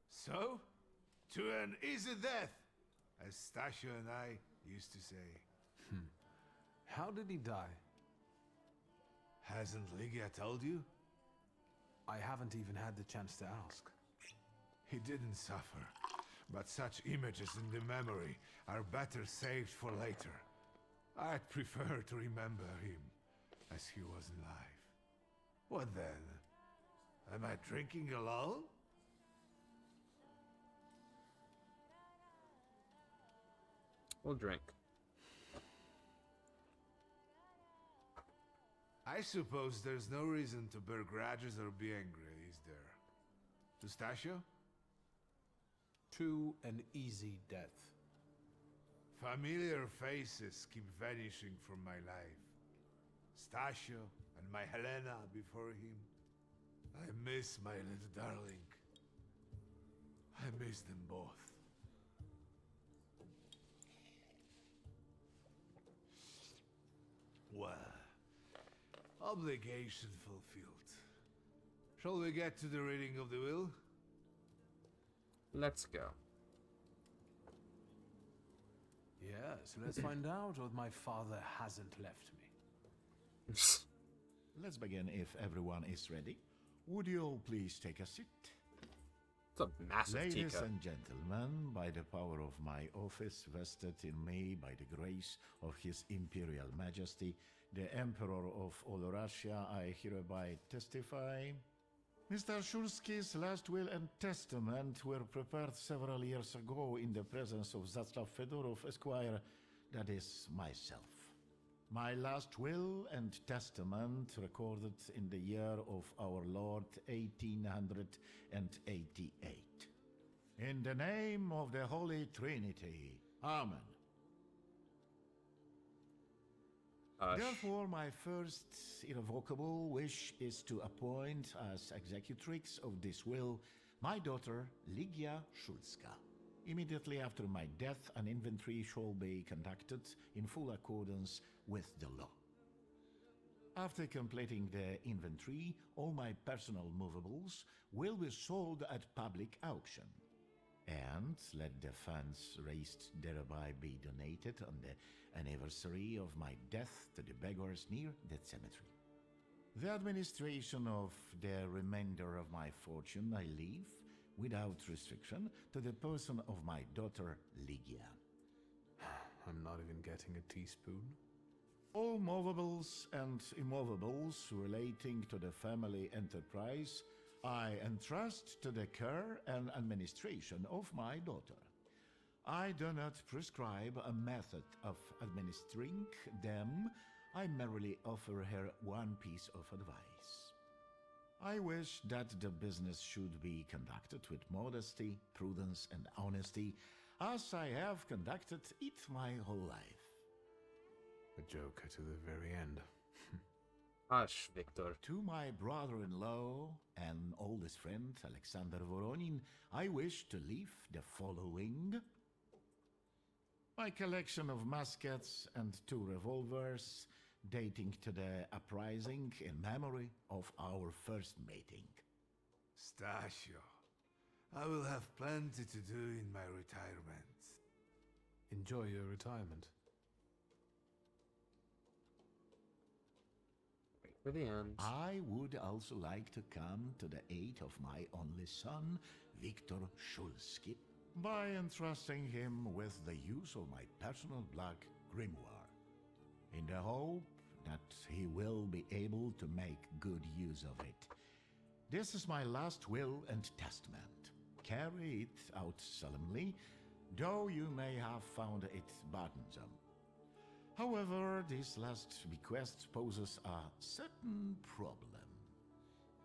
Speaker 6: So, to an easy death, as Stasio and I used to say.
Speaker 3: How did he die?
Speaker 6: Hasn't Lygia told you?
Speaker 3: I haven't even had the chance to ask.
Speaker 6: He didn't suffer, but such images in the memory are better saved for later. I'd prefer to remember him as he was alive. What then? Am I drinking alone?
Speaker 1: We'll drink.
Speaker 6: I suppose there's no reason to bear grudges or be angry, is there? Stasio?
Speaker 3: To an easy death.
Speaker 6: Familiar faces keep vanishing from my life. Stasio and my Helena before him. I miss my little darling. I miss them both. Well, obligation fulfilled. Shall we get to the reading of the will?
Speaker 1: Let's go.
Speaker 3: Yes, let's find out what my father hasn't left me.
Speaker 10: Let's begin if everyone is ready. Would you all please take a seat?
Speaker 1: It's a massive
Speaker 10: Ladies
Speaker 1: teacup.
Speaker 10: and gentlemen, by the power of my office vested in me by the grace of His Imperial Majesty, the Emperor of all Russia, I hereby testify. Mr. Shulski's last will and testament were prepared several years ago in the presence of Zaslav Fedorov, Esquire, that is, myself. My last will and testament recorded in the year of our Lord 1888. In the name of the Holy Trinity. Amen. Therefore, my first irrevocable wish is to appoint as executrix of this will my daughter Lygia Shulska. Immediately after my death, an inventory shall be conducted in full accordance with the law. After completing the inventory, all my personal movables will be sold at public auction. And let the funds raised thereby be donated on the anniversary of my death to the beggars near that cemetery. The administration of the remainder of my fortune I leave, without restriction, to the person of my daughter Lygia.
Speaker 3: I'm not even getting a teaspoon.
Speaker 10: All movables and immovables relating to the family enterprise I entrust to the care and administration of my daughter. I do not prescribe a method of administering them. I merely offer her one piece of advice. I wish that the business should be conducted with modesty, prudence, and honesty, as I have conducted it my whole life.
Speaker 3: A joker to the very end.
Speaker 1: Hush, Victor.
Speaker 10: To my brother-in-law and oldest friend, Alexander Voronin, I wish to leave the following. My collection of muskets and 2 revolvers, dating to the uprising in memory of our first meeting.
Speaker 6: Stasio, I will have plenty to do in my retirement.
Speaker 3: Enjoy your retirement.
Speaker 1: Wait for the end.
Speaker 10: I would also like to come to the aid of my only son, Viktor Shulski, by entrusting him with the use of my personal black grimoire, in the hope that he will be able to make good use of it. This is my last will and testament. Carry it out solemnly, though you may have found it burdensome. However, this last bequest poses a certain problem.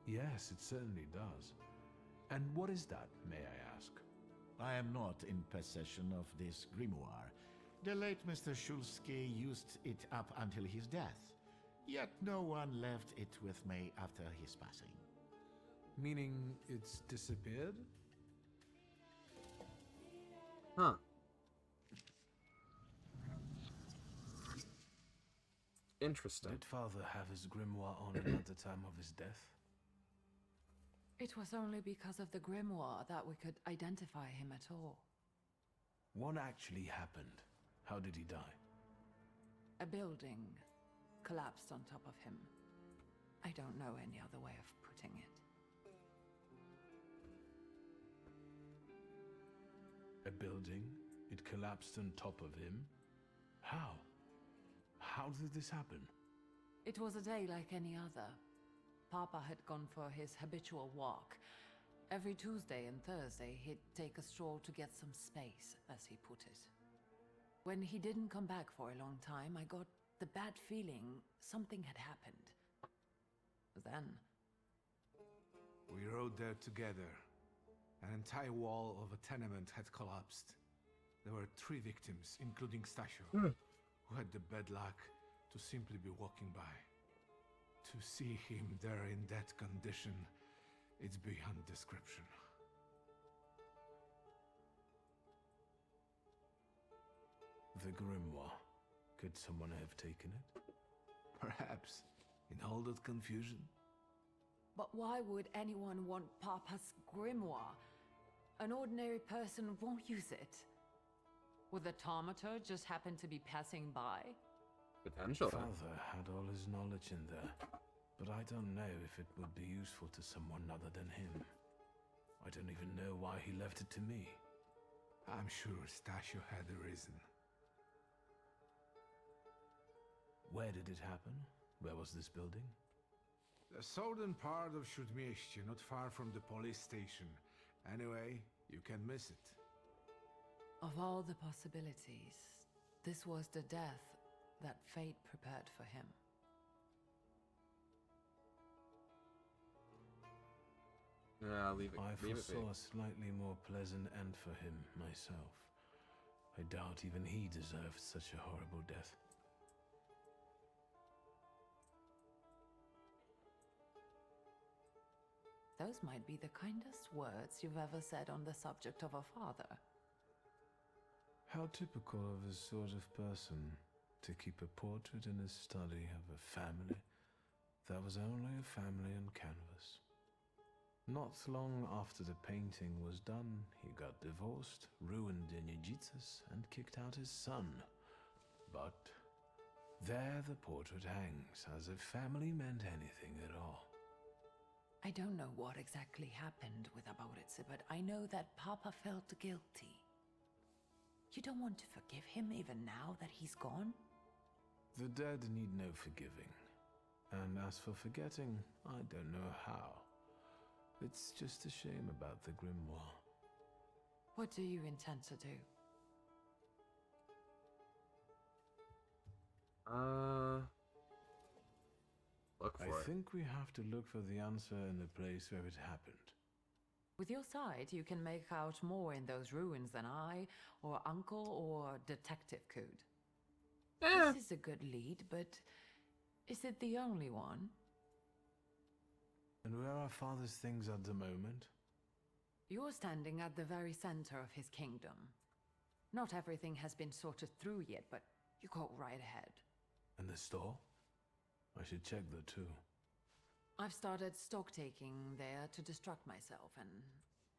Speaker 3: Yes, it certainly does. And what is that, may I ask?
Speaker 10: I am not in possession of this grimoire. The late Mr. Shulski used it up until his death, yet no one left it with me after his passing.
Speaker 3: Meaning it's disappeared?
Speaker 1: Huh. Interesting.
Speaker 3: Did father have his grimoire on him at the time of his death?
Speaker 9: It was only because of the grimoire that we could identify him at all.
Speaker 3: What actually happened? How did he die?
Speaker 9: A building collapsed on top of him. I don't know any other way of putting it.
Speaker 3: A building? It collapsed on top of him? How? How did this happen?
Speaker 9: It was a day like any other. Papa had gone for his habitual walk. Every Tuesday and Thursday, he'd take a stroll to get some space, as he put it. When he didn't come back for a long time, I got the bad feeling something had happened. Then...
Speaker 6: We rode there together. An entire wall of a tenement had collapsed. There were 3 victims, including Stasio, who had the bad luck to simply be walking by. To see him there in that condition, it's beyond description.
Speaker 3: The grimoire. Could someone have taken it?
Speaker 6: Perhaps, in all that confusion.
Speaker 9: But why would anyone want Papa's grimoire? An ordinary person won't use it. Would the Taumaturge just happen to be passing by?
Speaker 1: Potentially.
Speaker 3: Father had all his knowledge in there, but I don't know if it would be useful to someone other than him. I don't even know why he left it to me.
Speaker 6: I'm sure Stasio had a reason.
Speaker 3: Where did it happen? Where was this building?
Speaker 6: The southern part of Śródmieście, not far from the police station. Anyway, you can miss it.
Speaker 9: Of all the possibilities, this was the death that fate prepared for him.
Speaker 1: Leave it.
Speaker 3: I
Speaker 1: Leave it
Speaker 3: foresaw
Speaker 1: be.
Speaker 3: a slightly more pleasant end for him myself. I doubt even he deserved such a horrible death.
Speaker 9: Those might be the kindest words you've ever said on the subject of a father.
Speaker 3: How typical of his sort of person to keep a portrait in his study of a family that was only a family on canvas. Not long after the painting was done, he got divorced, ruined Enigitsis, and kicked out his son. But there the portrait hangs, as if family meant anything at all.
Speaker 9: I don't know what exactly happened with Aboritse, but I know that Papa felt guilty. You don't want to forgive him even now that he's gone?
Speaker 3: The dead need no forgiving. And as for forgetting, I don't know how. It's just a shame about the grimoire.
Speaker 9: What do you intend to do?
Speaker 1: Look for
Speaker 3: I
Speaker 1: it.
Speaker 3: think we have to look for the answer in the place where it happened.
Speaker 9: With your sight, you can make out more in those ruins than I, or Uncle, or Detective could. This is a good lead, but is it the only one?
Speaker 3: And where are Father's things at the moment?
Speaker 9: You're standing at the very center of his kingdom. Not everything has been sorted through yet, but you go right ahead.
Speaker 3: And the store? I should check that too.
Speaker 9: I've started stock-taking there to distract myself, and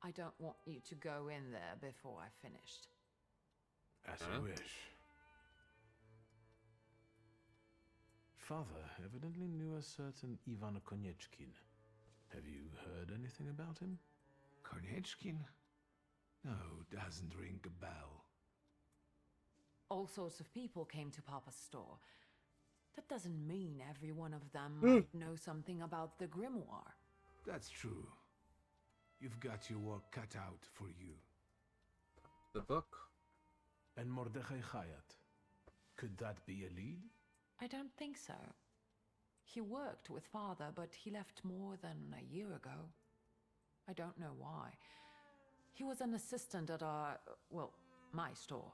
Speaker 9: I don't want you to go in there before I've finished.
Speaker 3: As you wish. Father evidently knew a certain Ivan Konieczkin. Have you heard anything about him?
Speaker 6: Konieczkin? No, doesn't ring a bell.
Speaker 9: All sorts of people came to Papa's store. That doesn't mean every one of them might know something about the grimoire.
Speaker 6: That's true. You've got your work cut out for you.
Speaker 1: The book.
Speaker 3: And Mordechai Chayat. Could that be a lead?
Speaker 9: I don't think so. He worked with Father, but he left more than a year ago. I don't know why. He was an assistant at our, well, my store.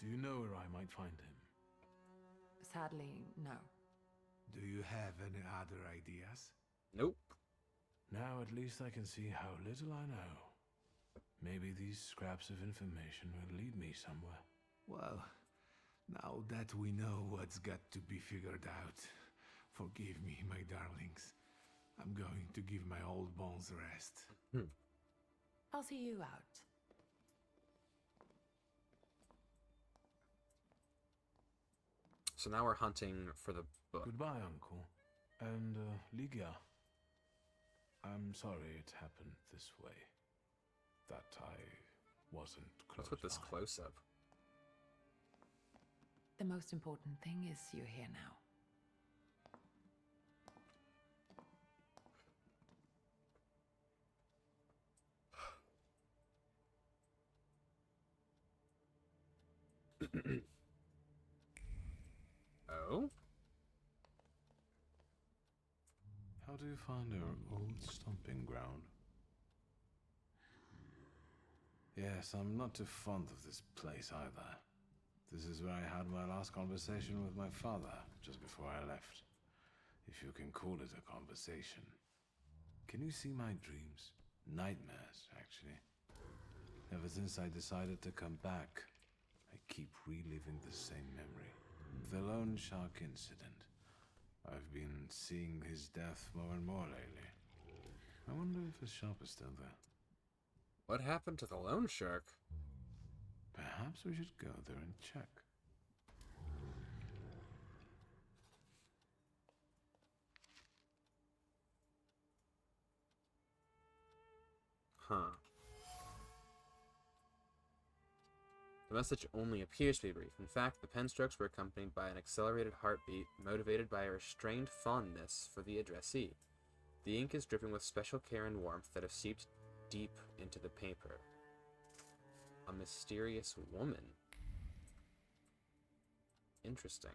Speaker 3: Do you know where I might find him?
Speaker 9: Sadly, no.
Speaker 6: Do you have any other ideas?
Speaker 1: Nope.
Speaker 3: Now at least I can see how little I know. Maybe these scraps of information will lead me somewhere.
Speaker 6: Well, now that we know what's got to be figured out, forgive me, my darlings. I'm going to give my old bones a rest.
Speaker 9: I'll see you out.
Speaker 1: So now we're hunting for the book.
Speaker 3: Goodbye, Uncle. And, Ligia. I'm sorry it happened this way. That I wasn't close
Speaker 1: What's with this
Speaker 3: by.
Speaker 1: close-up?
Speaker 9: The most important thing is you're here now.
Speaker 1: Oh?
Speaker 3: How do you find our old stomping ground? Yes, I'm not too fond of this place either. This is where I had my last conversation with my father, just before I left. If you can call it a conversation. Can you see my dreams? Nightmares, actually. Ever since I decided to come back, I keep reliving the same memory. The loan shark incident. I've been seeing his death more and more lately. I wonder if the shop is still there.
Speaker 1: What happened to the loan shark?
Speaker 3: Perhaps we should go there and check.
Speaker 1: Huh. The message only appears to be brief. In fact, the pen strokes were accompanied by an accelerated heartbeat, motivated by a restrained fondness for the addressee. The ink is dripping with special care and warmth that have seeped deep into the paper. A mysterious woman. Interesting.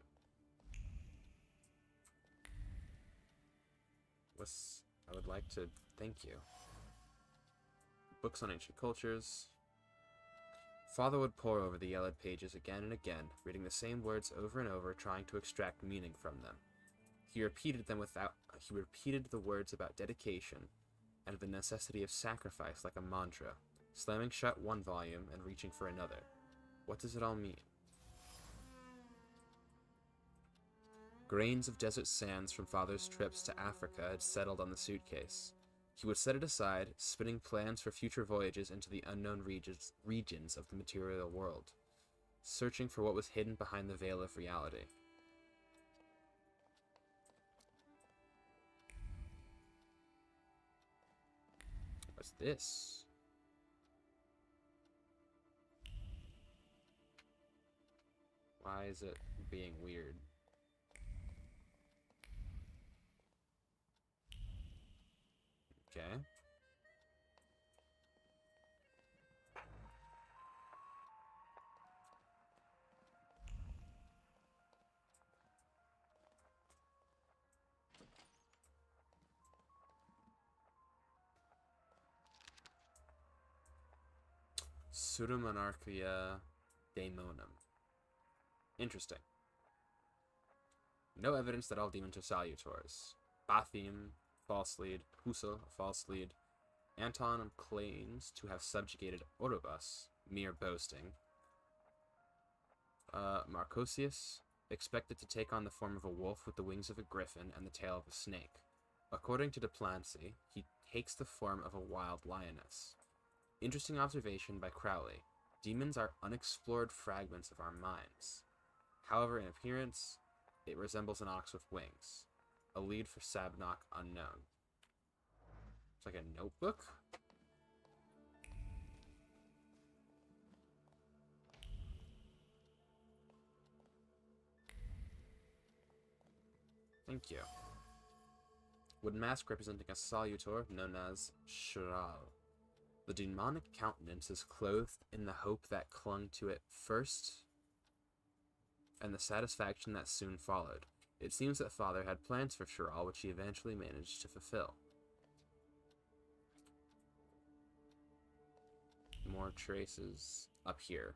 Speaker 1: I would like to thank you. Books on ancient cultures. Father would pore over the yellowed pages again and again, reading the same words over and over, trying to extract meaning from them. He repeated the words about dedication and the necessity of sacrifice like a mantra, slamming shut one volume and reaching for another. What does it all mean? Grains of desert sands from Father's trips to Africa had settled on the suitcase. He would set it aside, spinning plans for future voyages into the unknown regions of the material world, searching for what was hidden behind the veil of reality. What's this? Why is it being weird? Okay. Pseudomonarchia Daemonum. Interesting. No evidence that all demons are salutors. Bathim, false lead. Husa, false lead. Anton claims to have subjugated Orobus. Mere boasting. Marcosius, expected to take on the form of a wolf with the wings of a griffin and the tail of a snake. According to Duplancy, he takes the form of a wild lioness. Interesting observation by Crowley. Demons are unexplored fragments of our minds. However, in appearance, it resembles an ox with wings. A lead for Sabnok unknown. It's like a notebook? Thank you. Wooden mask representing a salutor known as Shral. The demonic countenance is clothed in the hope that clung to it first and the satisfaction that soon followed. It seems that Father had plans for Shral, which he eventually managed to fulfill. More traces up here.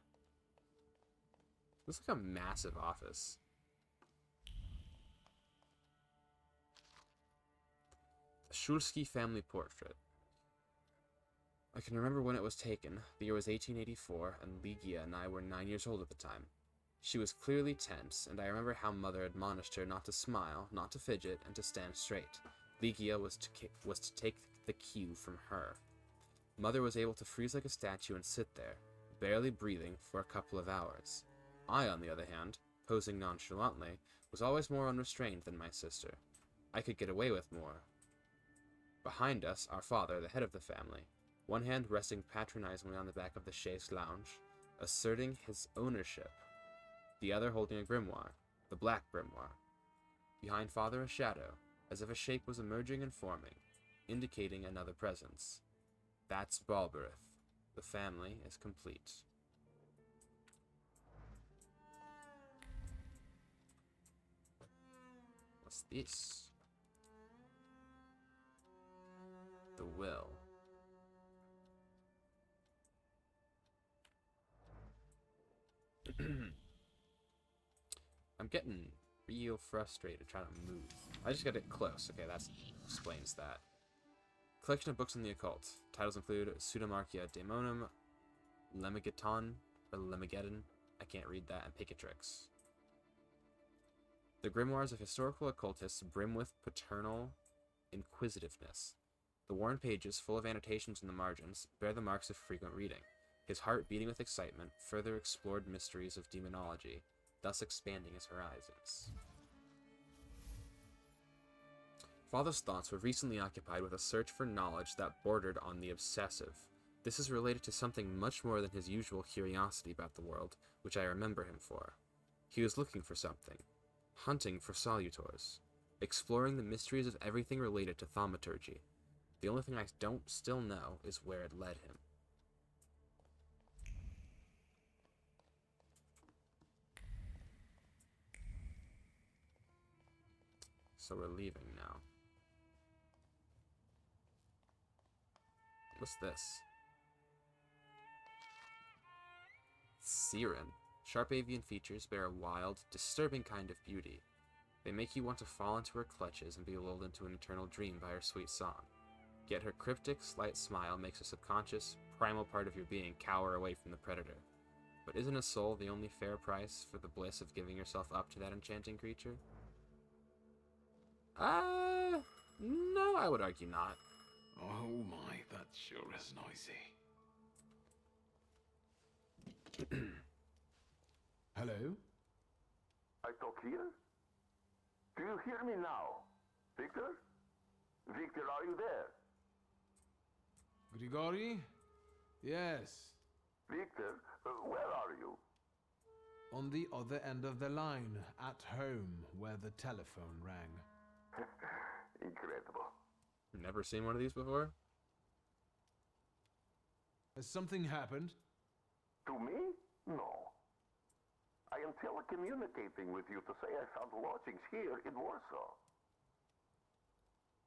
Speaker 1: Looks like a massive office. The Shulsky family portrait. I can remember when it was taken. The year was 1884, and Ligia and I were 9 years old at the time. She was clearly tense, and I remember how Mother admonished her not to smile, not to fidget, and to stand straight. Ligia was to take the cue from her. Mother was able to freeze like a statue and sit there, barely breathing, for a couple of hours. I, on the other hand, posing nonchalantly, was always more unrestrained than my sister. I could get away with more. Behind us, our father, the head of the family, one hand resting patronizingly on the back of the chaise lounge, asserting his ownership, the other holding a grimoire, the black grimoire. Behind father a shadow, as if a shape was emerging and forming, indicating another presence. That's Balberith. The family is complete. What's this? The will. I'm getting real frustrated trying to move. I just gotta get close. Okay, that explains that. Collection of books on the occult. Titles include Pseudomarchia Daemonum, Lemigeton, or Lemigeddon, I can't read that, and Picatrix. The grimoires of historical occultists brim with paternal inquisitiveness. The worn pages, full of annotations in the margins, bear the marks of frequent reading. His heart beating with excitement, further explored mysteries of demonology, thus expanding his horizons. Father's thoughts were recently occupied with a search for knowledge that bordered on the obsessive. This is related to something much more than his usual curiosity about the world, which I remember him for. He was looking for something. Hunting for solutors. Exploring the mysteries of everything related to thaumaturgy. The only thing I don't still know is where it led him. So we're leaving now. What's this? Siren. Sharp avian features bear a wild, disturbing kind of beauty. They make you want to fall into her clutches and be lulled into an eternal dream by her sweet song. Yet her cryptic, slight smile makes a subconscious, primal part of your being cower away from the predator. But isn't a soul the only fair price for the bliss of giving yourself up to that enchanting creature? No, I would argue not.
Speaker 3: Oh my, that sure is noisy.
Speaker 8: Hello? I talk here? Do you hear me now? Victor? Victor, are you there?
Speaker 6: Grigori? Yes.
Speaker 8: Victor, where are you?
Speaker 6: On the other end of the line, at home, where the telephone rang.
Speaker 8: Incredible.
Speaker 1: Never seen one of these before?
Speaker 6: Has something happened?
Speaker 8: To me? No. I am telecommunicating with you to say I found lodgings here in Warsaw.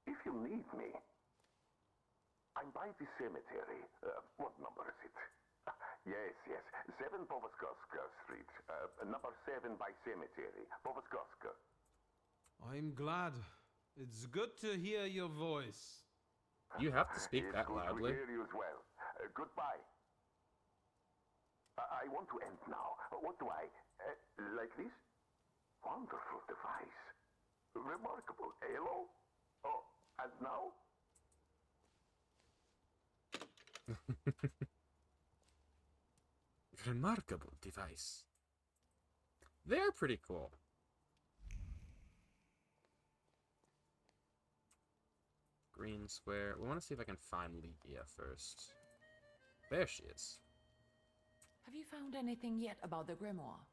Speaker 8: If you need me, I'm by the cemetery. What number is it? Yes. 7 Powaskowska Street. Number 7 by cemetery. Powaskowska.
Speaker 6: I'm glad. It's good to hear your voice.
Speaker 1: You have to speak that loudly.
Speaker 8: It's good to hear you as well. Goodbye. I want to end now. What do I... like this? Wonderful device. Remarkable. Hello? Oh, and now?
Speaker 1: Remarkable device. They're pretty cool. Green square. We want to see if I can find Ligia first. There she is.
Speaker 9: Have you found anything yet about the grimoire?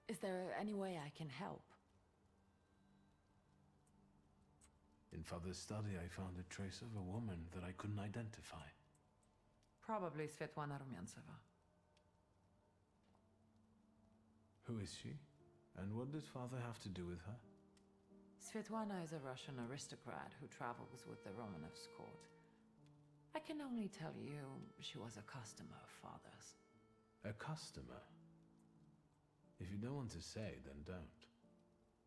Speaker 9: Is there any way I can help?
Speaker 3: In Father's study, I found a trace of a woman that I couldn't identify.
Speaker 9: Probably Svetlana Rumyantseva.
Speaker 3: Who is she? And what did Father have to do with her?
Speaker 9: Svetlana is a Russian aristocrat who travels with the Romanovs' court. I can only tell you she was a customer of Father's.
Speaker 3: A customer? If you don't want to say, then don't.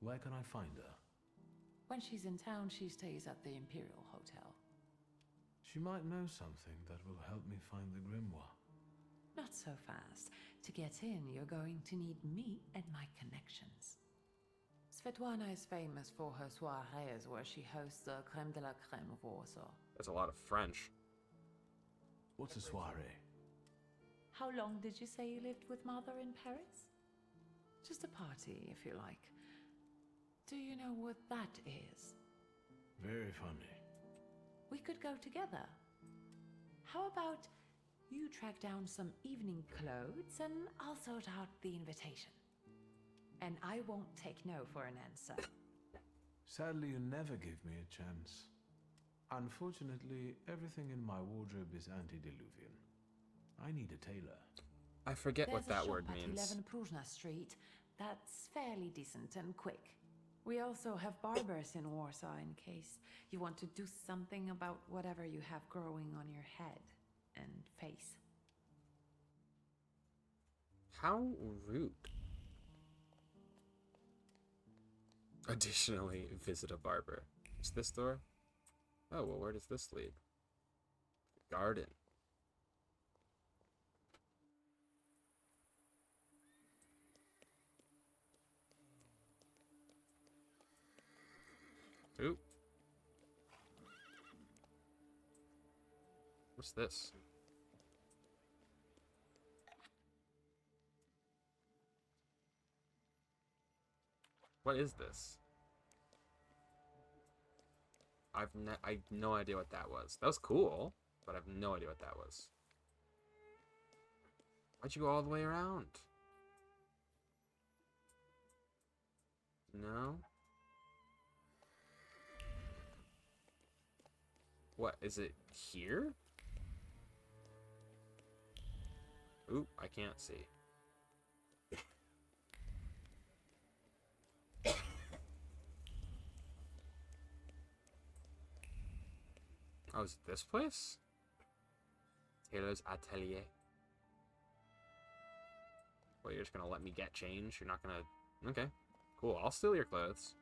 Speaker 3: Where can I find her?
Speaker 9: When she's in town, she stays at the Imperial Hotel.
Speaker 3: She might know something that will help me find the grimoire.
Speaker 9: Not so fast. To get in, you're going to need me and my connections. Svetlana is famous for her soirees where she hosts the creme de la creme of Warsaw.
Speaker 1: There's a lot of French.
Speaker 3: What's a soiree?
Speaker 9: How long did you say you lived with Mother in Paris? Just a party, if you like. Do you know what that is?
Speaker 3: Very funny.
Speaker 9: We could go together. How about you track down some evening clothes and I'll sort out the invitation? And I won't take no for an answer.
Speaker 3: Sadly, you never give me a chance. Unfortunately, everything in my wardrobe is antediluvian. I need a tailor.
Speaker 1: I forget what that word
Speaker 9: There's a shop
Speaker 1: means.
Speaker 9: at 11 Prusna Street that's fairly decent and quick. We also have barbers in Warsaw in case you want to do something about whatever you have growing on your head and face.
Speaker 1: How rude. Additionally, visit a barber. Is this door? Oh, well, where does this lead? Garden. Ooh. What's this? What is this? I have no idea what that was. That was cool, but I have no idea what that was. Why'd you go all the way around? No? What, is it here? Ooh, I can't see. Oh, is it this place? Taylor's Atelier. Well, you're just gonna let me get change? You're not gonna... Okay, cool. I'll steal your clothes.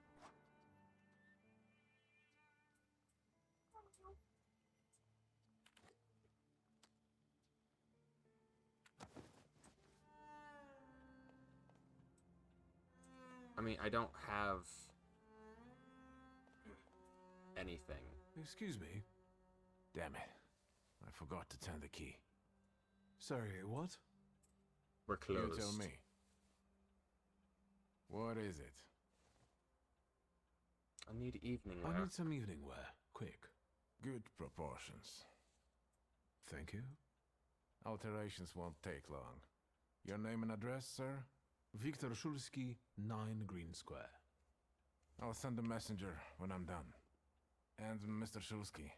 Speaker 1: I mean, I don't have anything.
Speaker 3: Excuse me. Damn it. I forgot to turn the key. Sorry, what?
Speaker 1: We're closed.
Speaker 2: You tell me. What is it?
Speaker 1: I need evening wear.
Speaker 3: I need some evening wear. Quick.
Speaker 2: Good proportions.
Speaker 3: Thank you.
Speaker 2: Alterations won't take long. Your name and address, sir?
Speaker 3: Viktor Shulsky, 9 Green Square.
Speaker 2: I'll send a messenger when I'm done. And Mr. Shulsky,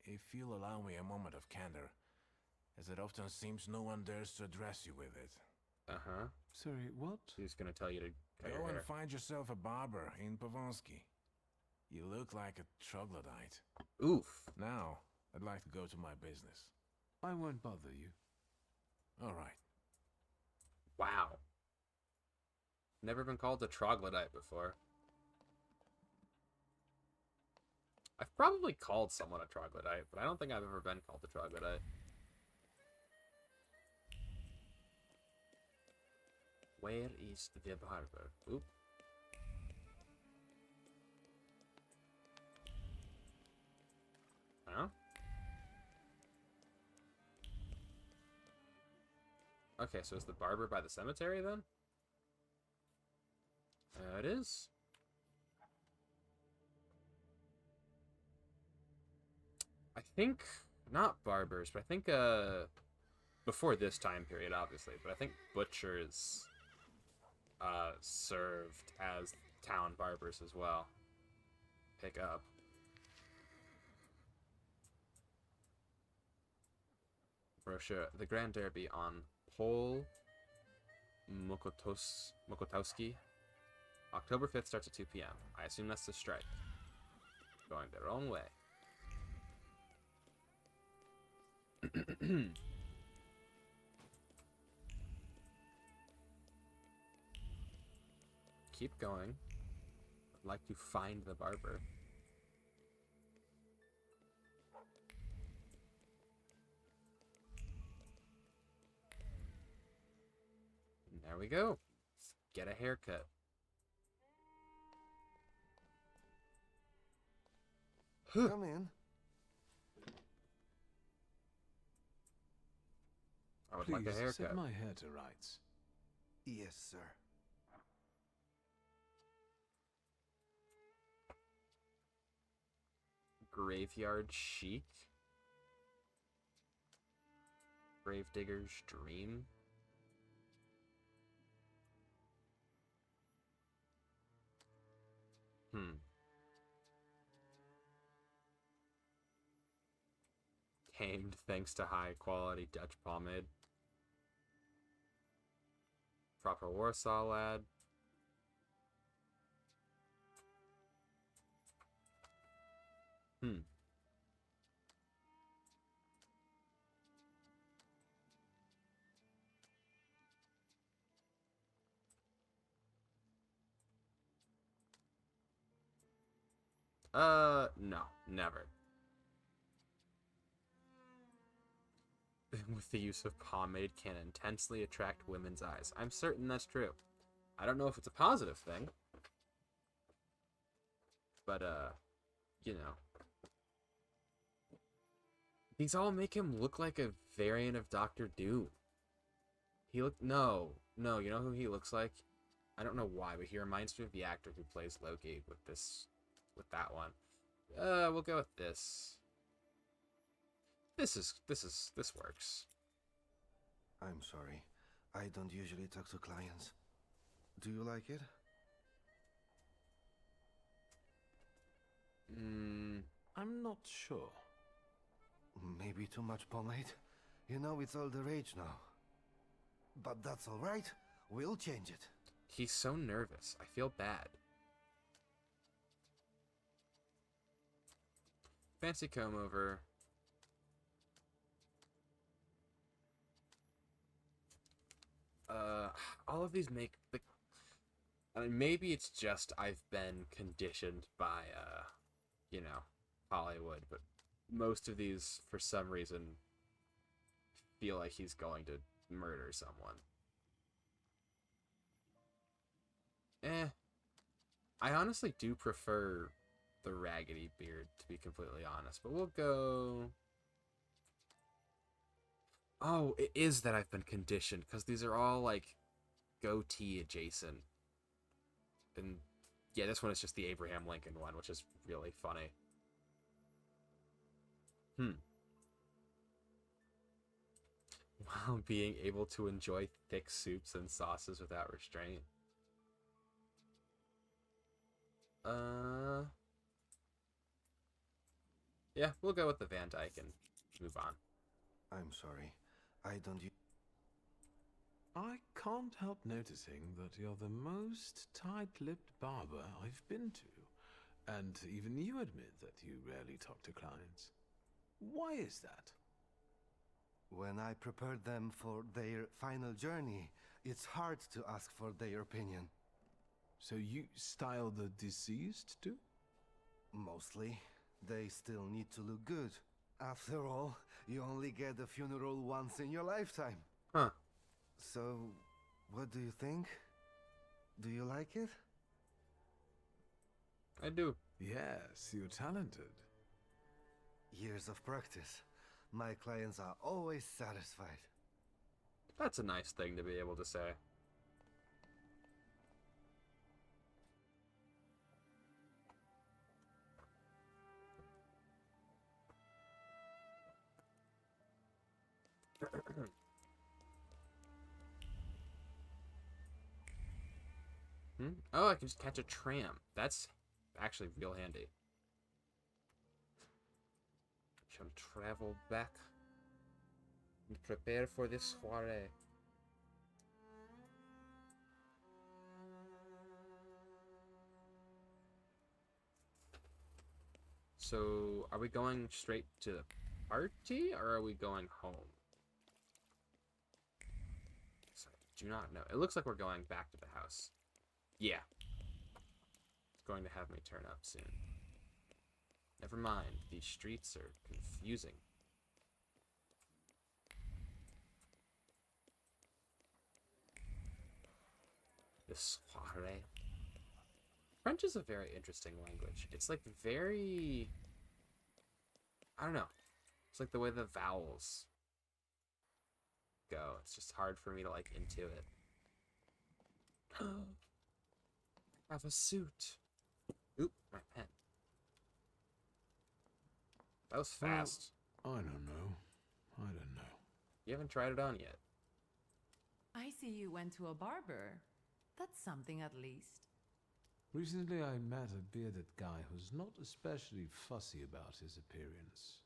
Speaker 2: if you'll allow me a moment of candor, as it often seems no one dares to address you with it.
Speaker 1: Uh-huh.
Speaker 3: Sorry, what?
Speaker 1: She's gonna tell you to cut your
Speaker 2: Go and
Speaker 1: hair.
Speaker 2: find yourself a barber in Pavonsky. You look like a troglodyte.
Speaker 1: Oof.
Speaker 2: Now, I'd like to go to my business.
Speaker 3: I won't bother you.
Speaker 2: All right.
Speaker 1: Wow. Never been called a troglodyte before. I've probably called someone a troglodyte, but I don't think I've ever been called a troglodyte. Where is the barber? Oop. Huh? Okay, so is the barber by the cemetery then? It is. I think not barbers, but I think before this time period, obviously, but I think butchers served as town barbers as well. Pick up. Brochure: The Grand Derby on Pol Mokotowski. October 5th starts at 2 p.m. I assume that's the strike. Going the wrong way. Keep going. I'd like to find the barber. There we go. Let's get a haircut.
Speaker 4: Come in.
Speaker 1: I would
Speaker 3: Please
Speaker 1: like a haircut.
Speaker 3: set my hair to rights.
Speaker 4: Yes, sir.
Speaker 1: Graveyard chic. Gravedigger's dream. Tamed thanks to high quality Dutch pomade. Proper Warsaw lad. No, never. With the use of pomade can intensely attract women's eyes. I'm certain that's true. I don't know if it's a positive thing. But, you know. These all make him look like a variant of Doctor Doom. No, you know who he looks like? I don't know why, but he reminds me of the actor who plays Loki with that one. We'll go with this. This works.
Speaker 4: I'm sorry. I don't usually talk to clients. Do you like it?
Speaker 3: I'm not sure.
Speaker 4: Maybe too much pomade? You know, it's all the rage now. But that's alright. We'll change it.
Speaker 1: He's so nervous. I feel bad. Fancy comb over. All of these make the... I mean, maybe it's just I've been conditioned by, you know, Hollywood, but most of these, for some reason, feel like he's going to murder someone. I honestly do prefer the raggedy beard, to be completely honest, but we'll go... Oh, it is that I've been conditioned, because these are all, like, goatee adjacent. And, yeah, this one is just the Abraham Lincoln one, which is really funny. While being able to enjoy thick soups and sauces without restraint. Yeah, we'll go with the Van Dyke and move on.
Speaker 4: I'm sorry. I don't...
Speaker 3: I can't help noticing that you're the most tight-lipped barber I've been to. And even you admit that you rarely talk to clients. Why is that?
Speaker 4: When I prepared them for their final journey, it's hard to ask for their opinion.
Speaker 3: So you style the deceased too?
Speaker 4: Mostly. They still need to look good. After all, you only get a funeral once in your lifetime.
Speaker 1: Huh.
Speaker 4: So, what do you think? Do you like it?
Speaker 1: I do.
Speaker 3: Yes, you're talented.
Speaker 4: Years of practice. My clients are always satisfied.
Speaker 1: That's a nice thing to be able to say. Oh, I can just catch a tram. That's actually real handy. Shall travel back and prepare for this soiree. So, are we going straight to the party, or are we going home? So, I do not know. It looks like we're going back to the house. Yeah. It's going to have me turn up soon. Never mind. These streets are confusing. The soirée. French is a very interesting language. It's like very... I don't know. It's like the way the vowels go. It's just hard for me to like into it. I have a suit. Oop, my pen. That was fast.
Speaker 3: Well, I don't know.
Speaker 1: You haven't tried it on yet.
Speaker 9: I see you went to a barber. That's something at least.
Speaker 3: Recently I met a bearded guy who's not especially fussy about his appearance.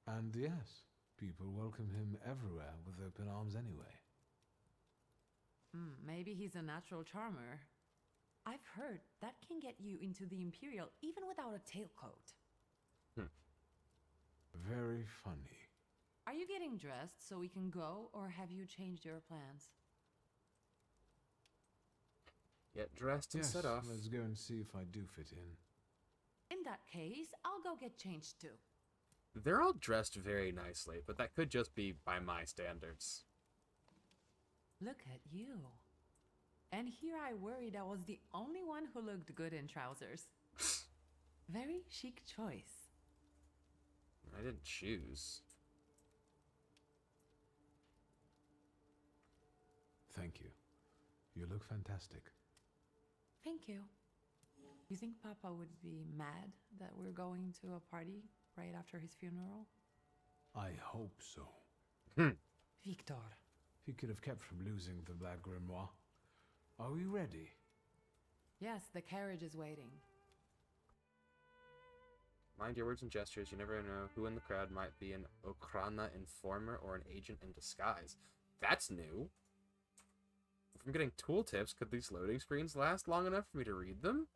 Speaker 3: And yes, people welcome him everywhere with open arms anyway.
Speaker 9: Maybe he's a natural charmer. I've heard that can get you into the Imperial even without a tailcoat.
Speaker 3: Very funny.
Speaker 9: Are you getting dressed so we can go, or have you changed your plans?
Speaker 1: Get dressed and
Speaker 3: Yes,
Speaker 1: set off.
Speaker 3: let's go and see if I do fit in.
Speaker 9: In that case, I'll go get changed too.
Speaker 1: They're all dressed very nicely, but that could just be by my standards.
Speaker 9: Look at you. And here I worried I was the only one who looked good in trousers. Very chic choice.
Speaker 1: I didn't choose.
Speaker 3: Thank you. You look fantastic.
Speaker 9: Thank you. You think Papa would be mad that we're going to a party right after his funeral?
Speaker 3: I hope so.
Speaker 9: Victor.
Speaker 3: He could have kept from losing the Black Grimoire. Are we ready?
Speaker 9: Yes, the carriage is waiting.
Speaker 1: Mind your words and gestures. You never know who in the crowd might be an Okrana informer or an agent in disguise. That's new. If I'm getting tooltips, could these loading screens last long enough for me to read them?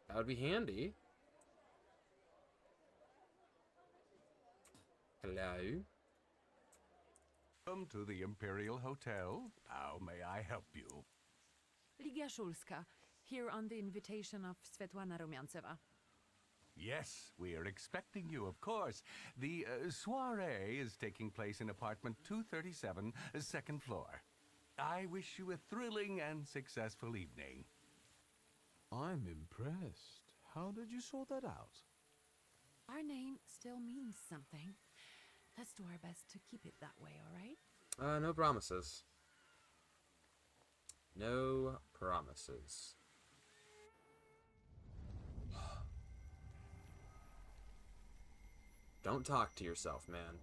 Speaker 1: That would be handy. Hello?
Speaker 8: Welcome to the Imperial Hotel. How may I help you?
Speaker 9: Ligia Shulska, here on the invitation of Svetlana Rumyantseva.
Speaker 8: Yes, we are expecting you, of course. The soiree is taking place in apartment 237, second floor. I wish you a thrilling and successful evening.
Speaker 3: I'm impressed. How did you sort that out?
Speaker 9: Our name still means something. Let's do our best to keep it that way, all right?
Speaker 1: No promises. No promises. Don't talk to yourself, man.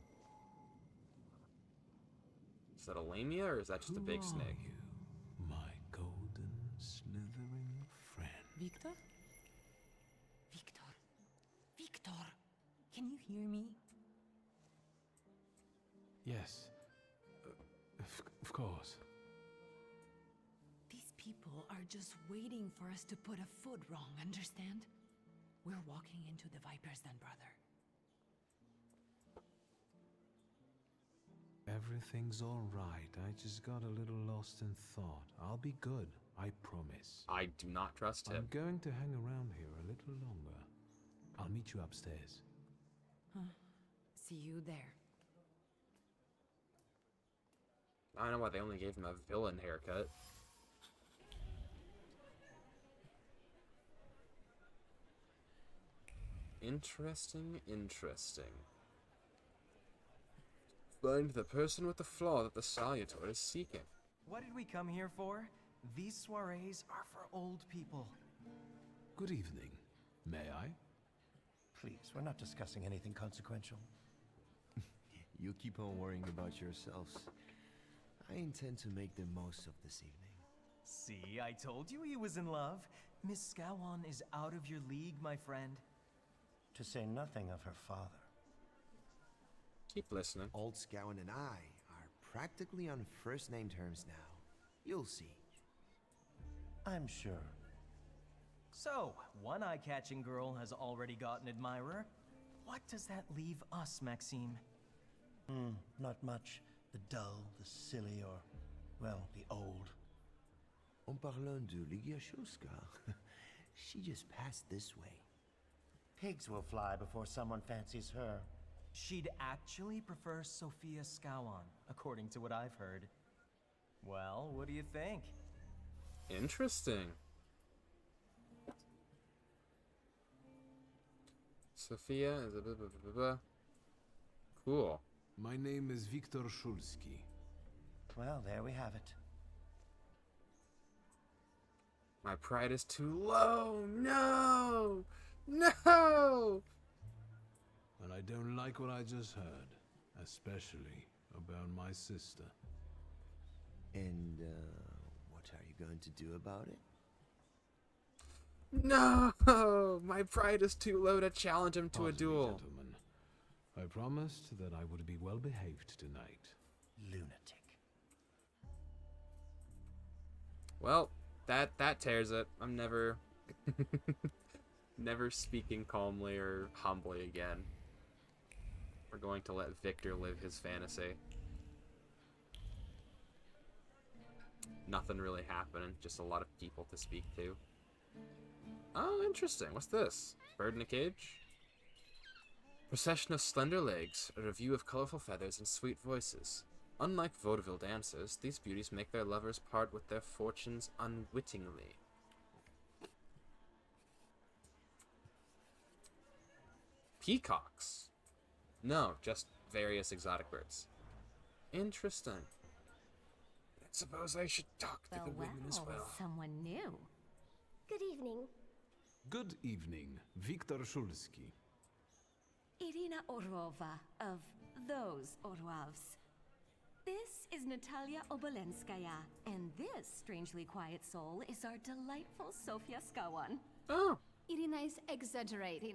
Speaker 1: Is that a lamia or is that just a big snake?
Speaker 3: You, my golden slithering friend.
Speaker 9: Victor? Victor? Victor! Can you hear me?
Speaker 3: Yes. Of course.
Speaker 9: These people are just waiting for us to put a foot wrong, understand? We're walking into the Viper's Den, brother.
Speaker 3: Everything's all right. I just got a little lost in thought. I'll be good, I promise.
Speaker 1: I do not trust him.
Speaker 3: I'm going to hang around here a little longer. I'll meet you upstairs.
Speaker 9: Huh. See you there.
Speaker 1: I don't know why they only gave him a villain haircut. Interesting, interesting. Find the person with the flaw that the Salutor is seeking.
Speaker 13: What did we come here for? These soirees are for old people.
Speaker 3: Good evening. May I?
Speaker 4: Please, we're not discussing anything consequential.
Speaker 17: You keep on worrying about yourselves. I intend to make the most of this evening.
Speaker 13: See, I told you he was in love. Miss Scowan is out of your league, my friend.
Speaker 4: To say nothing of her father.
Speaker 1: Keep listening.
Speaker 17: Old Scowan and I are practically on first-name terms now. You'll see.
Speaker 4: I'm sure.
Speaker 13: So, one eye-catching girl has already got an admirer. What does that leave us, Maxime?
Speaker 4: Not much. The dull, the silly, or, well, the old.
Speaker 17: En parlant de Ligia Shulska, she just passed this way.
Speaker 4: Pigs will fly before someone fancies her.
Speaker 13: She'd actually prefer Sophia Scowan, according to what I've heard. Well, what do you think?
Speaker 1: Interesting. Sophia is a blah, blah, blah, blah. Cool.
Speaker 3: My name is Viktor Shulsky.
Speaker 14: Well, there we have it.
Speaker 1: My pride is too low. No! No!
Speaker 3: And I don't like what I just heard, especially about my sister.
Speaker 17: And, what are you going to do about it?
Speaker 1: No! My pride is too low to challenge him to a
Speaker 3: Pardon me,
Speaker 1: duel.
Speaker 3: gentlemen. I promised that I would be well behaved tonight.
Speaker 14: Lunatic.
Speaker 1: Well, that tears it. I'm never never speaking calmly or humbly again. We're going to let Victor live his fantasy. Nothing really happening, just a lot of people to speak to. Oh, interesting. What's this? Bird in a cage? Procession of slender legs, a review of colorful feathers and sweet voices. Unlike vaudeville dancers, these beauties make their lovers part with their fortunes unwittingly. Peacocks? No, just various exotic birds. Interesting. I suppose I should talk to the women as well.
Speaker 11: Someone new. Good evening.
Speaker 3: Good evening, Viktor Shulsky.
Speaker 16: Irina Orlova of those Orlovs. This is Natalia Obolenskaya, and this strangely quiet soul is our delightful Sofia Skawan.
Speaker 1: Oh.
Speaker 18: Irina is exaggerating.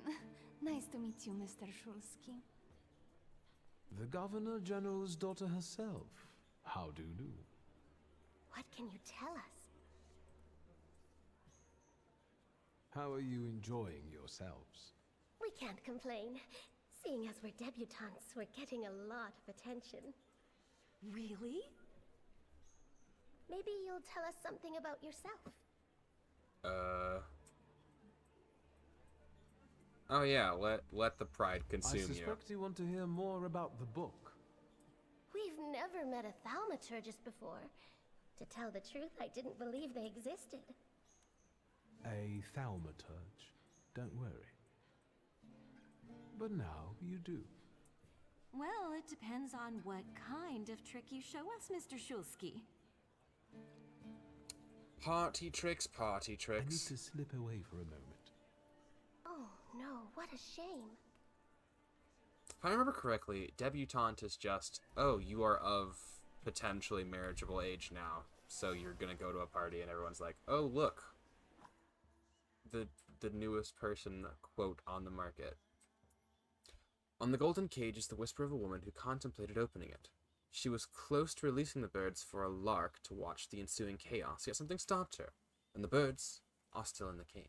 Speaker 18: Nice to meet you, Mr. Shulsky.
Speaker 3: The Governor General's daughter herself. How do you do?
Speaker 11: What can you tell us?
Speaker 3: How are you enjoying yourselves?
Speaker 11: We can't complain. Seeing as we're debutantes, we're getting a lot of attention.
Speaker 16: Really?
Speaker 11: Maybe you'll tell us something about yourself.
Speaker 1: Oh yeah, let the pride consume
Speaker 3: I suspect you want to hear more about the book.
Speaker 11: We've never met a thaumaturgist before. To tell the truth, I didn't believe they existed.
Speaker 3: A thaumaturge. Don't worry. But now you do.
Speaker 16: Well, it depends on what kind of trick you show us, Mr. Shulsky.
Speaker 1: Party tricks, party
Speaker 3: I need
Speaker 1: tricks.
Speaker 3: to slip away for a moment.
Speaker 11: Oh no, what a shame.
Speaker 1: If I remember correctly, debutante is just, oh, you are of potentially marriageable age now, so you're gonna go to a party and everyone's like, oh look, the newest person, quote, on the market. On the golden cage is the whisper of a woman who contemplated opening it. She was close to releasing the birds for a lark to watch the ensuing chaos, yet something stopped her, and the birds are still in the cage.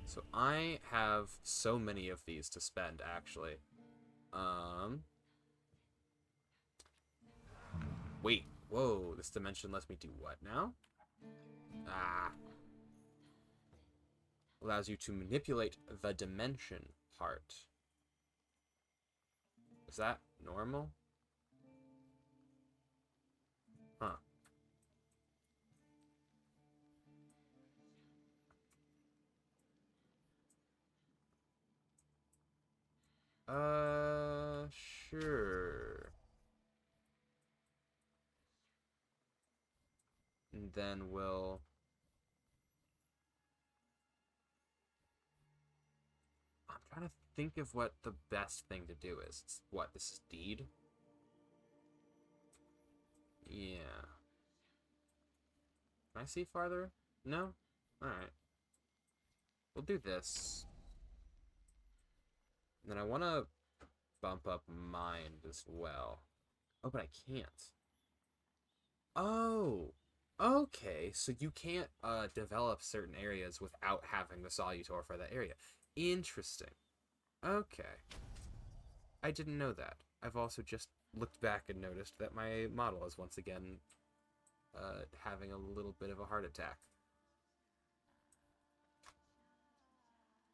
Speaker 1: So I have so many of these to spend, actually. Wait, whoa, this dimension lets me do what now? Ah. Allows you to manipulate the dimension part. Is that normal? Huh. Sure. And then we'll... I'm trying to think of what the best thing to do is. It's, what, this is deed? Yeah. Can I see farther? No? Alright. We'll do this. And then I want to bump up mind as well. Oh, but I can't. Oh! Okay, so you can't develop certain areas without having the Solutor for that area. Interesting. Okay. I didn't know that. I've also just looked back and noticed that my model is once again having a little bit of a heart attack.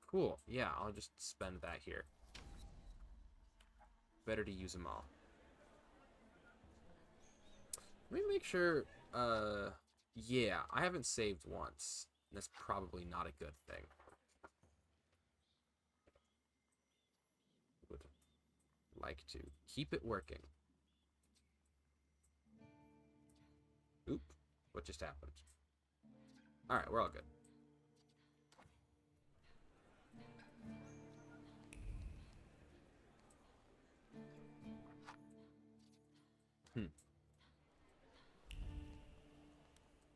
Speaker 1: Cool. Yeah, I'll just spend that here. Better to use them all. Let me make sure Yeah, I haven't saved once. That's probably not a good thing. Would like to keep it working. Oop. What just happened? Alright, we're all good.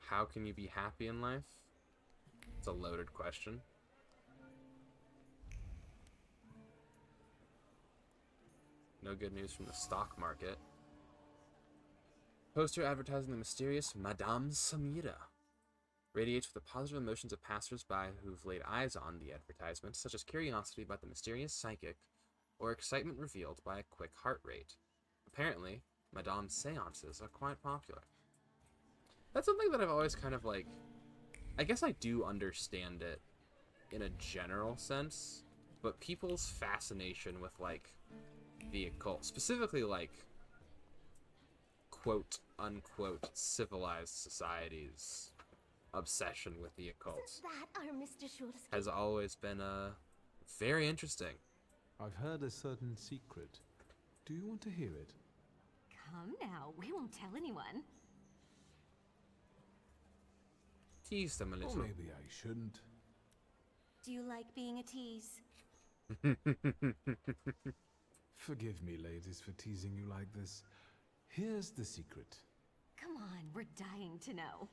Speaker 1: How can you be happy in life? It's a loaded question. No good news from the stock market. Poster advertising the mysterious Madame Samira. Radiates with the positive emotions of passers-by who've laid eyes on the advertisement, such as curiosity about the mysterious psychic, or excitement revealed by a quick heart rate. Apparently, Madame's seances are quite popular. That's something that I've always kind of like... I guess I do understand it in a general sense, but people's fascination with, like, the occult, specifically, like, quote-unquote civilized societies' obsession with the occult
Speaker 11: Is that our Mr. Shulsky?
Speaker 1: has always been, very interesting.
Speaker 3: I've heard a certain secret. Do you want to hear it?
Speaker 16: Come now, we won't tell anyone.
Speaker 1: Tease them a little.
Speaker 3: Or maybe I shouldn't.
Speaker 16: Do you like being a tease?
Speaker 3: Forgive me, ladies, for teasing you like this. Here's the secret.
Speaker 16: Come on, we're dying to know.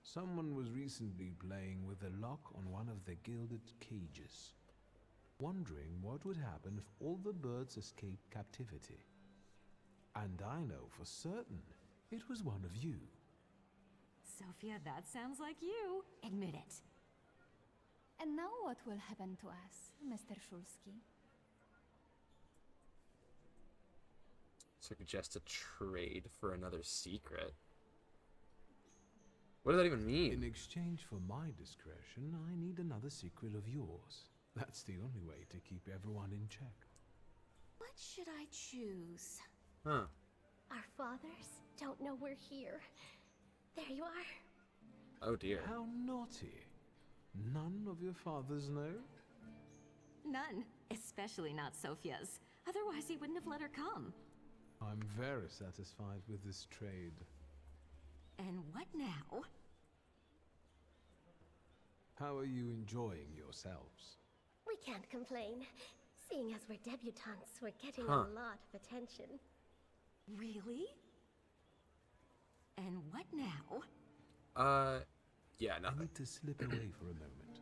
Speaker 3: Someone was recently playing with a lock on one of the gilded cages, wondering what would happen if all the birds escaped captivity. And I know for certain it was one of you.
Speaker 16: Sophia, that sounds like you. Admit it.
Speaker 18: And now what will happen to us, Mr. Shulsky?
Speaker 1: Suggest a trade for another secret. What does that even mean?
Speaker 3: In exchange for my discretion, I need another secret of yours. That's the only way to keep everyone in check.
Speaker 16: What should I choose?
Speaker 1: Huh.
Speaker 11: Our fathers don't know we're here. There you are.
Speaker 1: Oh dear.
Speaker 3: How naughty. None of your fathers know?
Speaker 16: None. Especially not Sophia's. Otherwise he wouldn't have let her come.
Speaker 3: I'm very satisfied with this trade.
Speaker 16: And what now?
Speaker 3: How are you enjoying yourselves?
Speaker 11: We can't complain. Seeing as we're debutantes, we're getting
Speaker 1: Huh.
Speaker 11: a lot of attention.
Speaker 16: Really? And what now?
Speaker 1: Yeah,
Speaker 3: I
Speaker 1: nothing.
Speaker 3: need to slip away for a moment.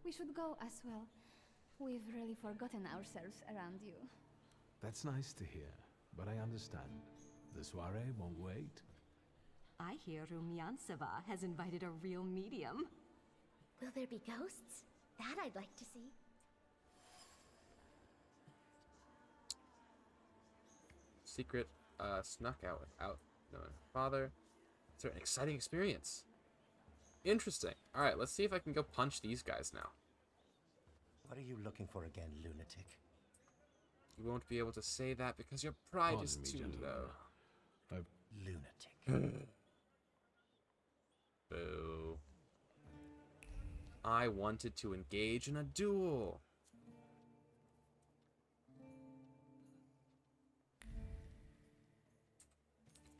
Speaker 18: We should go as well. We've really forgotten ourselves around you.
Speaker 3: That's nice to hear, but I understand. The soiree won't wait.
Speaker 16: I hear Rumyanseva has invited a real medium.
Speaker 11: Will there be ghosts? That I'd like to see.
Speaker 1: Secret, snuck out without knowing father. It's an exciting experience. Interesting. Alright, let's see if I can go punch these guys now.
Speaker 14: What are you looking for again, lunatic?
Speaker 1: You won't be able to say that because your pride
Speaker 3: Pardon
Speaker 1: is
Speaker 3: me,
Speaker 1: too
Speaker 3: gentlemen.
Speaker 1: low.
Speaker 14: Lunatic.
Speaker 1: Boo. I wanted to engage in a duel.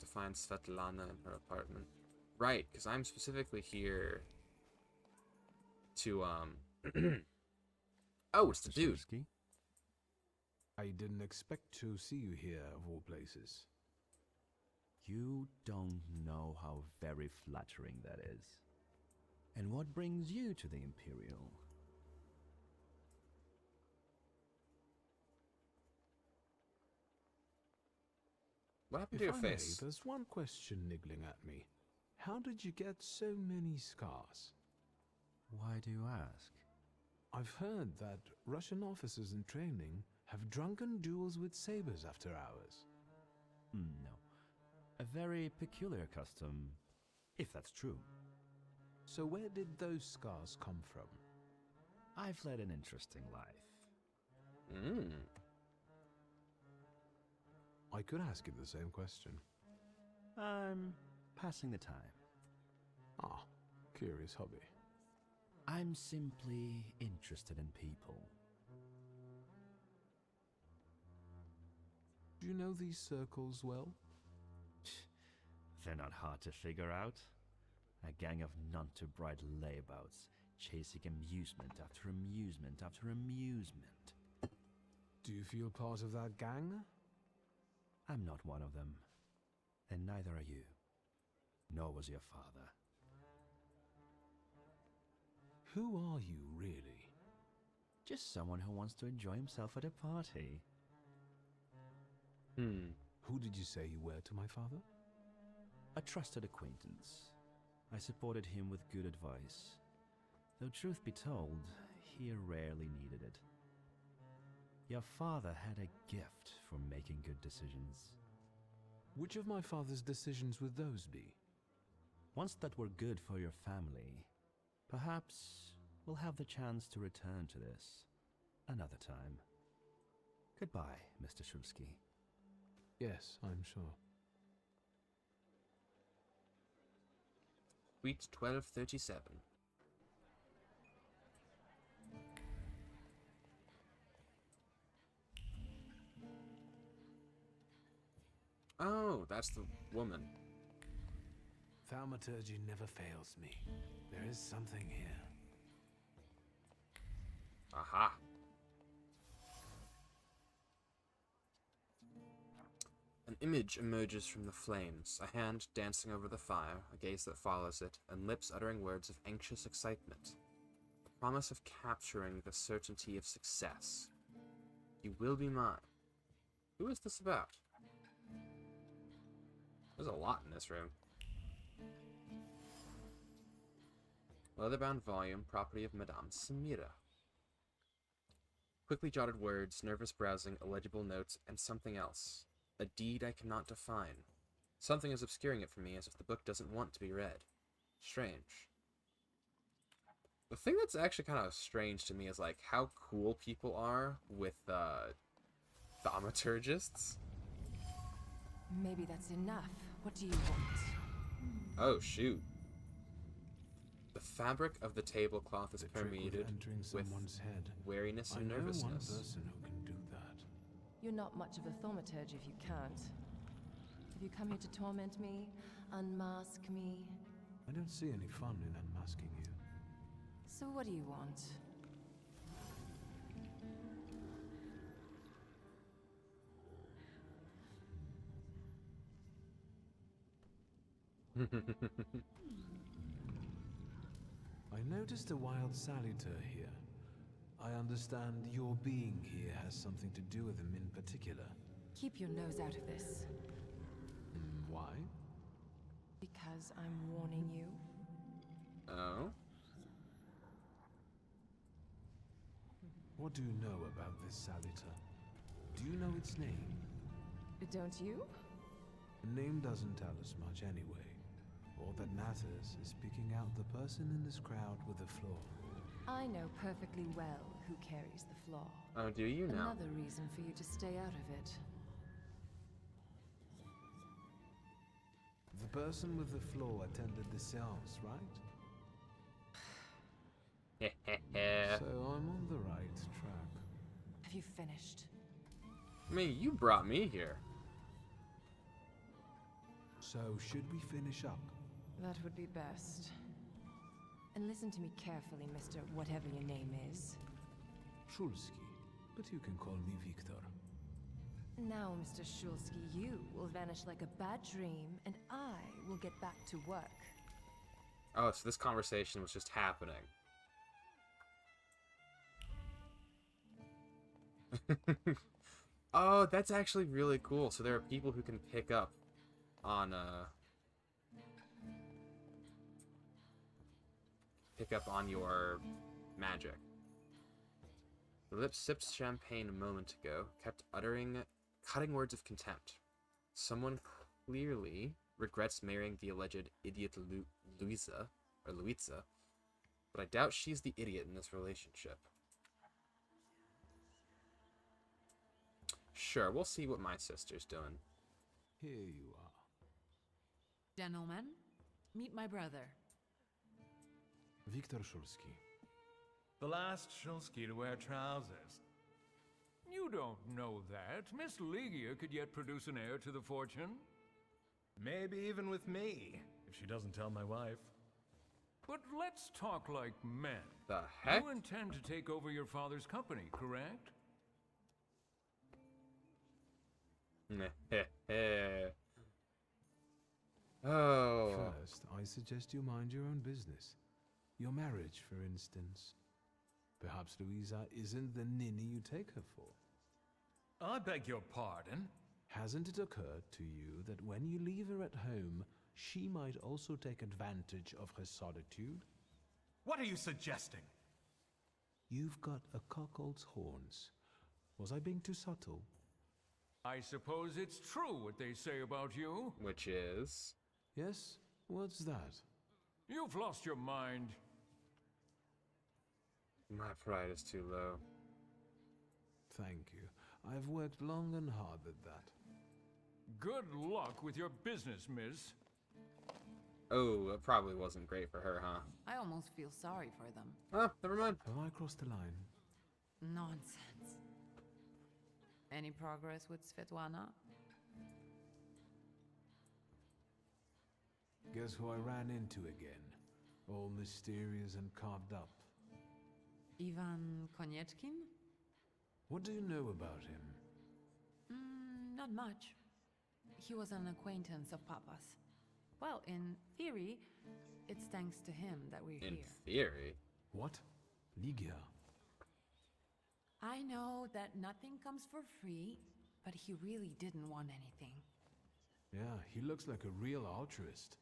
Speaker 1: To find Svetlana in her apartment. Right, because I'm specifically here to, Oh, it's the dude.
Speaker 3: I didn't expect to see you here, of all places.
Speaker 5: You don't know how very flattering that is. And what brings you to the Imperial?
Speaker 1: What happened
Speaker 3: If
Speaker 1: to your
Speaker 3: I may,
Speaker 1: face?
Speaker 3: there's one question niggling at me. How did you get so many scars?
Speaker 5: Why do you ask?
Speaker 3: I've heard that Russian officers in training have drunken duels with sabers after hours.
Speaker 5: No. A very peculiar custom, if that's true.
Speaker 3: So where did those scars come from?
Speaker 5: I've led an interesting life.
Speaker 3: I could ask you the same question.
Speaker 5: I'm passing the time.
Speaker 3: Ah, curious hobby.
Speaker 5: I'm simply interested in people.
Speaker 3: Do you know these circles well?
Speaker 5: They're not hard to figure out. A gang of none-too-bright layabouts, chasing amusement after amusement after amusement.
Speaker 3: Do you feel part of that gang?
Speaker 5: I'm not one of them. And neither are you. Nor was your father.
Speaker 3: Who are you, really?
Speaker 5: Just someone who wants to enjoy himself at a party.
Speaker 3: Who did you say you were to my father?
Speaker 5: A trusted acquaintance. I supported him with good advice. Though truth be told, he rarely needed it. Your father had a gift for making good decisions.
Speaker 3: Which of my father's decisions would those be?
Speaker 5: Ones that were good for your family. Perhaps we'll have the chance to return to this another time. Goodbye, Mr. Shulsky.
Speaker 3: Yes, I'm sure.
Speaker 1: Suite 1237. Oh, that's the woman.
Speaker 3: Thaumaturgy never fails me. There is something here.
Speaker 1: Aha. An image emerges from the flames, a hand dancing over the fire, a gaze that follows it, and lips uttering words of anxious excitement. The promise of capturing the certainty of success. You will be mine. Who is this about? There's a lot in this room. Leather-bound volume, property of Madame Samira. Quickly jotted words, nervous browsing, illegible notes, and something else. A deed I cannot define. Something is obscuring it from me as if the book doesn't want to be read. Strange. The thing that's actually kind of strange to me is like how cool people are with thaumaturgists.
Speaker 9: Maybe that's enough. What do you want?
Speaker 1: Oh shoot. The fabric of the tablecloth is permeated with wariness and nervousness.
Speaker 3: I know one person who can do that.
Speaker 15: You're not much of a thaumaturge if you can't. Have you come here to torment me? Unmask me?
Speaker 3: I don't see any fun in unmasking you.
Speaker 15: So what do you want?
Speaker 3: I noticed a wild Saliter here. I understand your being here has something to do with him in particular.
Speaker 15: Keep your nose out of this.
Speaker 3: Why?
Speaker 15: Because I'm warning you.
Speaker 1: Oh?
Speaker 3: What do you know about this Saliter? Do you know its name?
Speaker 15: Don't you?
Speaker 3: The name doesn't tell us much anyway. All that matters is picking out the person in this crowd with the flaw.
Speaker 15: I know perfectly well who carries the flaw.
Speaker 1: Oh, do you now?
Speaker 15: Another reason for you to stay out of it.
Speaker 3: The person with the flaw attended the cells, right? So I'm on the right track.
Speaker 15: Have you finished?
Speaker 1: I mean, you brought me here.
Speaker 3: So should we finish up?
Speaker 15: That would be best. And listen to me carefully, Mr. Whatever your name is.
Speaker 3: Shulsky, but you can call me Victor.
Speaker 15: Now, Mr. Shulsky, you will vanish like a bad dream, and I will get back to work.
Speaker 1: Oh, so this conversation was just happening. Oh, that's actually really cool. So there are people who can pick up on your magic. The lips sipped champagne a moment ago, kept uttering cutting words of contempt. Someone clearly regrets marrying the alleged idiot Luisa, but I doubt she's the idiot in this relationship. Sure, we'll see what my sister's doing.
Speaker 3: Here you are.
Speaker 9: Gentlemen, meet my brother.
Speaker 3: Viktor Shulsky.
Speaker 19: The last Shulsky to wear trousers. You don't know that. Miss Ligia could yet produce an heir to the fortune. Maybe even with me, if she doesn't tell my wife. But let's talk like men.
Speaker 1: The heck?
Speaker 19: You intend to take over your father's company, correct?
Speaker 1: Oh.
Speaker 3: First, I suggest you mind your own business. Your marriage, for instance. Perhaps Louisa isn't the ninny you take her for.
Speaker 19: I beg your pardon?
Speaker 3: Hasn't it occurred to you that when you leave her at home, she might also take advantage of her solitude?
Speaker 19: What are you suggesting?
Speaker 3: You've got a cuckold's horns. Was I being too subtle?
Speaker 19: I suppose it's true what they say about you.
Speaker 1: Which is?
Speaker 3: Yes? What's that?
Speaker 19: You've lost your mind.
Speaker 1: My pride is too low.
Speaker 3: Thank you. I've worked long and hard at that.
Speaker 19: Good luck with your business, miss.
Speaker 1: Oh, it probably wasn't great for her, huh?
Speaker 9: I almost feel sorry for them.
Speaker 1: Oh, never mind.
Speaker 3: Have I crossed the line?
Speaker 9: Nonsense. Any progress with Svetlana?
Speaker 3: Guess who I ran into again? All mysterious and carved up.
Speaker 9: Ivan Konyetkin?
Speaker 3: What do you know about him?
Speaker 9: Not much. He was an acquaintance of Papa's. Well, in theory, it's thanks to him that we're here.
Speaker 1: In theory?
Speaker 3: What? Ligia?
Speaker 9: I know that nothing comes for free, but he really didn't want anything.
Speaker 3: Yeah, he looks like a real altruist.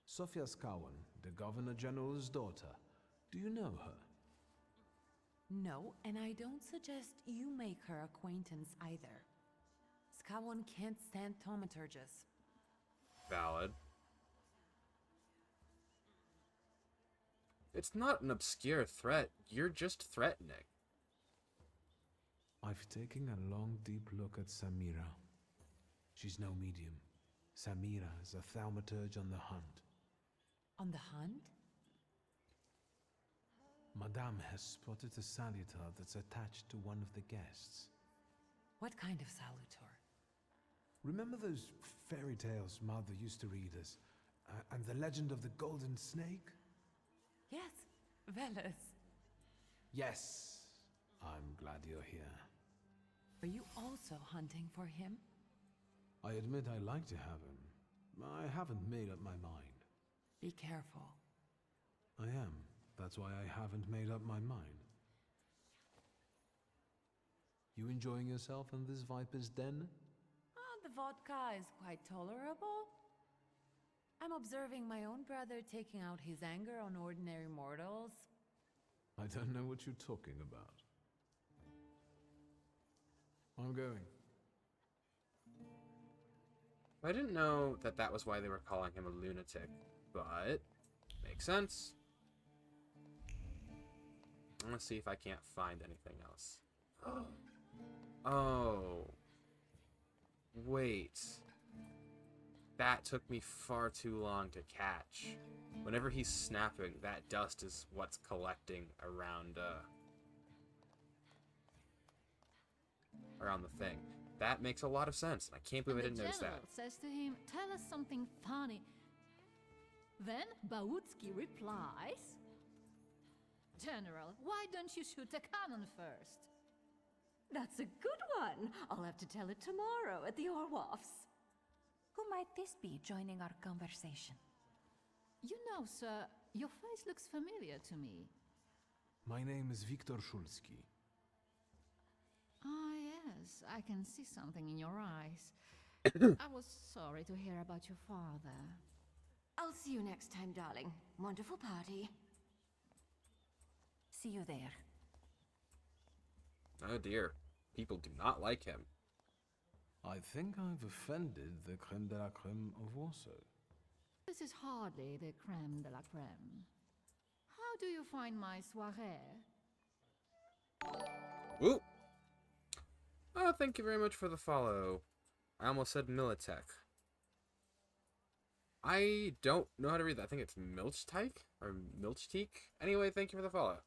Speaker 3: Sofia Skawan, the Governor General's daughter. Do you know her?
Speaker 9: No, and I don't suggest you make her acquaintance either. Skawan can't stand thaumaturges.
Speaker 1: Valid. It's not an obscure threat. You're just threatening.
Speaker 3: I've taken a long, deep look at Samira. She's no medium. Samira is a thaumaturge on the hunt.
Speaker 9: On the hunt?
Speaker 3: Madame has spotted a salutar that's attached to one of the guests.
Speaker 9: What kind of salutar?
Speaker 3: Remember those fairy tales Mother used to read us? And the legend of the golden snake?
Speaker 9: Yes, Veles.
Speaker 3: Yes. I'm glad you're here.
Speaker 9: Are you also hunting for him?
Speaker 3: I admit I like to have him. I haven't made up my mind.
Speaker 9: Be careful.
Speaker 3: I am. That's why I haven't made up my mind. You enjoying yourself in this Viper's den?
Speaker 9: Oh, the vodka is quite tolerable. I'm observing my own brother taking out his anger on ordinary mortals.
Speaker 3: I don't know what you're talking about. I'm going.
Speaker 1: I didn't know that that was why they were calling him a lunatic, but makes sense. I'm gonna see if I can't find anything else. Oh. Wait. That took me far too long to catch. Whenever he's snapping, that dust is what's collecting around the thing. That makes a lot of sense. I can't believe I didn't notice that.
Speaker 20: The general says to him, "Tell us something funny." Then Bautsky replies, "General, why don't you shoot a cannon first?"
Speaker 16: That's a good one. I'll have to tell it tomorrow at the Orloffs.
Speaker 21: Who might this be joining our conversation?
Speaker 20: You know, sir, your face looks familiar to me.
Speaker 3: My name is Viktor Shulsky.
Speaker 20: Ah, yes, I can see something in your eyes. I was sorry to hear about your father.
Speaker 16: I'll see you next time, darling. Wonderful party.
Speaker 21: See you there.
Speaker 1: Oh dear. People do not like him.
Speaker 3: I think I've offended the creme de la creme of Warsaw.
Speaker 20: This is hardly the creme de la creme. How do you find my soirée?
Speaker 1: Woo! Oh, thank you very much for the follow. I almost said Militech. I don't know how to read that. I think it's Milchteek or Milchteek. Anyway, thank you for the follow.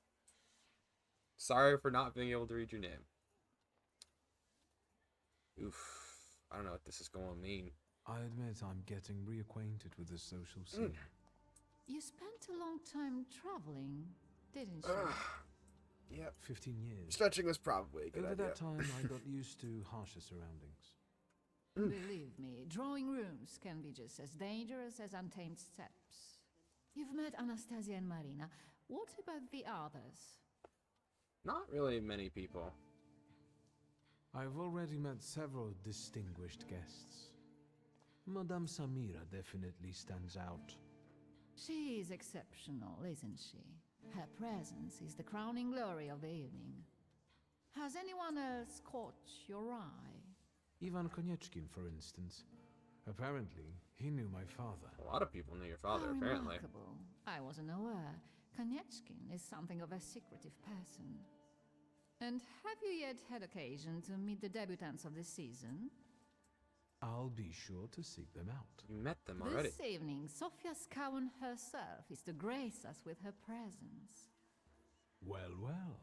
Speaker 1: Sorry for not being able to read your name. Oof. I don't know what this is going to mean.
Speaker 3: I admit I'm getting reacquainted with the social scene.
Speaker 20: You spent a long time traveling, didn't you?
Speaker 1: Yep.
Speaker 3: 15 years.
Speaker 1: Stretching was probably a good
Speaker 3: Over
Speaker 1: idea.
Speaker 3: that time, I got used to harsher surroundings.
Speaker 20: Believe me, drawing rooms can be just as dangerous as untamed steppes. You've met Anastasia and Marina. What about the others?
Speaker 1: Not really many people.
Speaker 3: I've already met several distinguished guests. Madame Samira definitely stands out.
Speaker 20: She is exceptional, isn't she? Her presence is the crowning glory of the evening. Has anyone else caught your eye?
Speaker 3: Ivan Konieczkin, for instance. Apparently, he knew my father.
Speaker 1: A lot of people knew your father,
Speaker 20: How
Speaker 1: apparently.
Speaker 20: remarkable. I wasn't aware. Konieczkin is something of a secretive person. And have you yet had occasion to meet the debutants of the season?
Speaker 3: I'll be sure to seek them out.
Speaker 1: You met them already.
Speaker 20: This evening, Sofia Scowen herself is to grace us with her presence.
Speaker 3: Well, well.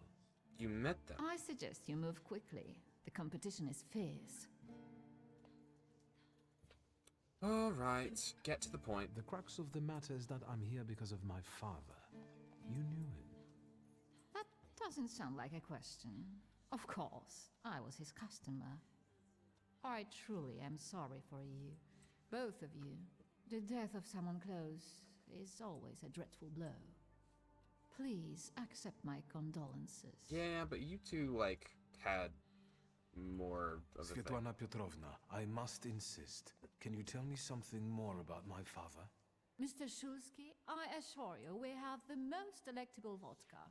Speaker 1: You met them.
Speaker 20: I suggest you move quickly. The competition is fierce.
Speaker 1: Alright, get to the point.
Speaker 3: The crux of the matter is that I'm here because of my father. You knew him.
Speaker 20: That doesn't sound like a question. Of course, I was his customer. I truly am sorry for you, both of you. The death of someone close is always a dreadful blow. Please accept my condolences.
Speaker 1: Yeah, but you two, like, had more of a thing.
Speaker 3: Svetlana Petrovna, I must insist. Can you tell me something more about my father?
Speaker 20: Mr. Shulsky, I assure you we have the most delectable vodka.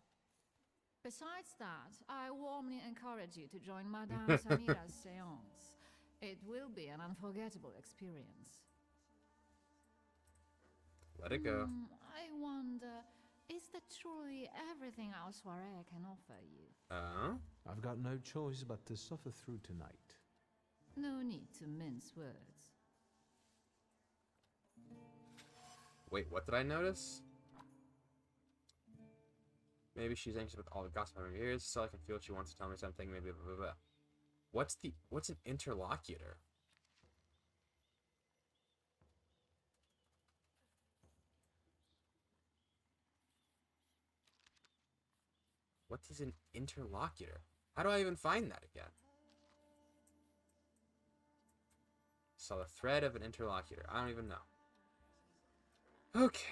Speaker 20: Besides that, I warmly encourage you to join Madame Samira's séance. It will be an unforgettable experience.
Speaker 1: Let it go.
Speaker 20: I wonder, is that truly everything our soirée can offer you?
Speaker 3: I've got no choice but to suffer through tonight.
Speaker 20: No need to mince words.
Speaker 1: Wait, what did I notice? Maybe she's anxious with all the gossip on her ears, so I can feel she wants to tell me something, maybe blah, blah, blah. What's an interlocutor? What is an interlocutor? How do I even find that again? Saw the thread of an interlocutor. I don't even know. Okay.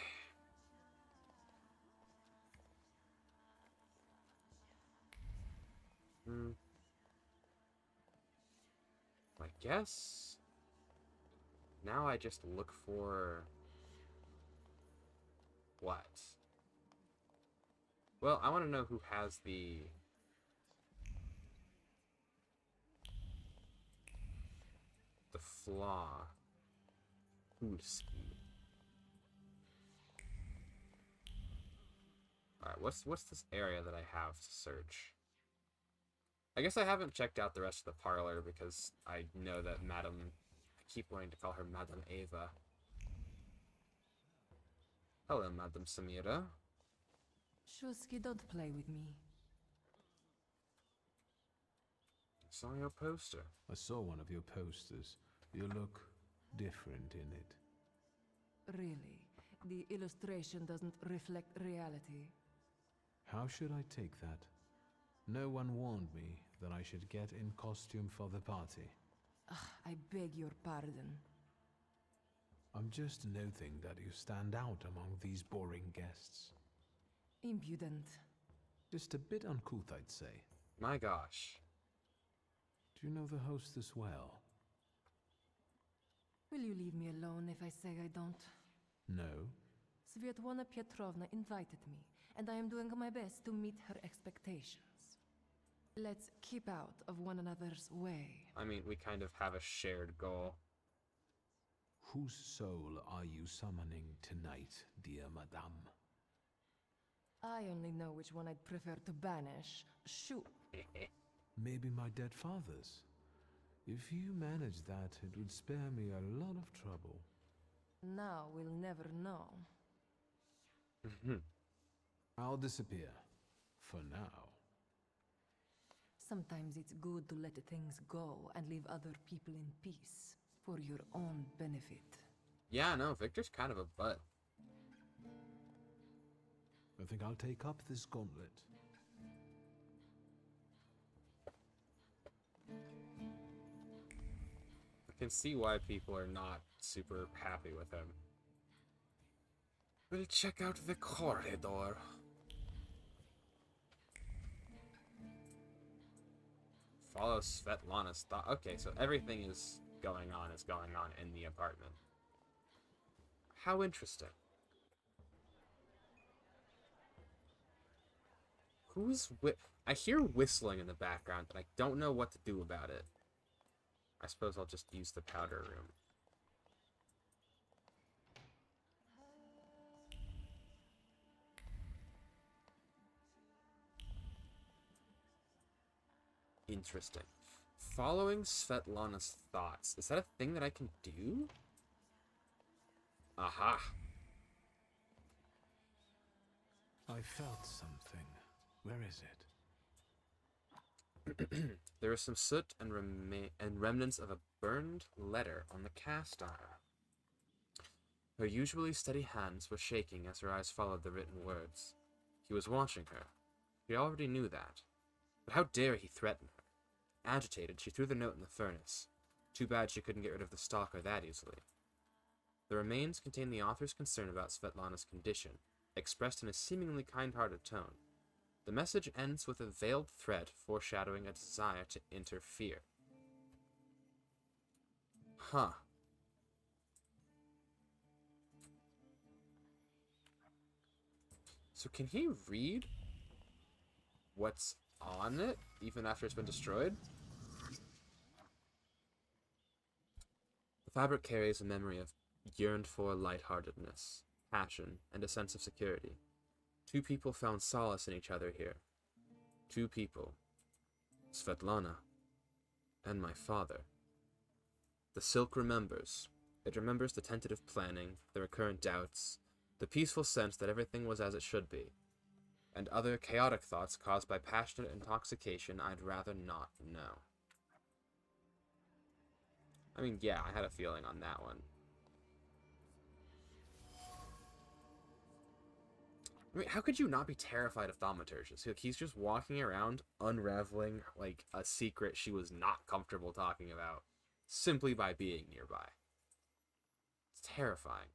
Speaker 1: I guess now I just look for what? Well, I want to know who has the flaw. Hulski. Alright, what's this area that I have to search? I guess I haven't checked out the rest of the parlor because I know that I keep wanting to call her Madame Ava. Hello, Madame Samira.
Speaker 15: Shulsky, don't play with me.
Speaker 1: I saw your poster.
Speaker 3: I saw one of your posters. You look different in it.
Speaker 15: Really, the illustration doesn't reflect reality.
Speaker 3: How should I take that? No one warned me that I should get in costume for the party.
Speaker 15: I beg your pardon.
Speaker 3: I'm just noting that you stand out among these boring guests.
Speaker 15: Impudent.
Speaker 3: Just a bit uncouth, I'd say.
Speaker 1: My gosh.
Speaker 3: Do you know the hostess well?
Speaker 15: Will you leave me alone if I say I don't?
Speaker 3: No.
Speaker 15: Svetlana Petrovna invited me, and I am doing my best to meet her expectations. Let's keep out of one another's way.
Speaker 1: I mean, we kind of have a shared goal.
Speaker 3: Whose soul are you summoning tonight, dear madame?
Speaker 15: I only know which one I'd prefer to banish. Shoot.
Speaker 3: Maybe my dead father's. If you manage that, it would spare me a lot of trouble.
Speaker 15: Now we'll never know.
Speaker 3: I'll disappear. For now.
Speaker 15: Sometimes it's good to let things go and leave other people in peace. For your own benefit.
Speaker 1: Yeah, no, Victor's kind of a butt.
Speaker 3: I think I'll take up this gauntlet.
Speaker 1: I can see why people are not super happy with him. We'll check out the corridor. Follow Svetlana's thought. Okay, so everything is going on in the apartment. How interesting. I hear whistling in the background, but I don't know what to do about it. I suppose I'll just use the powder room. Interesting. Following Svetlana's thoughts. Is that a thing that I can do? Aha.
Speaker 3: I felt something. Where is
Speaker 1: it? There is some soot and remnants of a burned letter on the cast iron. Her usually steady hands were shaking as her eyes followed the written words. He was watching her. He already knew that. But how dare he threaten her? Agitated, she threw the note in the furnace. Too bad she couldn't get rid of the stalker that easily. The remains contain the author's concern about Svetlana's condition, expressed in a seemingly kind-hearted tone. The message ends with a veiled threat foreshadowing a desire to interfere. Huh. So can he read what's on it, even after it's been destroyed? The fabric carries a memory of yearned-for lightheartedness, passion, and a sense of security. Two people found solace in each other here. Two people. Svetlana and my father. The silk remembers. It remembers the tentative planning, the recurrent doubts, the peaceful sense that everything was as it should be, and other chaotic thoughts caused by passionate intoxication I'd rather not know. I mean, yeah, I had a feeling on that one. I mean, how could you not be terrified of thaumaturges? Like, he's just walking around unraveling, like, a secret she was not comfortable talking about, simply by being nearby. It's terrifying.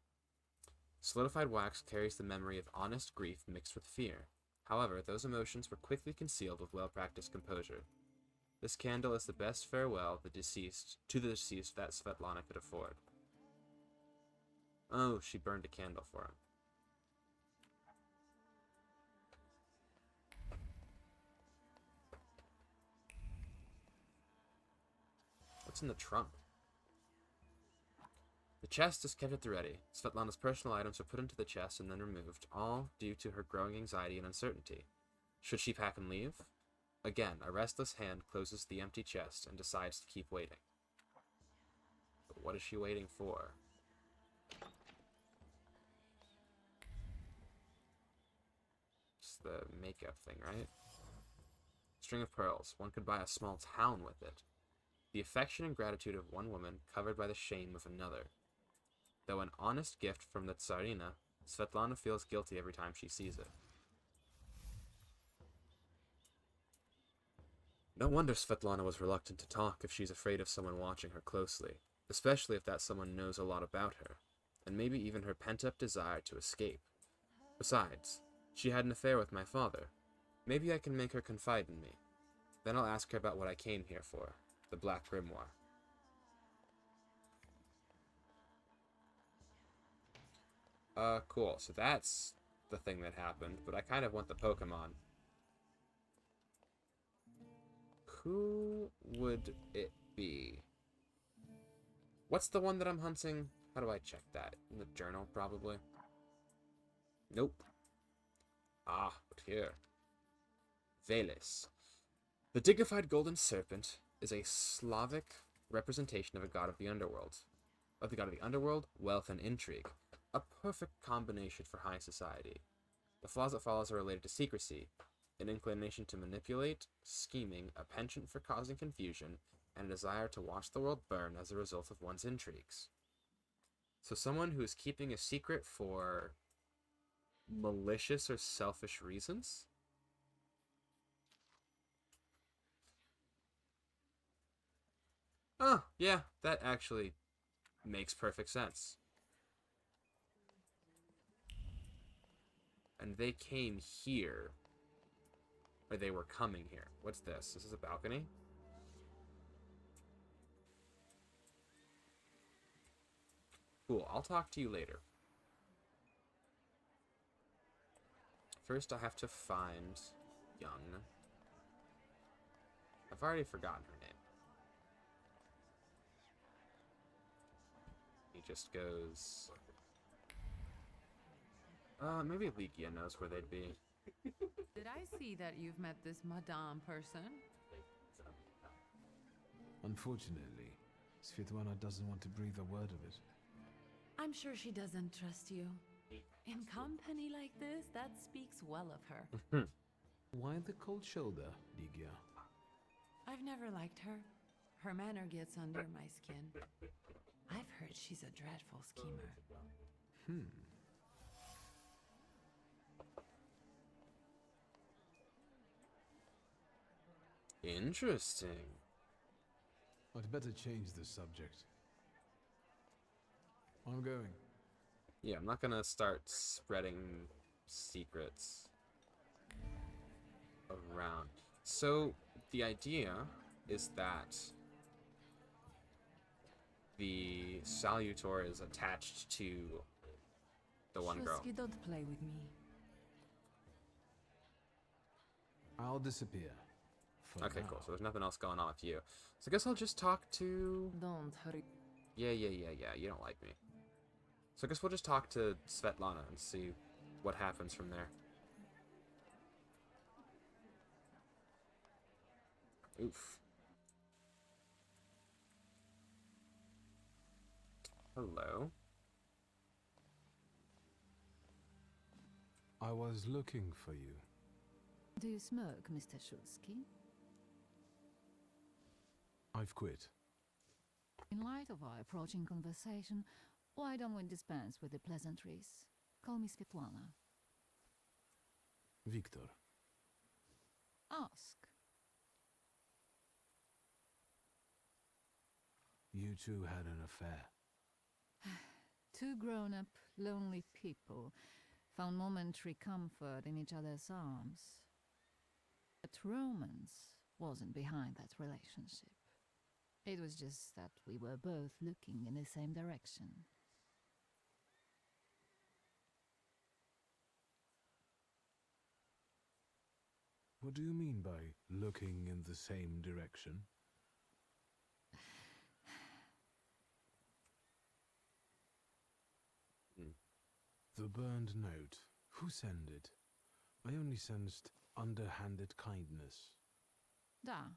Speaker 1: Solidified wax carries the memory of honest grief mixed with fear. However, those emotions were quickly concealed with well-practiced composure. This candle is the best farewell to the deceased that Svetlana could afford. Oh, she burned a candle for him. What's in the trunk? The chest is kept at the ready. Svetlana's personal items are put into the chest and then removed, all due to her growing anxiety and uncertainty. Should she pack and leave? Again, a restless hand closes the empty chest and decides to keep waiting. But what is she waiting for? It's the makeup thing, right? String of pearls. One could buy a small town with it. The affection and gratitude of one woman covered by the shame of another. Though an honest gift from the Tsarina, Svetlana feels guilty every time she sees it. No wonder Svetlana was reluctant to talk if she's afraid of someone watching her closely, especially if that someone knows a lot about her, and maybe even her pent-up desire to escape. Besides, she had an affair with my father. Maybe I can make her confide in me. Then I'll ask her about what I came here for. The Black Grimoire. Cool. So that's the thing that happened, but I kind of want the Pokemon. Who would it be? What's the one that I'm hunting? How do I check that? In the journal, probably? Nope. Ah, but here. Veles. The dignified golden serpent is a Slavic representation of a god of the underworld. Of the god of the underworld, wealth, and intrigue. A perfect combination for high society. The flaws it follows are related to secrecy, an inclination to manipulate, scheming, a penchant for causing confusion, and a desire to watch the world burn as a result of one's intrigues. So someone who is keeping a secret for malicious or selfish reasons? Oh, yeah, that actually makes perfect sense. And they came here. Or they were coming here. What's this? This is a balcony? Cool, I'll talk to you later. First, I have to find Young. I've already forgotten her name. He just goes... maybe Ligia knows where they'd be.
Speaker 9: Did I see that you've met this Madame person?
Speaker 3: Unfortunately, Svetlana doesn't want to breathe a word of it.
Speaker 9: I'm sure she doesn't trust you. In company like this, that speaks well of her.
Speaker 3: Why the cold shoulder, Ligia?
Speaker 9: I've never liked her. Her manner gets under my skin. I've heard she's a dreadful schemer.
Speaker 1: Interesting.
Speaker 3: I'd better change the subject. I'm going.
Speaker 1: Yeah, I'm not gonna start spreading secrets around. So, the idea is that the Salutor is attached to the one girl.
Speaker 9: Shulsky, don't play with me.
Speaker 3: I'll disappear.
Speaker 1: Okay, cool. So there's nothing else going on with you. So I guess I'll just talk to...
Speaker 9: Don't hurry.
Speaker 1: Yeah. You don't like me. So I guess we'll just talk to Svetlana and see what happens from there. Oof. Hello.
Speaker 3: I was looking for you.
Speaker 20: Do you smoke, Mr. Shulsky?
Speaker 3: I've quit.
Speaker 20: In light of our approaching conversation, why don't we dispense with the pleasantries? Call me Svetlana.
Speaker 3: Victor.
Speaker 20: Ask.
Speaker 3: You two had an affair.
Speaker 20: Two grown-up, lonely people found momentary comfort in each other's arms. But romance wasn't behind that relationship. It was just that we were both looking in the same direction.
Speaker 3: What do you mean by looking in the same direction? The burned note. Who sent it? I only sensed underhanded kindness.
Speaker 20: Da,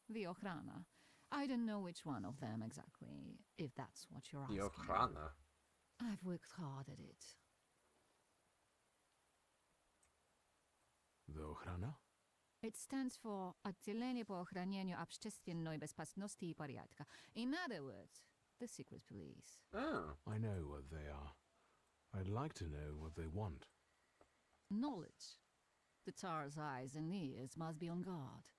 Speaker 20: the Ochrana. I don't know which one of them exactly, if that's what you're asking.
Speaker 1: The Ochrana?
Speaker 20: I've worked hard at it.
Speaker 3: The Ochrana?
Speaker 20: It stands for Отделение по охранению общественной безопасности и порядка. In other words, the secret police.
Speaker 1: Oh.
Speaker 3: I know what they are. I'd like to know what they want.
Speaker 20: Knowledge. The Tsar's eyes and ears must be on guard.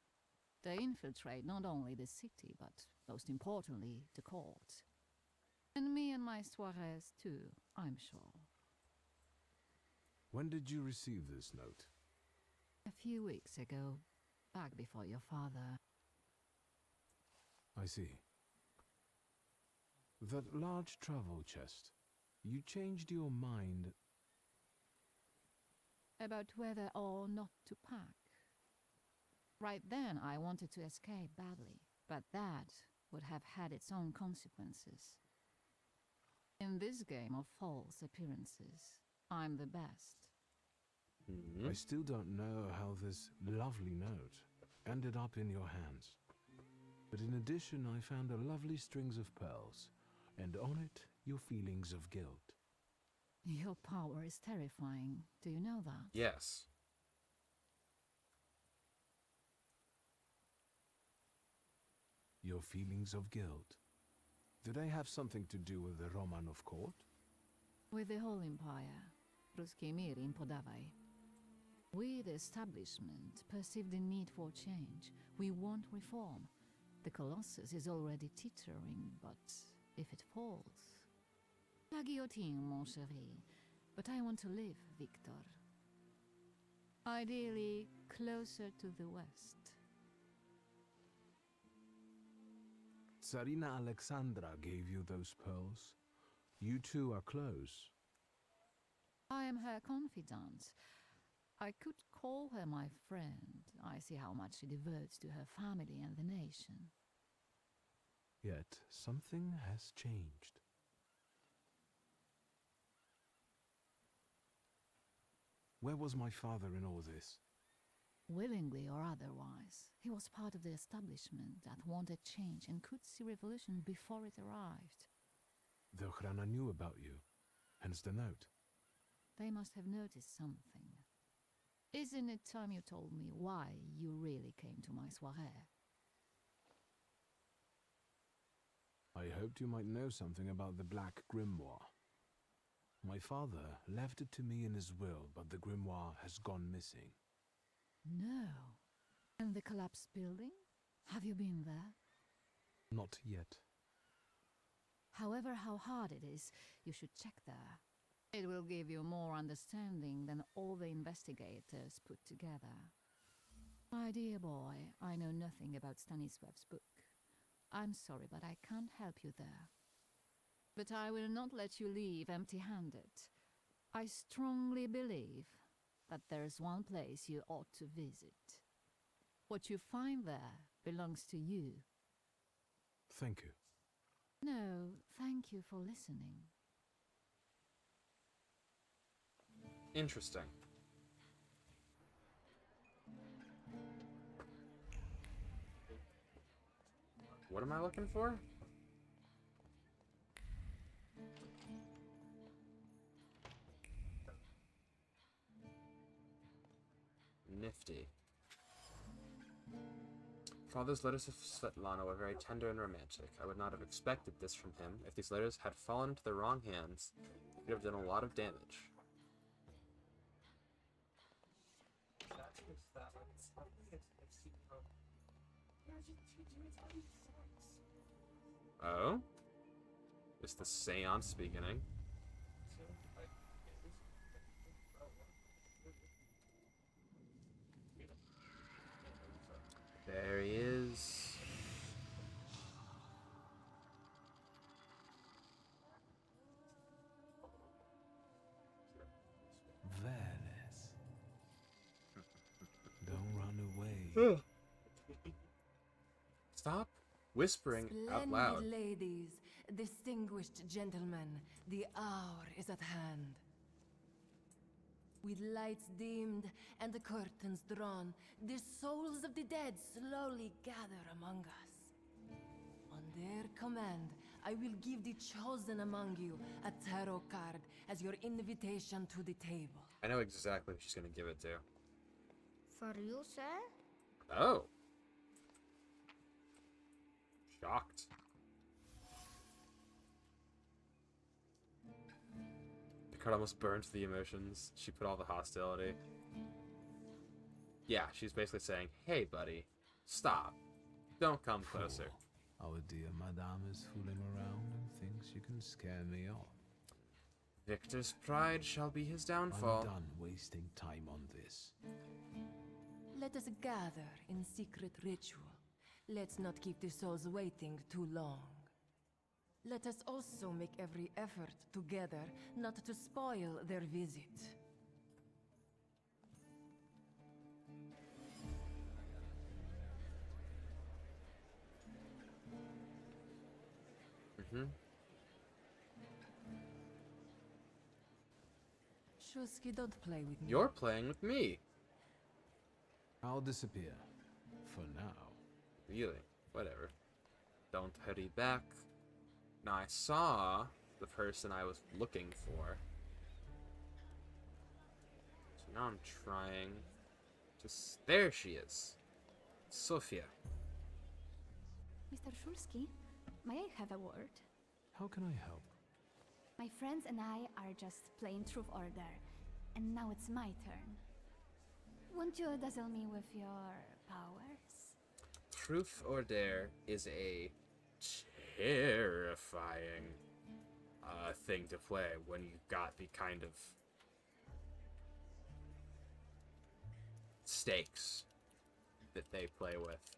Speaker 20: They infiltrate not only the city, but most importantly, the court. And me and my Suarez too, I'm sure.
Speaker 3: When did you receive this note?
Speaker 20: A few weeks ago, back before your father.
Speaker 3: I see. That large travel chest. You changed your mind
Speaker 20: About whether or not to pack. Right then, I wanted to escape badly, but that would have had its own consequences. In this game of false appearances, I'm the best.
Speaker 3: I still don't know how this lovely note ended up in your hands. But in addition, I found a lovely strings of pearls, and on it, your feelings of guilt.
Speaker 20: Your power is terrifying. Do you know that?
Speaker 1: Yes.
Speaker 3: Your feelings of guilt. Do they have something to do with the Romanov court?
Speaker 20: With the whole empire, Ruski mir im podawaj. We, the establishment, perceive the need for change. We want reform. The Colossus is already teetering, but if it falls... La guillotine, mon chéri. But I want to live, Victor. Ideally, closer to the west.
Speaker 3: Tsarina Alexandra gave you those pearls. You two are close.
Speaker 20: I am her confidant. I could call her my friend. I see how much she devotes to her family and the nation.
Speaker 3: Yet something has changed. Where was my father in all this?
Speaker 20: Willingly or otherwise, he was part of the establishment that wanted change and could see revolution before it arrived.
Speaker 3: The Ochrana knew about you, hence the note.
Speaker 20: They must have noticed something. Isn't it time you told me why you really came to my soirée?
Speaker 3: I hoped you might know something about the Black Grimoire. My father left it to me in his will, but the grimoire has gone missing.
Speaker 20: No. And the collapsed building? Have you been there?
Speaker 3: Not yet.
Speaker 20: However, how hard it is, you should check there. It will give you more understanding than all the investigators put together. My dear boy, I know nothing about Stanisław's book. I'm sorry, but I can't help you there. But I will not let you leave empty-handed. I strongly believe that there's one place you ought to visit. What you find there belongs to you.
Speaker 3: Thank you.
Speaker 20: No, thank you for listening.
Speaker 1: Interesting. What am I looking for? Nifty. Father's letters of Svetlana were very tender and romantic. I would not have expected this from him. If these letters had fallen into the wrong hands, it could have done a lot of damage. Oh? Is the seance beginning? There he is.
Speaker 3: Veles. Don't run away.
Speaker 1: Stop whispering out loud.
Speaker 15: Splendid ladies, distinguished gentlemen, the hour is at hand. With lights dimmed and the curtains drawn, the souls of the dead slowly gather among us. On their command, I will give the chosen among you a tarot card as your invitation to the table.
Speaker 1: I know exactly who she's going to give it to.
Speaker 11: For you, sir?
Speaker 1: Oh. Shocked. Picard almost burned the emotions. She put all the hostility. Yeah, she's basically saying, hey, buddy, stop. Don't come closer.
Speaker 3: Our dear Madame is fooling around and thinks you can scare me off.
Speaker 1: Victor's pride shall be his downfall.
Speaker 3: I'm done wasting time on this.
Speaker 15: Let us gather in secret ritual. Let's not keep the souls waiting too long. Let us also make every effort together not to spoil their visit. Shusky, don't play with me.
Speaker 1: You're playing with me.
Speaker 3: I'll disappear. For now.
Speaker 1: Really? Whatever. Don't hurry back. Now I saw the person I was looking for. So now I'm trying to... There she is. Sophia.
Speaker 18: Mr. Shulsky, may I have a word?
Speaker 3: How can I help?
Speaker 18: My friends and I are just playing Truth Order, and now it's my turn. Won't you dazzle me with your powers?
Speaker 1: Truth or Dare is a terrifying thing to play when you've got the kind of stakes that they play with.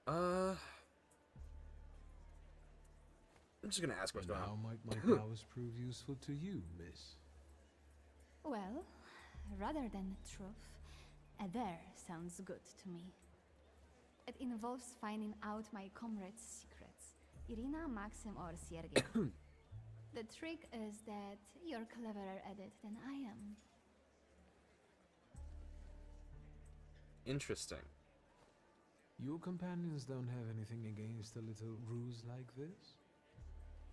Speaker 1: I'm just gonna ask what's going on.
Speaker 3: How might my powers prove useful to you, miss?
Speaker 18: Well, rather than truth, a dare sounds good to me. It involves finding out my comrades' secrets, Irina, Maxim, or Sergei. The trick is that you're cleverer at it than I am.
Speaker 1: Interesting.
Speaker 3: Your companions don't have anything against a little ruse like this?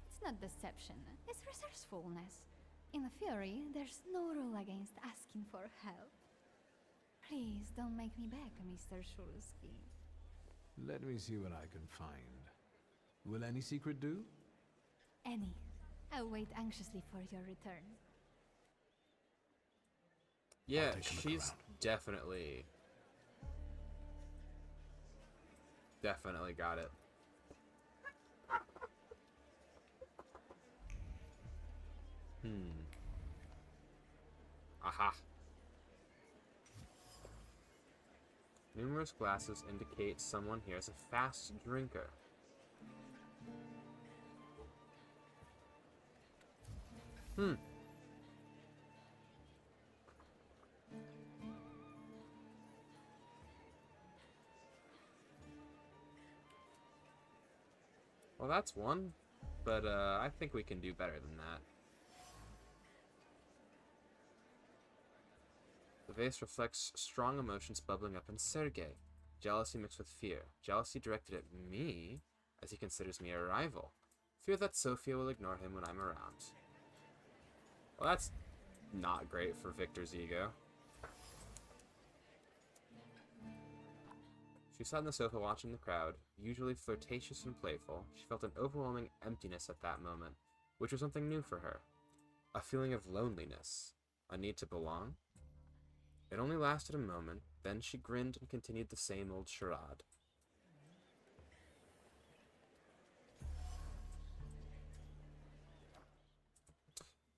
Speaker 18: It's not deception, it's resourcefulness. In theory, there's no rule against asking for help. Please don't make me beg, Mr. Shulsky.
Speaker 3: Let me see what I can find. Will any secret do?
Speaker 18: Any. I'll wait anxiously for your return.
Speaker 1: Yeah, she's definitely got it. Aha. Numerous glasses indicate someone here is a fast drinker. Well, that's one, but I think we can do better than that. The vase reflects strong emotions bubbling up in Sergei. Jealousy mixed with fear. Jealousy directed at me, as he considers me a rival. Fear that Sophia will ignore him when I'm around. Well, that's not great for Victor's ego. She sat on the sofa watching the crowd, usually flirtatious and playful. She felt an overwhelming emptiness at that moment, which was something new for her. A feeling of loneliness. A need to belong? It only lasted a moment, then she grinned and continued the same old charade.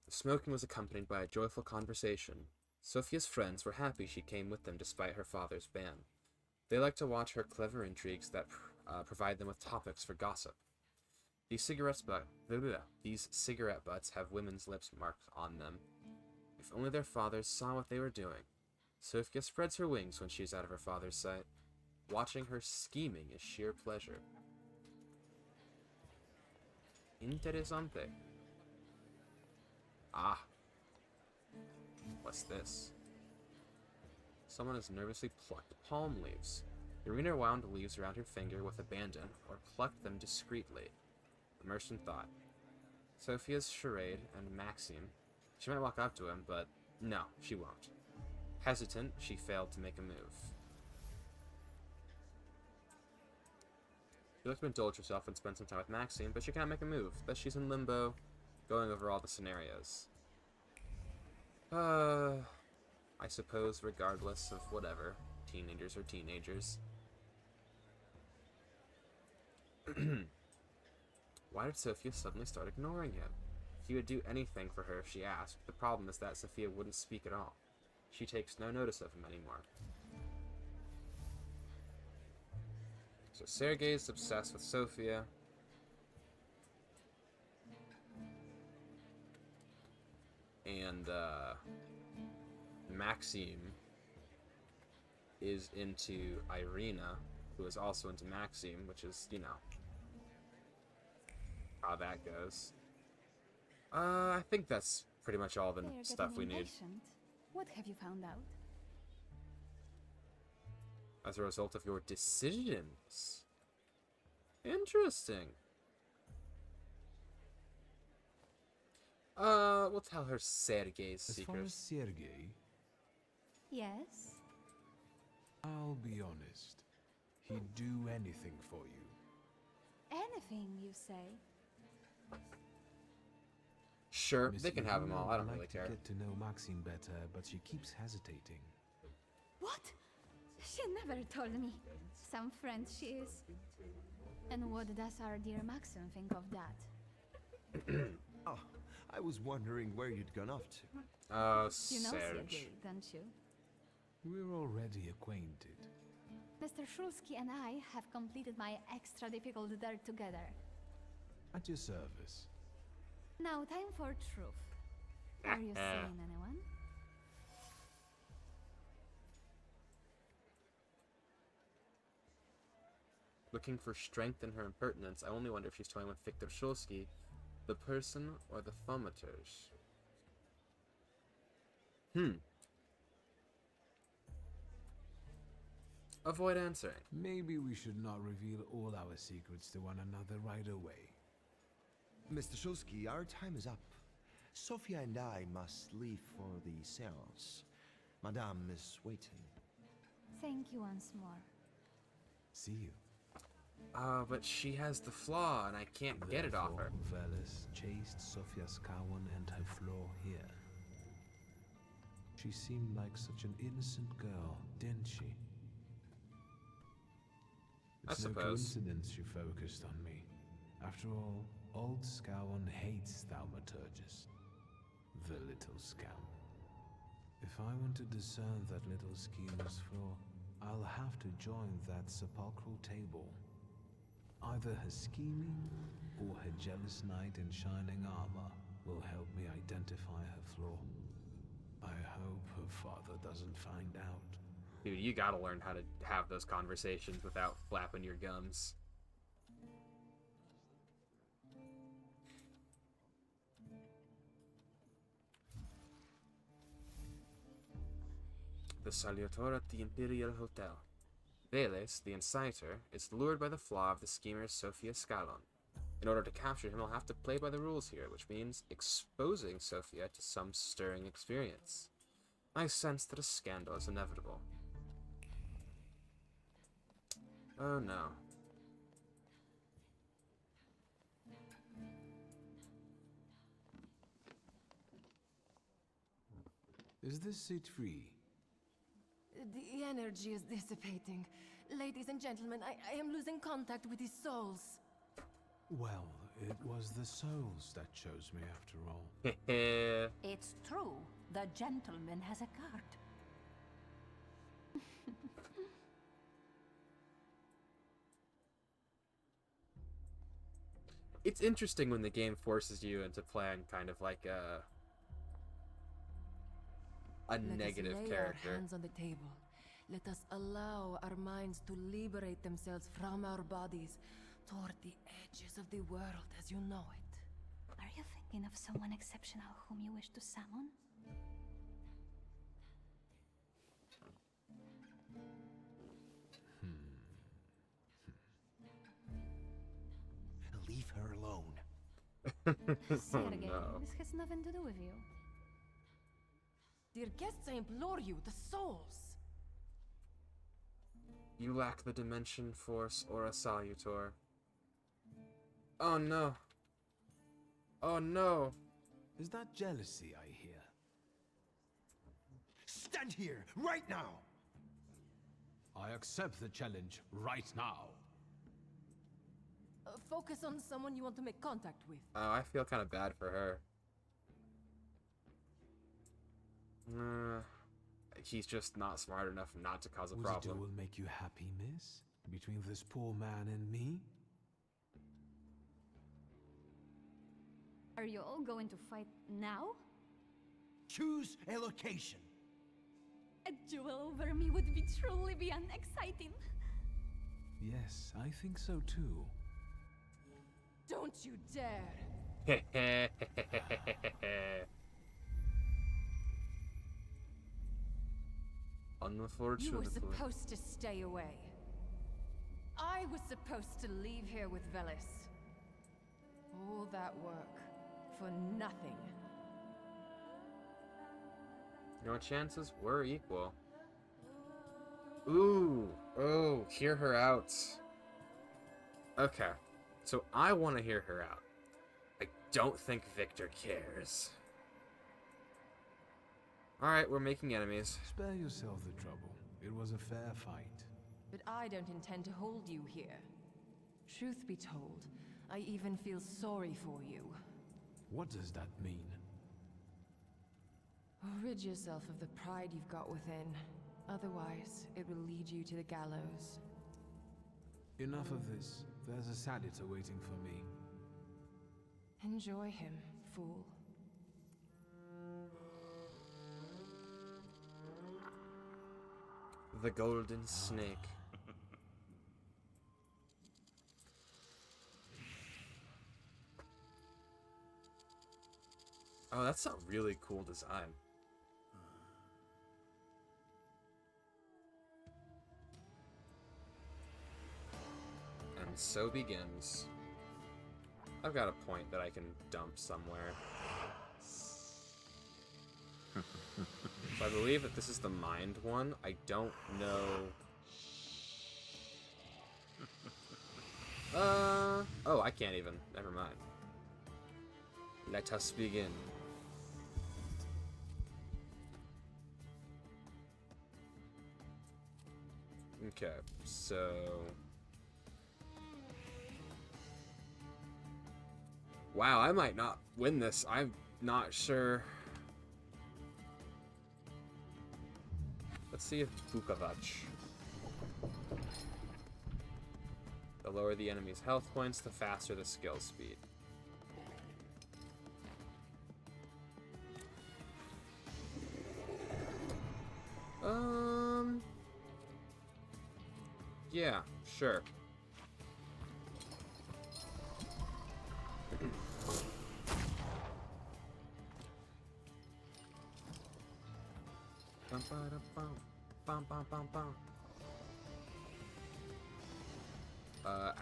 Speaker 1: The smoking was accompanied by a joyful conversation. Sophia's friends were happy she came with them despite her father's ban. They liked to watch her clever intrigues that provide them with topics for gossip. These cigarette butts have women's lips marked on them. If only their fathers saw what they were doing. Sophia spreads her wings when she is out of her father's sight. Watching her scheming is sheer pleasure. Interesante. Ah. What's this? Someone has nervously plucked palm leaves. Irina wound the leaves around her finger with abandon, or plucked them discreetly. Immersed in thought. Sophia's charade and Maxim. She might walk up to him, but no, she won't. Hesitant, she failed to make a move. She looked to indulge herself and spend some time with Maxime, but she can't make a move. Thus she's in limbo, going over all the scenarios. I suppose regardless of whatever. Teenagers are teenagers. Why did Sophia suddenly start ignoring him? He would do anything for her if she asked. The problem is that Sophia wouldn't speak at all. She takes no notice of him anymore. So Sergei is obsessed with Sophia. And Maxime is into Irina, who is also into Maxime, which is, you know, how that goes. I think that's pretty much all the
Speaker 18: They're
Speaker 1: stuff we
Speaker 18: getting
Speaker 1: need.
Speaker 18: impatient. What have you found out?
Speaker 1: As a result of your decisions. Interesting. We'll tell her Sergei's
Speaker 3: As far as
Speaker 1: secrets.
Speaker 3: Sergei,
Speaker 18: Yes?
Speaker 3: I'll be honest. He'd do anything for you.
Speaker 18: Anything, you say?
Speaker 1: Sure,
Speaker 3: Miss
Speaker 1: they can have them
Speaker 3: Irina
Speaker 1: all. I
Speaker 3: would
Speaker 1: don't
Speaker 3: like
Speaker 1: really
Speaker 3: to
Speaker 1: care.
Speaker 3: get to know Maxim better, but she keeps hesitating.
Speaker 18: What? She never told me. Some friend she is. And what does our dear Maxim think of that?
Speaker 17: Oh, I was wondering where you'd gone off to.
Speaker 18: You know
Speaker 1: Serge.
Speaker 18: Sergei, don't you?
Speaker 3: We're already acquainted.
Speaker 18: Mr. Shulsky and I have completed my extra difficult dirt together.
Speaker 3: At your service.
Speaker 18: Now, time for truth. Are you seeing anyone?
Speaker 1: Looking for strength in her impertinence. I only wonder if she's toying with Viktor Shulsky, the person, or the Thaumaturge. Avoid answering.
Speaker 3: Maybe we should not reveal all our secrets to one another right away.
Speaker 17: Mr. Shulsky, our time is up. Sophia and I must leave for the seance. Madame is waiting.
Speaker 18: Thank you once more.
Speaker 3: See you.
Speaker 1: But she has the flaw, and I can't get it off her.
Speaker 3: Veles chased Sofia Skawan and her flaw here. She seemed like such an innocent girl, didn't she? It's no coincidence she focused on me. After all, old Skawan hates thaumaturges. The little scum. If I want to discern that little schemer's flaw, I'll have to join that sepulchral table. Either her scheming or her jealous knight in shining armor will help me identify her flaw. I hope her father doesn't find out.
Speaker 1: Dude, you gotta learn how to have those conversations without flapping your gums. The Salutor at the Imperial Hotel. Veles, the inciter, is lured by the flaw of the schemer Sofia Scalon. In order to capture him, he'll have to play by the rules here, which means exposing Sofia to some stirring experience. I sense that a scandal is inevitable. Oh no.
Speaker 3: Is this seat free?
Speaker 15: The energy is dissipating. Ladies and gentlemen, I am losing contact with his souls.
Speaker 3: Well, it was the souls that chose me after all.
Speaker 21: It's true. The gentleman has a card.
Speaker 1: It's interesting when the game forces you into playing kind of like a negative
Speaker 15: Let us lay
Speaker 1: character.
Speaker 15: our hands on the table. Let us allow our minds to liberate themselves from our bodies toward the edges of the world as you know it.
Speaker 18: Are you thinking of someone exceptional whom you wish to summon?
Speaker 8: Leave her alone.
Speaker 18: Sergei,
Speaker 1: no.
Speaker 18: this has nothing to do with you.
Speaker 15: Dear guests, I implore you, the souls.
Speaker 1: You lack the dimension force or a salutor. Oh no. Oh no.
Speaker 3: Is that jealousy I hear?
Speaker 8: Stand here, right now!
Speaker 3: I accept the challenge right now.
Speaker 15: Focus on someone you want to make contact with.
Speaker 1: Oh, I feel kind of bad for her. He's just not smart enough not to cause a
Speaker 3: Was
Speaker 1: problem.
Speaker 3: it will make you happy, miss? Between this poor man and me?
Speaker 18: Are you all going to fight now?
Speaker 8: Choose a location.
Speaker 18: A duel over me would be truly beyond exciting.
Speaker 3: Yes, I think so too.
Speaker 15: Don't you dare!
Speaker 1: Unfortunately.
Speaker 15: You were supposed to stay away. I was supposed to leave here with Velis. All that work for nothing.
Speaker 1: Your chances were equal. Ooh, oh, hear her out. Okay, so I want to hear her out. I don't think Victor cares. Alright, we're making enemies.
Speaker 3: Spare yourself the trouble. It was a fair fight.
Speaker 15: But I don't intend to hold you here. Truth be told, I even feel sorry for you.
Speaker 3: What does that mean?
Speaker 15: Rid yourself of the pride you've got within. Otherwise, it will lead you to the gallows.
Speaker 3: Enough of this. There's a Sadita waiting for me.
Speaker 15: Enjoy him, fool.
Speaker 1: The golden snake. Oh, that's a really cool design. And so begins. I've got a point that I can dump somewhere. So I believe that this is the mind one. I don't know. Oh, I can't even. Never mind. Let us begin. Okay, so... Wow, I might not win this. I'm not sure. Let's see if Vukovac. The lower the enemy's health points, the faster the skill speed. Yeah, sure.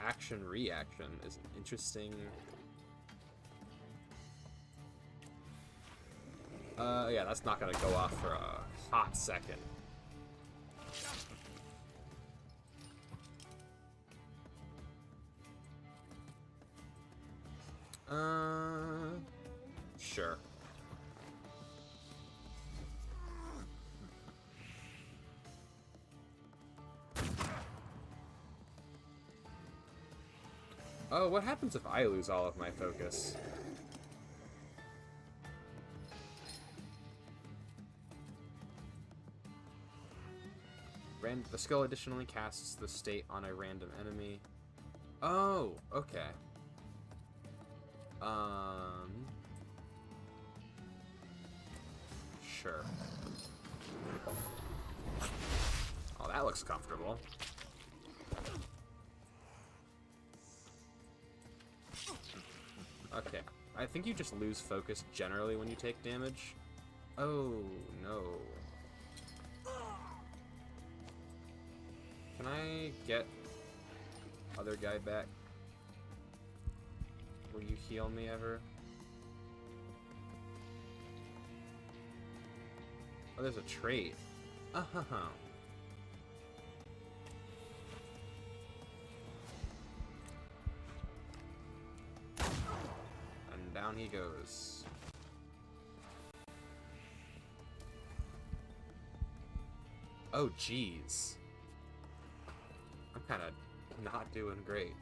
Speaker 1: Action reaction is an interesting. Yeah, that's not gonna go off for a hot second. Sure. Oh, what happens if I lose all of my focus? The skill additionally casts the state on a random enemy. Oh, okay. Sure. Oh, that looks comfortable. Okay. I think you just lose focus generally when you take damage. Oh, no. Can I get other guy back? Will you heal me ever? Oh, there's a trait. Uh-huh. And down he goes. Oh, jeez. I'm kind of not doing great.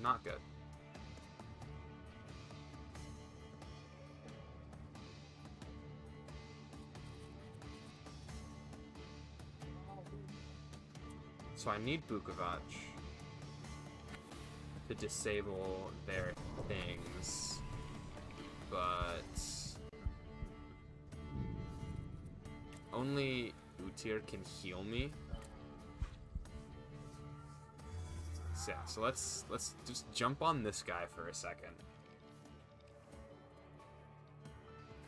Speaker 1: Not good. So I need Vukovac to disable their things, but only Utyr can heal me. So, yeah, so let's just jump on this guy for a second.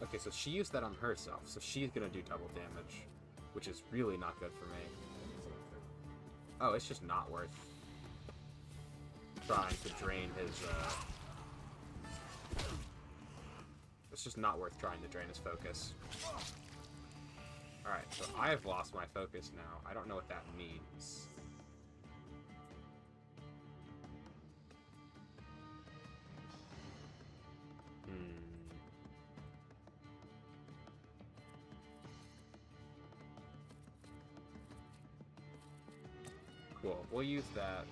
Speaker 1: Okay, so she used that on herself, so she's gonna do double damage, which is really not good for me. Oh, it's just not worth trying to drain his, It's just not worth trying to drain his focus. Alright, so I have lost my focus now. I don't know what that means. Cool, we'll use that.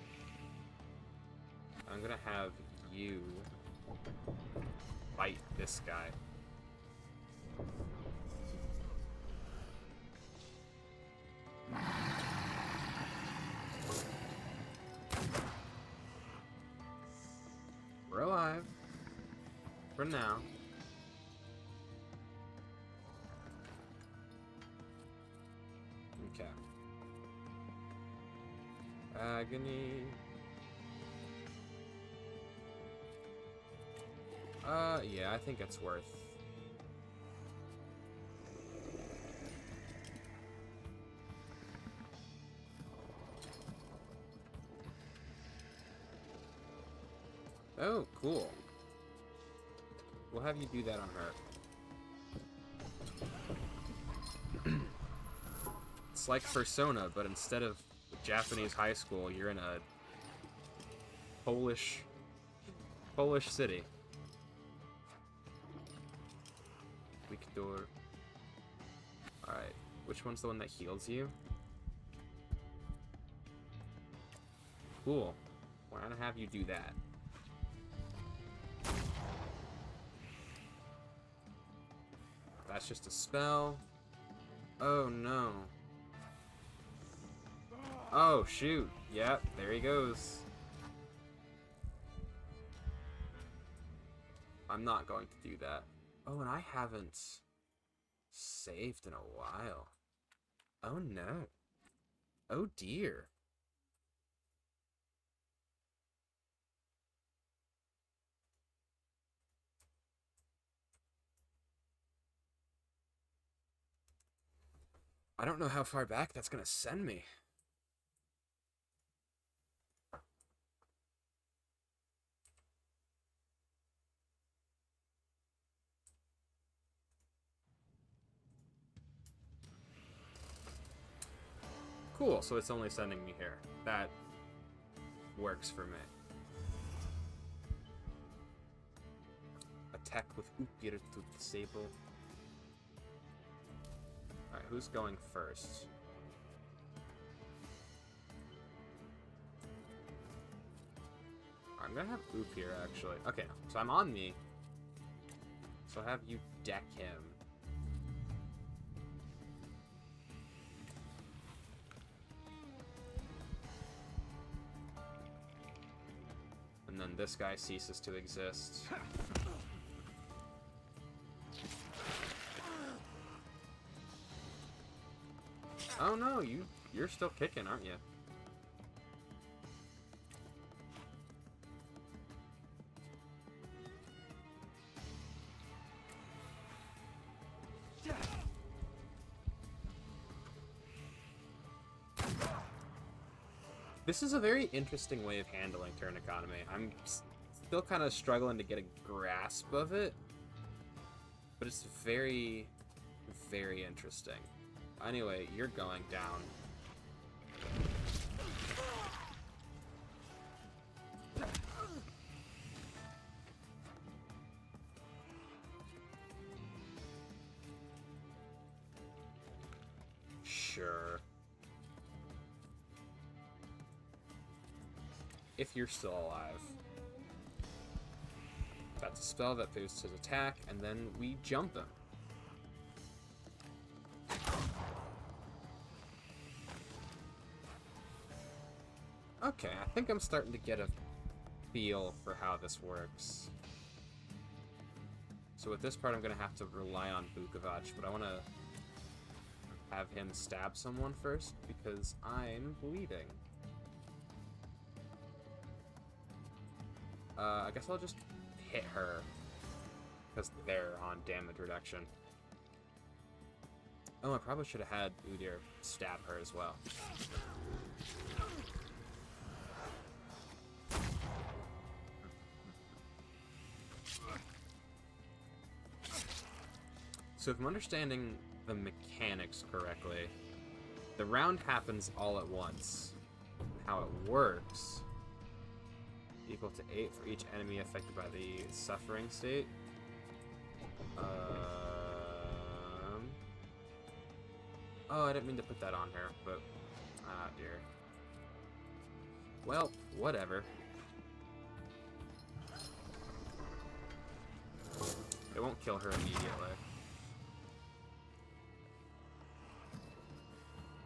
Speaker 1: I'm gonna have you fight this guy. We're alive. For now. Okay. Agony. Yeah, I think it's worth. Oh, cool. We'll have you do that on her. It's like Persona, but instead of Japanese high school, you're in a Polish city. Victor. Alright, which one's the one that heals you? Cool. Why don't I have you do that? That's just a spell. Oh no. Oh shoot. Yep, there he goes. I'm not going to do that. Oh, and I haven't saved in a while. Oh no. Oh dear. I don't know how far back that's gonna send me. Cool, so it's only sending me here. That works for me. Attack with Upir to disable. Alright, who's going first? I'm gonna have Oop here, actually. Okay, so I'm on me. So I'll have you deck him. And then this guy ceases to exist. Oh no, you're still kicking, aren't you? This is a very interesting way of handling turn economy. I'm still kind of struggling to get a grasp of it, but it's very, very interesting. Anyway, you're going down. Sure. If you're still alive. That's a spell that boosts his attack, and then we jump him. Okay, I think I'm starting to get a feel for how this works. So with this part, I'm going to have to rely on Vukovac, but I want to have him stab someone first because I'm bleeding. I guess I'll just hit her. because they're on damage reduction. Oh, I probably should have had Udyr stab her as well. So if I'm understanding the mechanics correctly, the round happens all at once. How it works, equal to 8 for each enemy affected by the suffering state. Oh, I didn't mean to put that on here, but ah dear. Well, whatever. It won't kill her immediately.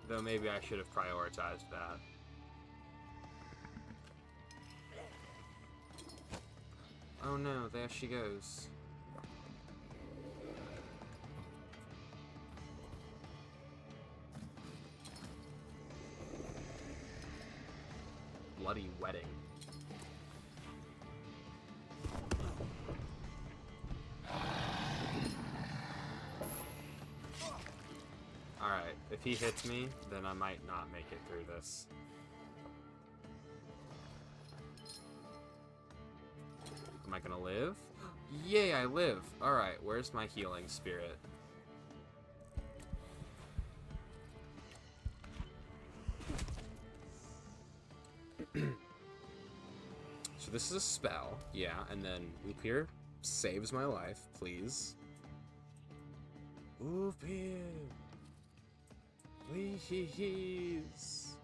Speaker 1: Though maybe I should have prioritized that. Oh no, there she goes. Bloody wedding. Alright, if he hits me, then I might not make it through this. Am I gonna live? Yay, I live! Alright, where's my healing spirit? So this is a spell, yeah, and then Upir saves my life, please. Upir! Please!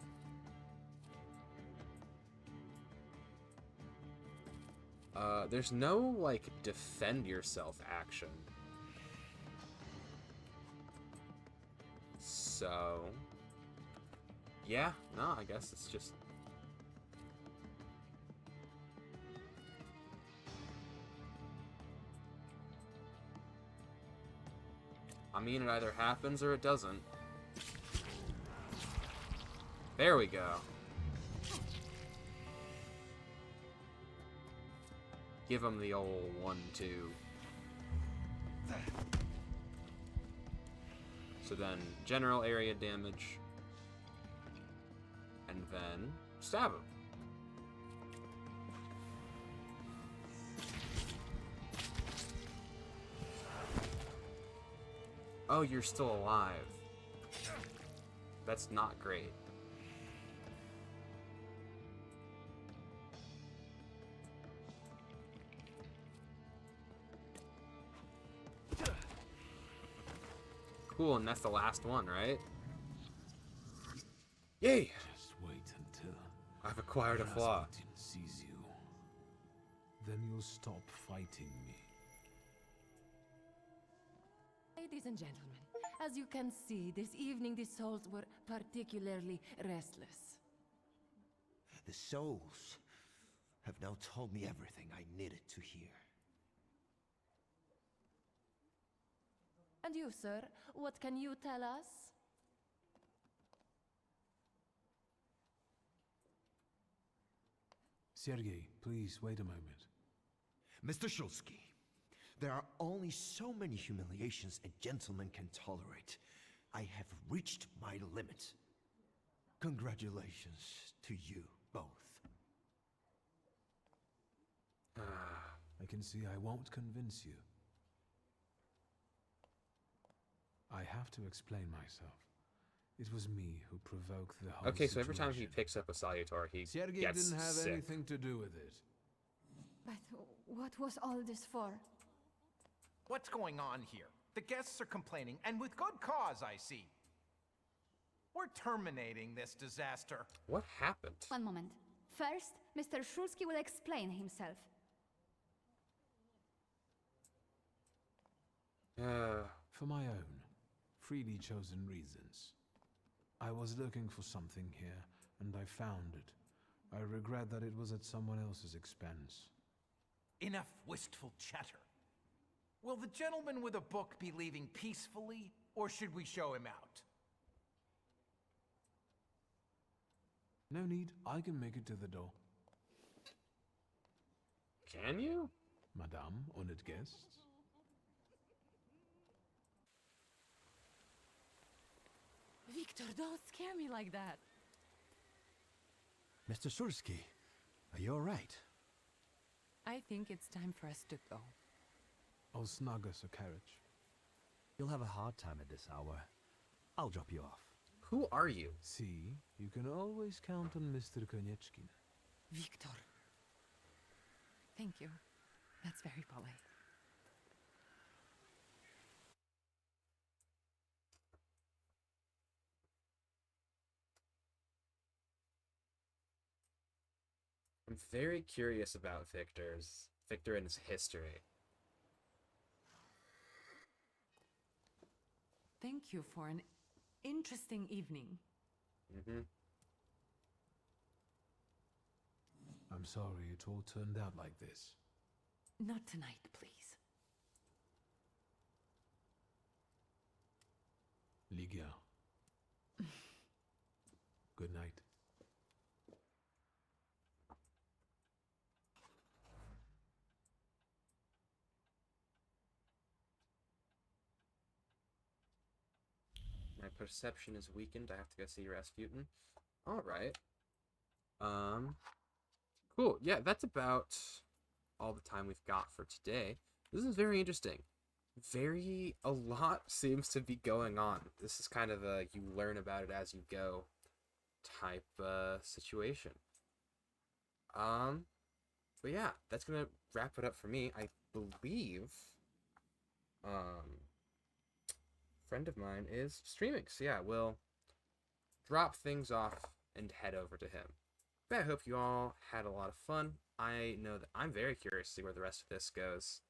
Speaker 1: There's no, like, defend yourself action. So... yeah, no, I guess it's just... I mean, it either happens or it doesn't. There we go. Give him the old 1-2. So then, general area damage. And then, stab him. Oh, you're still alive. That's not great. Cool, and that's the last one, right? Yay!
Speaker 3: Just wait until
Speaker 1: I've acquired a flaw.
Speaker 3: Rasputin sees you. Then you'll stop fighting me.
Speaker 15: Ladies and gentlemen, as you can see, this evening the souls were particularly restless.
Speaker 17: The souls have now told me everything I needed to hear.
Speaker 15: And you, sir, what can you tell us?
Speaker 3: Sergei, please wait a moment.
Speaker 17: Mr. Shulsky, there are only so many humiliations a gentleman can tolerate. I have reached my limit. Congratulations to you both.
Speaker 3: I can see I won't convince you. I have to explain myself. It was me who provoked the whole
Speaker 1: Okay, so every time he
Speaker 3: situation.
Speaker 1: picks up a Salutor, he
Speaker 3: Sergei
Speaker 1: gets
Speaker 3: didn't have
Speaker 1: sick.
Speaker 3: anything to do with it.
Speaker 18: But what was all this for?
Speaker 7: What's going on here? The guests are complaining, and with good cause, I see. We're terminating this disaster.
Speaker 1: What happened?
Speaker 18: One moment. First, Mr. Shulsky will explain himself.
Speaker 3: For my own, freely chosen reasons. I was looking for something here, and I found it. I regret that it was at someone else's expense.
Speaker 7: Enough wistful chatter. Will the gentleman with a book be leaving peacefully, or should we show him out?
Speaker 3: No need, I can make it to the door.
Speaker 1: Can you?
Speaker 3: Madame, honored guests.
Speaker 15: Victor, don't scare me like that.
Speaker 3: Mr. Shulsky, are you all right?
Speaker 9: I think it's time for us to go.
Speaker 3: I'll snug us a carriage.
Speaker 5: You'll have a hard time at this hour. I'll drop you off.
Speaker 1: Who are you?
Speaker 3: See, you can always count on Mr. Konieczkin.
Speaker 9: Victor. Thank you. That's very polite.
Speaker 1: I'm very curious about Victor and his history.
Speaker 9: Thank you for an interesting evening.
Speaker 1: Mm-hmm.
Speaker 3: I'm sorry it all turned out like this.
Speaker 9: Not tonight, please.
Speaker 3: Ligia. Good night.
Speaker 1: My perception is weakened. I have to go see Rasputin. Alright. Cool. Yeah, that's about all the time we've got for today. This is very interesting. A lot seems to be going on. This is kind of a you learn about it as you go type situation. But yeah, that's gonna wrap it up for me. I believe friend of mine is streaming, so yeah, we'll drop things off and head over to him. But I hope you all had a lot of fun. I know that I'm very curious to see where the rest of this goes.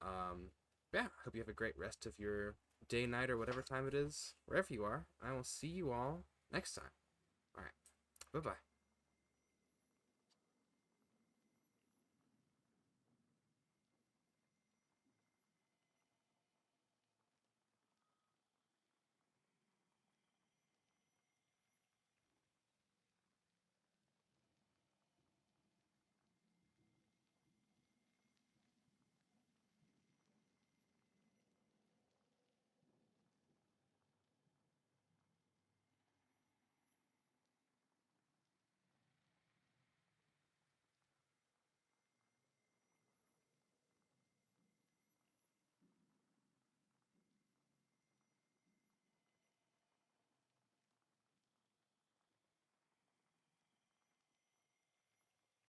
Speaker 1: Yeah, hope you have a great rest of your day, night, or whatever time it is, wherever you are. I will see you all next time. Alright, bye-bye.